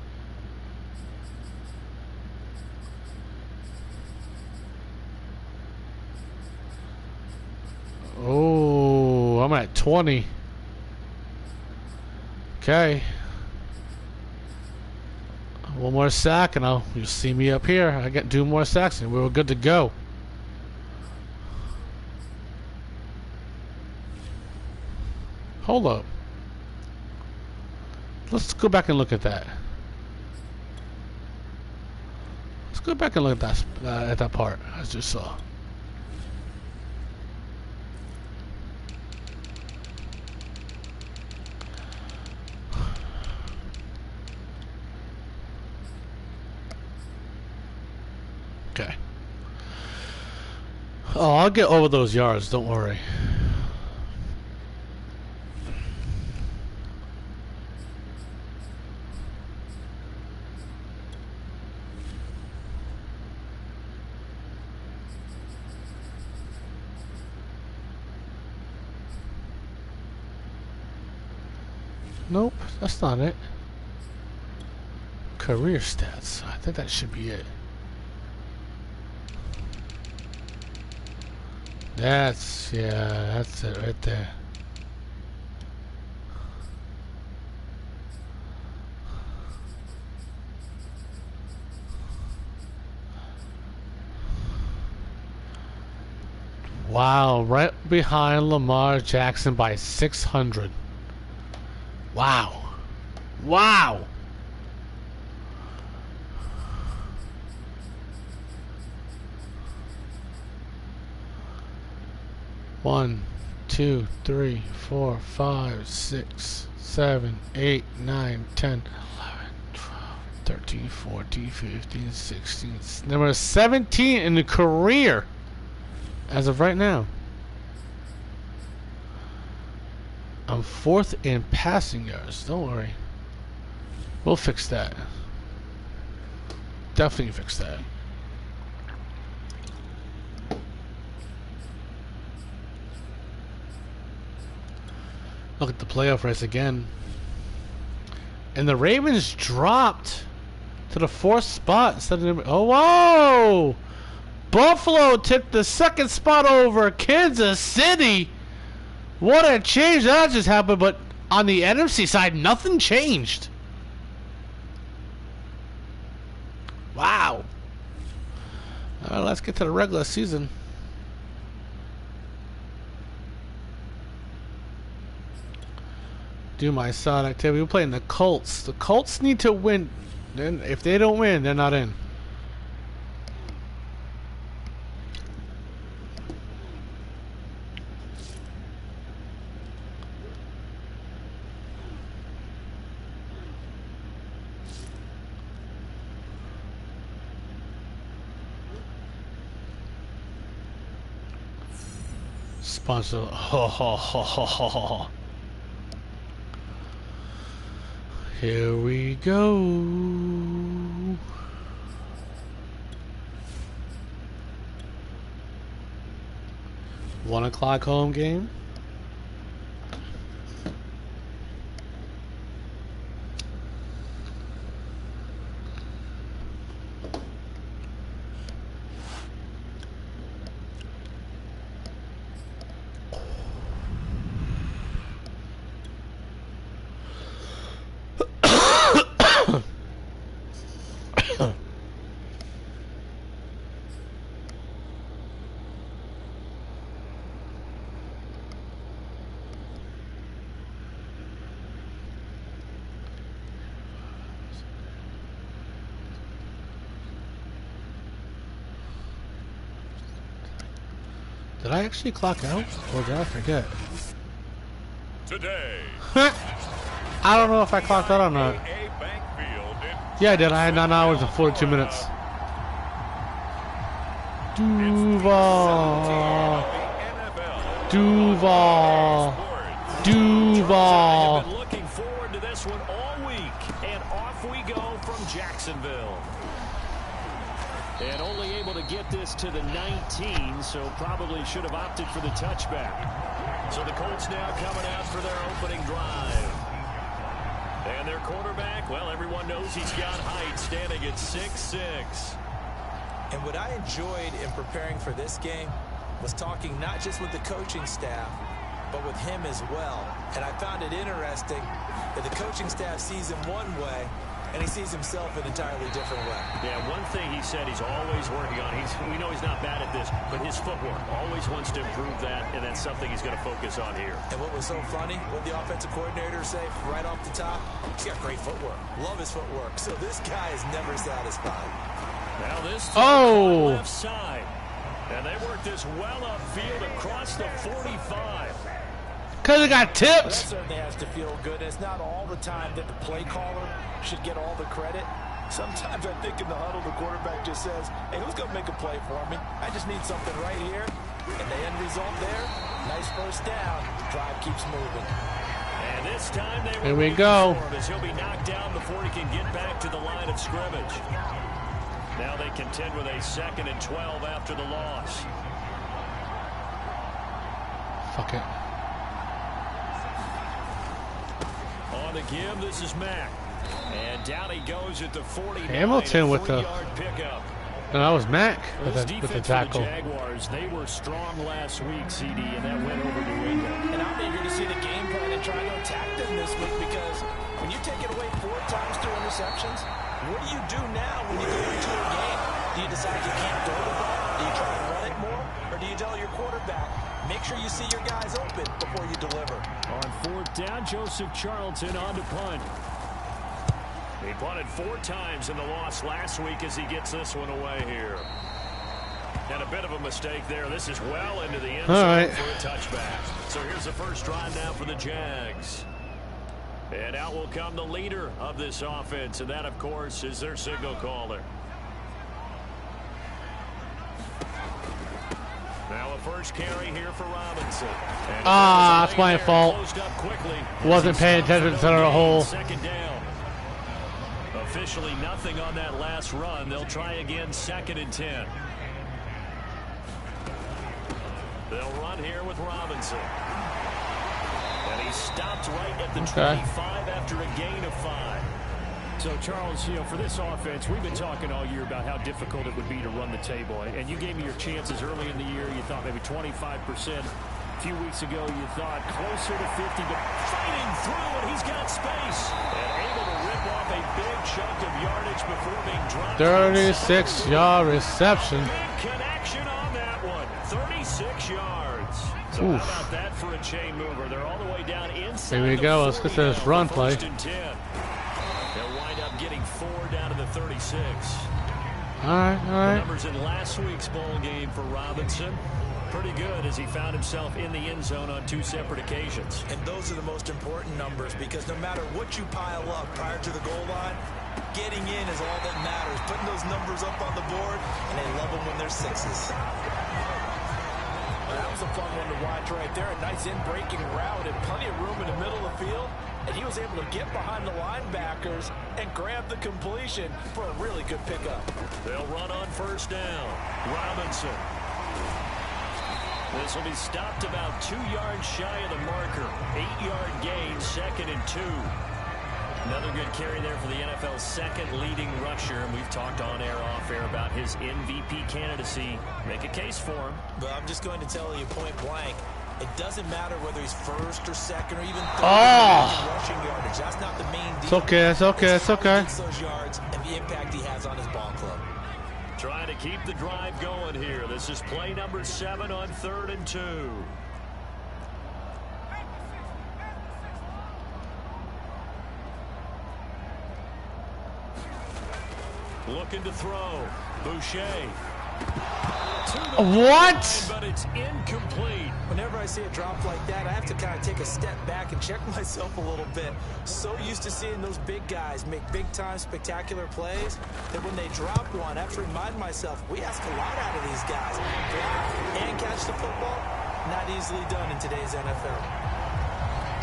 Oh, I'm at 20. Okay. One more sack and you'll see me up here. I got 2 more sacks and we were good to go. Hold up. Let's go back and look at that. Let's go back and look at that part I just saw. Okay. Oh, I'll get over those yards. Don't worry. Nope, that's not it. Career stats. I think that should be it. That's it right there. Wow, right behind Lamar Jackson by 600. Wow. Wow. One, 2, 3, 4, 5, 6, 7, 8, 9, 10, 11, 12, 13, 14, 15, 16. Number 17 in the career as of right now. I'm 4th in passing yards. Don't worry. We'll fix that. Definitely fix that. Look at the playoff race again. And the Ravens dropped to the 4th spot instead of... Oh, whoa! Buffalo took the 2nd spot over Kansas City. What a change that just happened, but on the NFC side, nothing changed. Wow. All right, let's get to the regular season. do my side activity. We're playing the Colts. The Colts need to win. Then, if they don't win, they're not in. Sponsor. Ho, ho, ho, ho, ho, ho. Here we go. 1 o'clock home game. Did I actually clock out? Or did I forget? Today. I don't know if I clocked out or not. Yeah, I did. I had 9 hours and 42 minutes. Duval. Duval. Duval. I've been looking forward to this one all week. And off we go from Jacksonville. And only able to get this to the 19, so probably should have opted for the touchback. So the Colts now coming out for their opening drive. And their quarterback, well, everyone knows he's got height, standing at 6'6". And what I enjoyed in preparing for this game was talking not just with the coaching staff, but with him as well. And I found it interesting that the coaching staff sees him one way, and he sees himself an entirely different way. Yeah, one thing he said he's always working on. We know he's not bad at this, but his footwork, always wants to improve that, and that's something he's going to focus on here. And what was so funny, what the offensive coordinator say right off the top, he's got great footwork. Love his footwork. So this guy is never satisfied. Now this left side. And they work this well upfield across the 45. Because it got tipped. That certainly has to feel good. It's not all the time that the play caller should get all the credit. Sometimes I think in the huddle, the quarterback just says, hey, who's going to make a play for me? I just need something right here. And the end result there, nice first down. Drive keeps moving. And this time they Here we go. As he'll be knocked down before he can get back to the line of scrimmage. Now they contend with a 2nd and 12 after the loss. Fuck it. On the give, this is Mack. And down he goes at the 49. Hamilton with the... pickup. No, that was Mack with the tackle. The Jaguars, they were strong last week, CD, and that went over New England. And I'm eager to see the game plan and try to attack them this week, because when you take it away 4 times through interceptions, what do you do now when you go into a game? Do you decide you can't throw the ball? Do you try to run it more? Or do you tell your quarterback, make sure you see your guys open before you deliver? On 4th down, Joseph Charlton on to punt. He punted 4 times in the loss last week as he gets this one away here. And a bit of a mistake there. This is well into the end zone for a touchback. So here's the first drive now for the Jags. And out will come the leader of this offense, and that, of course, is their signal caller. Now a first carry here for Robinson. That's my fault. Wasn't paying attention to the hole. Second down. Officially nothing on that last run. They'll try again 2nd and 10. They'll run here with Robinson. And he stopped right at the 25 after a gain of 5. So, Charles, you know, for this offense, we've been talking all year about how difficult it would be to run the table. And you gave me your chances early in the year. You thought maybe 25%. A few weeks ago, you thought closer to 50, but fighting through, and he's got space. And able to rip off a big chunk of yardage before being dropped. 36-yard reception. Big connection on that one. 36 yards. So how about that for a chain mover? They're all the way down in inside Here we the go. Let's get 40 to this now, run play. 1st and 10. They'll wind up getting 4 down to the 36. All right, all The right. numbers in last week's bowl game for Robinson, pretty good as he found himself in the end zone on 2 separate occasions. And those are the most important numbers because no matter what you pile up prior to the goal line, getting in is all that matters. Putting those numbers up on the board, and they love them when they're 6s. Well, that was a fun one to watch right there. A nice in-breaking route and plenty of room in the middle of the field. And he was able to get behind the linebackers and grab the completion for a really good pickup. They'll run on 1st down. Robinson. This will be stopped about 2 yards shy of the marker. 8-yard gain, 2nd and 2. Another good carry there for the NFL's 2nd leading rusher. And we've talked on air, off air about his MVP candidacy. Make a case for him. But I'm just going to tell you point blank, it doesn't matter whether he's 1st or 2nd or even 3rd in rushing yardage. That's not the main deal. It's okay, it's okay, it's okay. He gets those yards and the impact he has on his ball club. Trying to keep the drive going here. This is play number 7 on 3rd and 2. Looking to throw. Boucher. What? But it's incomplete. Whenever I see a drop like that, I have to kind of take a step back and check myself a little bit. So used to seeing those big guys make big-time spectacular plays that when they drop one, I have to remind myself, we ask a lot out of these guys. Block and catch the football, not easily done in today's NFL.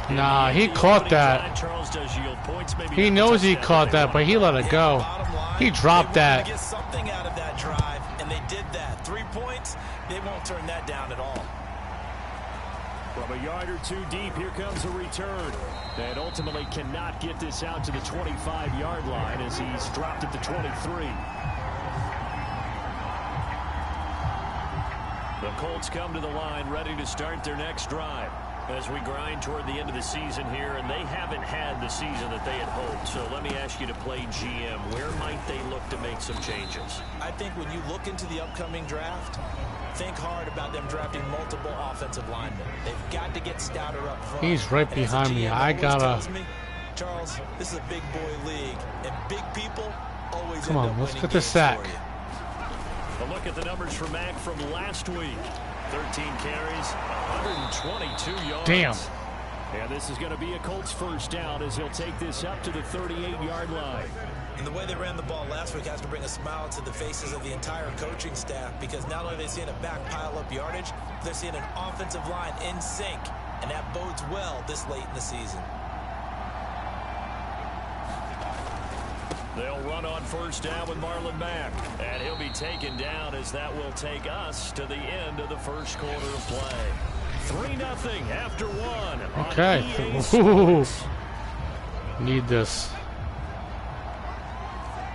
Nah, he caught that. Charles does yield points, maybe He knows he caught that, but he let it go. He dropped that. They get something out of that drive, and they did that. 3 points, they won't turn that down at all. From a yard or 2 deep, here comes a return. And ultimately cannot get this out to the 25-yard line as he's dropped at the 23. The Colts come to the line ready to start their next drive as we grind toward the end of the season here, and they haven't had the season that they had hoped. So let me ask you to play GM. Where might they look to make some changes? I think when you look into the upcoming draft, think hard about them drafting multiple offensive linemen. They've got to get stouter up front. He's right behind me. I gotta. Charles, this is a big boy league, and big people always Come end on, up let's winning get the games sack. for you. A look at the numbers for Mack from last week. 13 carries, 122 yards. Damn. And this is going to be a Colts 1st down as he'll take this up to the 38-yard line. And the way they ran the ball last week has to bring a smile to the faces of the entire coaching staff because not only are they seeing a back pile up yardage, they're seeing an offensive line in sync, and that bodes well this late in the season. They'll run on 1st down with Marlon Mack. And he'll be taken down as that will take us to the end of the 1st quarter of play. 3-0 after 1. Okay. Ooh. Need this.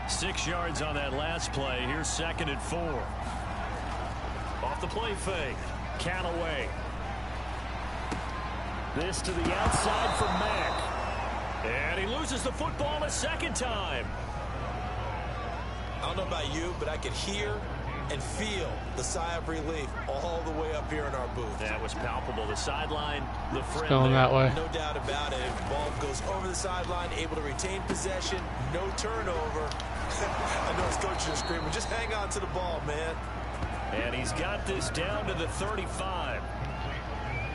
6 yards on that last play. Here's 2nd and 4. Off the play fake. Callaway. This to the outside for Mack. And he loses the football a 2nd time. I don't know about you, but I could hear and feel the sigh of relief all the way up here in our booth. That was palpable. The sideline, the friend Going there. that way. No doubt about it. Ball goes over the sideline, able to retain possession, no turnover. I know his coaches are screaming, just hang on to the ball, man. And he's got this down to the 35.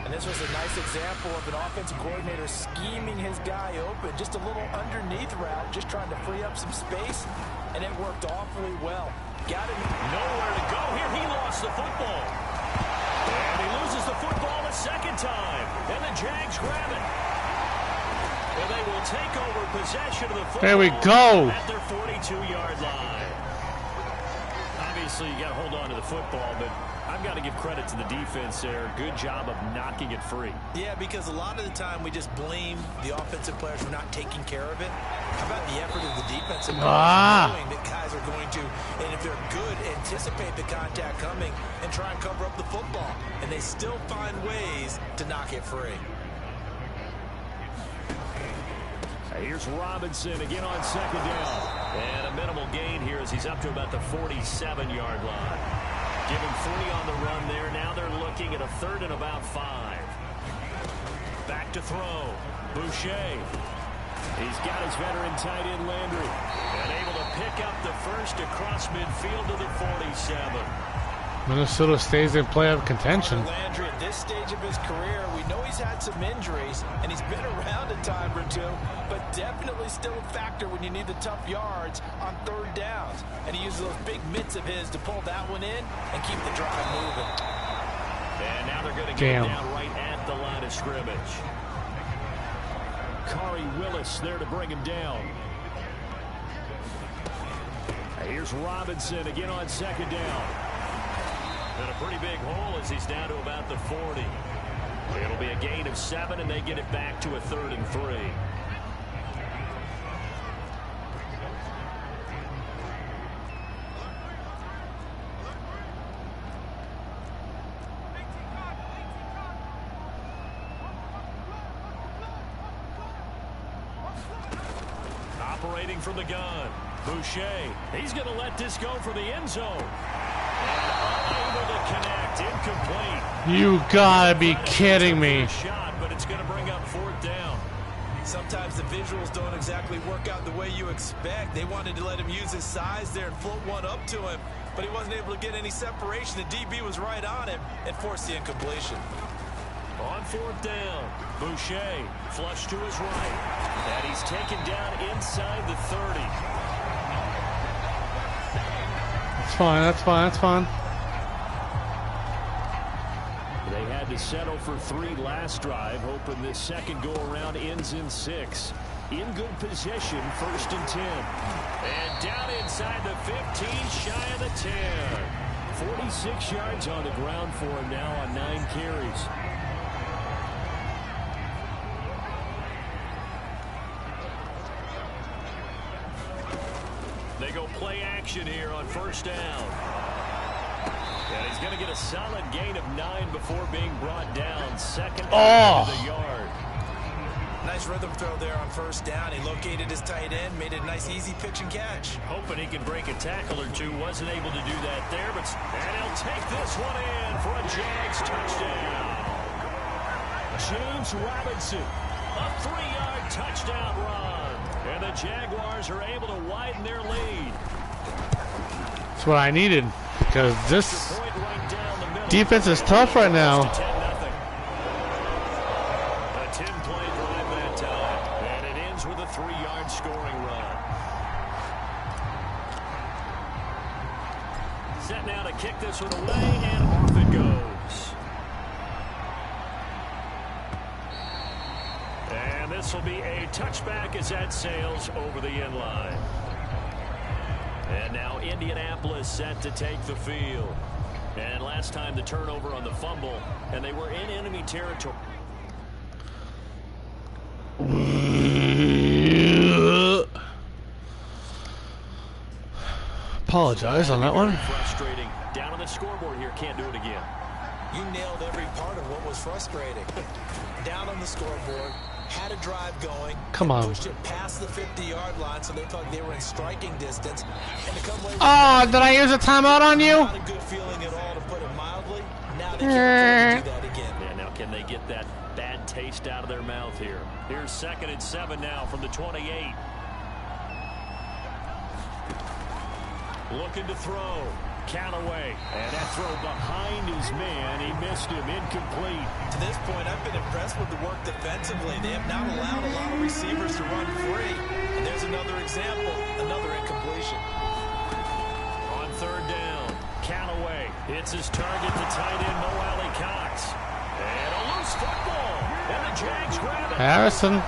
And this was a nice example of an offensive coordinator scheming his guy open. Just a little underneath route, just trying to free up some space, and it worked awfully well. Got him. Nowhere to go here. He lost the football. And he loses the football a 2nd time. And the Jags grab it. And they will take over possession of the football. There we go. At their 42-yard line. Obviously, you got to hold on to the football, but I've got to give credit to the defense there. Good job of knocking it free. Yeah, because a lot of the time we just blame the offensive players for not taking care of it. How about the effort of the defensive players knowing that guys are going to, and if they're good, anticipate the contact coming and try and cover up the football. And they still find ways to knock it free. Here's Robinson again on 2nd down. And a minimal gain here as he's up to about the 47-yard line. Give him 3 on the run there. Now they're looking at a 3rd and about 5. Back to to throw. Boucher. He's got his veteran tight end Landry. And able to pick up the first across midfield to the 47. Minnesota stays in playoff contention. Landry, at this stage of his career, we know he's had some injuries, and he's been around a time or two, but definitely still a factor when you need the tough yards on third downs. And he uses those big mitts of his to pull that one in and keep the drive moving. And now they're going to get it down right at the line of scrimmage. Khari Willis there to bring him down. Here's Robinson again on second down. And a pretty big hole as he's down to about the 40. It'll be a gain of 7, and they get it back to a 3rd and 3. Operating from the gun, Boucher. He's going to let this go for the end zone. Unable to connect, incomplete. You gotta be kidding me. Shot, but it's going to bring up 4th down. Sometimes the visuals don't exactly work out the way you expect. They wanted to let him use his size there and float one up to him, but he wasn't able to get any separation. The DB was right on him and forced the incompletion. On 4th down, Boucher flush to his right, and he's taken down inside the 30. That's fine, that's fine, that's fine. They had to settle for 3 last drive, hoping this second go-around ends in 6. In good position, 1st and 10. And down inside the 15, shy of the 10. 46 yards on the ground for him now on 9 carries. They go play action here on 1st down. And he's going to get a solid gain of 9 before being brought down. 2nd of the yard. Nice rhythm throw there on 1st down. He located his tight end, made it a nice easy pitch and catch. Hoping he can break a tackle or two. Wasn't able to do that there, but and he'll take this one in for a Jags touchdown. James Robinson, a 3-yard touchdown run. And the Jaguars are able to widen their lead. That's what I needed, because this defense is tough right now. A 10-play drive that time, and it ends with a 3-yard scoring run. Set now to kick this one away, and off it goes. And this will be a touchback as that sails over the end line. And now Indianapolis set to take the field. And last time the turnover on the fumble, and they were in enemy territory. Apologize on that one. Frustrating. Down on the scoreboard here, can't do it again. You nailed every part of what was frustrating. Down on the scoreboard, had a drive going. Come on. Pushed it past the 50-yard line, so they thought they were in striking distance. And to come away with did I use a timeout on you? Not a good feeling at all, to put it mildly. Now they can't do that again. Yeah, now can they get that bad taste out of their mouth here? Here's 2nd and 7 now from the 28. Looking to throw. Callaway. And that throw behind his man. He missed him. Incomplete. To this point, I've been impressed with the work defensively. They have not allowed a lot of receivers to run free. And there's another example. Another incompletion. On 3rd down, Callaway hits his target, the tight end, Mo Alley Cox. And a loose football. And the Jags grab it. Harrison.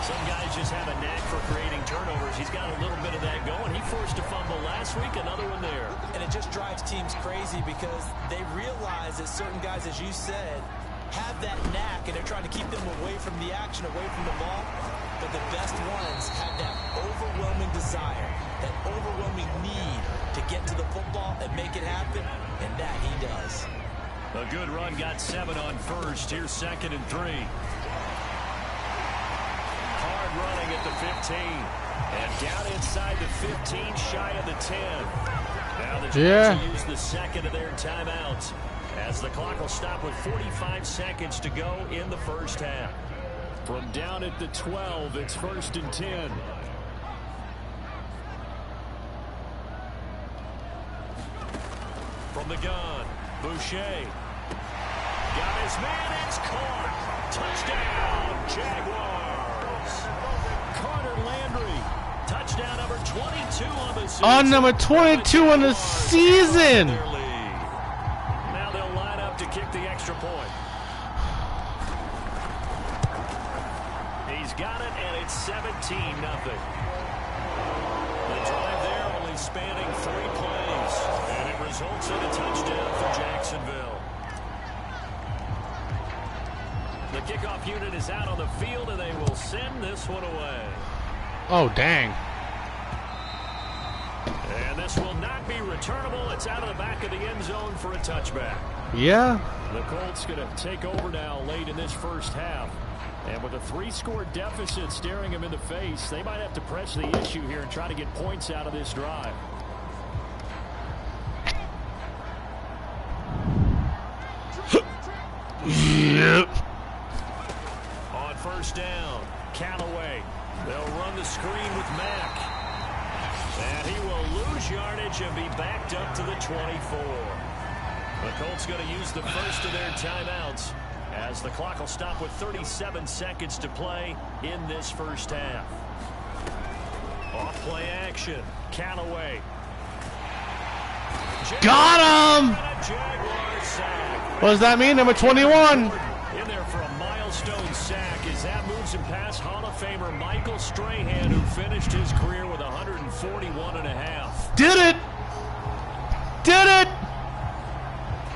Some guys just have a knack for creating turnovers. He's got a little bit of that going. He forced a fumble last week, another one there. And it just drives teams crazy because they realize that certain guys, as you said, have that knack, and they're trying to keep them away from the action, away from the ball. But the best ones have that overwhelming desire, that overwhelming need to get to the football and make it happen, and that he does. A good run, got 7 on 1st. Here's 2nd and 3. Hard running at the 15. And down inside the 15, shy of the 10. Now the Jags will use the 2nd of their timeouts, as the clock will stop with 45 seconds to go in the 1st half. From down at the 12, it's 1st and 10. From the gun, Boucher. Got his man, it's caught. Touchdown, Jaguars. Carter Landry, touchdown number 22 on the season. On number 22 on the season. Now they'll line up to kick the extra point. He's got it, and it's 17-0. The drive there only spanning 3 plays, and it results in a touchdown for Jacksonville. The kickoff unit is out on the field, and they will send this one away. Oh, dang. And this will not be returnable. It's out of the back of the end zone for a touchback. Yeah. The Colts going to take over now late in this first half. And with a 3-score deficit staring them in the face, they might have to press the issue here and try to get points out of this drive. Yep. On first down, Callaway. They'll run the screen with Mack. And he will lose yardage and be backed up to the 24. The Colts going to use the first of their timeouts, as the clock will stop with 37 seconds to play in this first half. Off play action. Callaway. Got him! What does that mean? Number 21. In there for a milestone sack as that moves him past Hall of Famer Michael Strahan, who finished his career with 141.5. Did it! Did it!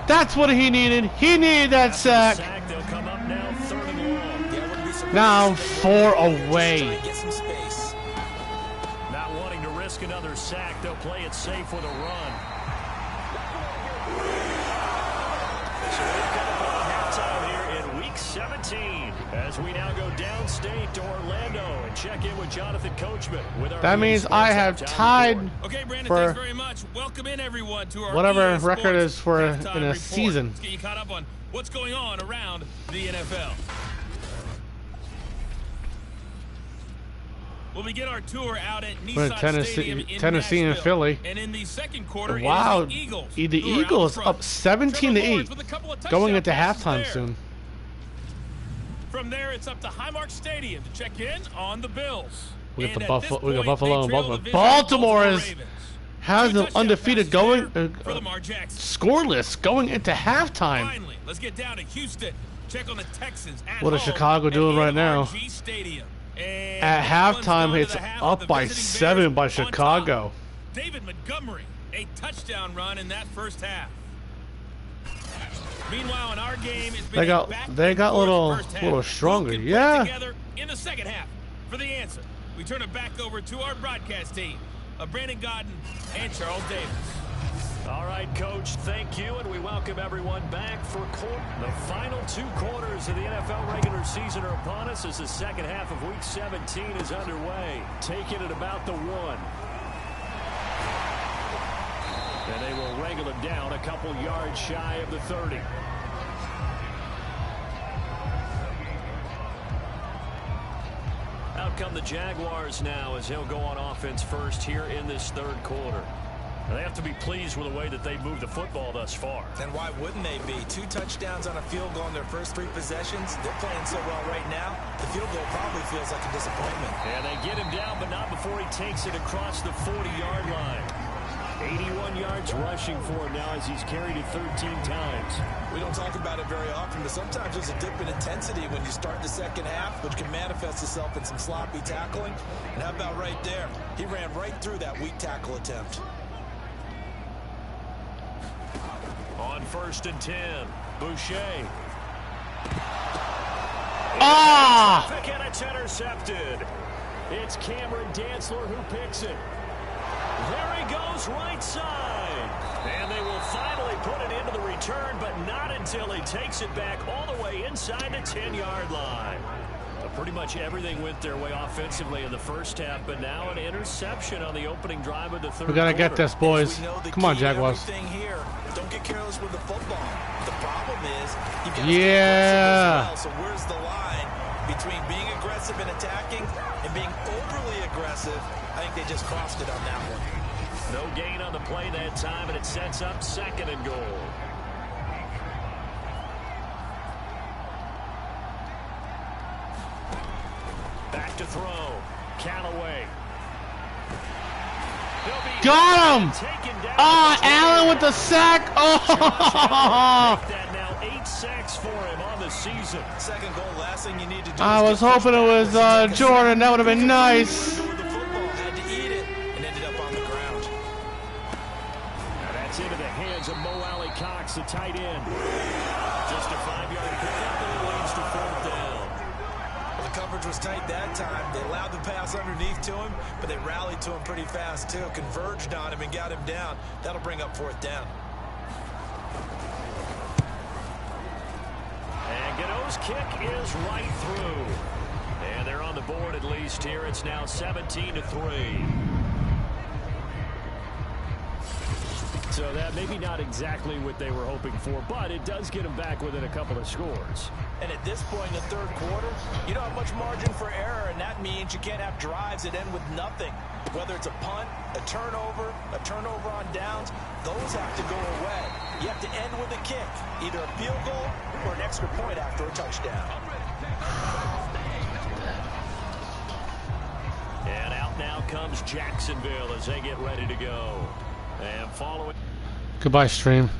That's what he needed. He needed that sack. They'll come up now, 3rd and long. Now 4 away. Not wanting to risk another sack, they'll play it safe with a run. So we've got a halftime here in Week 17 as we now go downstate to Orlando and check in with Jonathan Coachman. With our That means I have tied okay, Brandon, for thanks very much. Welcome in, everyone, to our whatever EA record Sports is for in halftime a report. season. Let's get you caught up on what's going on around the NFL. We'll begin our tour out at Nissan Stadium in Tennessee and Nashville. Philly. And in the second quarter, Wow, it is the Eagles. the who are Eagles out up front. 17-8, going into halftime there. soon. From there, it's up to Highmark Stadium to check in on the Bills. We got And the at Buffalo. this We got point, Buffalo they and trail Baltimore. the division Baltimore Ravens. has them Two-touchdown undefeated, passes going there for Lamar Jackson. scoreless, going into halftime. Finally, let's get down to Houston. Check on the Texans at What is home Chicago at doing right now? NRG Stadium. And At that one's halftime, gone to it's the half up with the by visiting 7 by Bears on Chicago. top. David Montgomery, a touchdown run in that first half. Meanwhile, in our game, it's been They got a little stronger. Who can Yeah. put together in the second half. For the answer, we turn it back over to our broadcast team of Brandon Gaudin and Charles Davis. All right, Coach, thank you, and we welcome everyone back for the final 2 quarters of the NFL regular season are upon us as the second half of Week 17 is underway. Taking it about the 1. And they will wrangle him down a couple yards shy of the 30. Out come the Jaguars now as he'll go on offense first here in this 3rd quarter. They have to be pleased with the way that they moved the football thus far. And why wouldn't they be? 2 touchdowns on a field goal in their first 3 possessions. They're playing so well right now, the field goal probably feels like a disappointment. And they get him down, but not before he takes it across the 40-yard line. 81 yards rushing for him now as he's carried it 13 times. We don't talk about it very often, but sometimes there's a dip in intensity when you start the second half, which can manifest itself in some sloppy tackling. And how about right there? He ran right through that weak tackle attempt. On 1st and 10, Boucher. Ah! And it's intercepted. It's Cameron Dantzler who picks it. There he goes right side. And they will finally put it into the return, but not until he takes it back all the way inside the 10-yard line. Pretty much everything went their way offensively in the first half, but now an interception on the opening drive of the 3rd We gotta quarter. get this, boys. Come on, Jaguars. Here, don't get careless with the football. The problem is, you've got yeah. well, so where's the line? Between being aggressive and attacking and being overly aggressive, I think they just crossed it on that one. No gain on the play that time, and it sets up 2nd and goal. Back to throw. Callaway. Got him! Allen with the sack. Oh! That now 8 sacks for him on the season. Second goal, last thing you need to do. I was hoping it was Jordan. That would have been nice. The football had to eat it and ended up on the ground. Now that's into the hands of Mo Alley Cox, the tight end. Just a 5-yard pickup, and it leads to 4th down. Well, the coverage was tight that time. They allowed the pass underneath to him, but they rallied to him pretty fast too. Converged on him and got him down. That'll bring up 4th down. And Gano's kick is right through. And they're on the board at least here. It's now 17-3. So that maybe not exactly what they were hoping for, but it does get them back within a couple of scores. And at this point in the third quarter, you don't have much margin for error, and that means you can't have drives that end with nothing. Whether it's a punt, a turnover on downs, those have to go away. You have to end with a kick, either a field goal or an extra point after a touchdown. And out now comes Jacksonville as they get ready to go. And following. Goodbye, stream.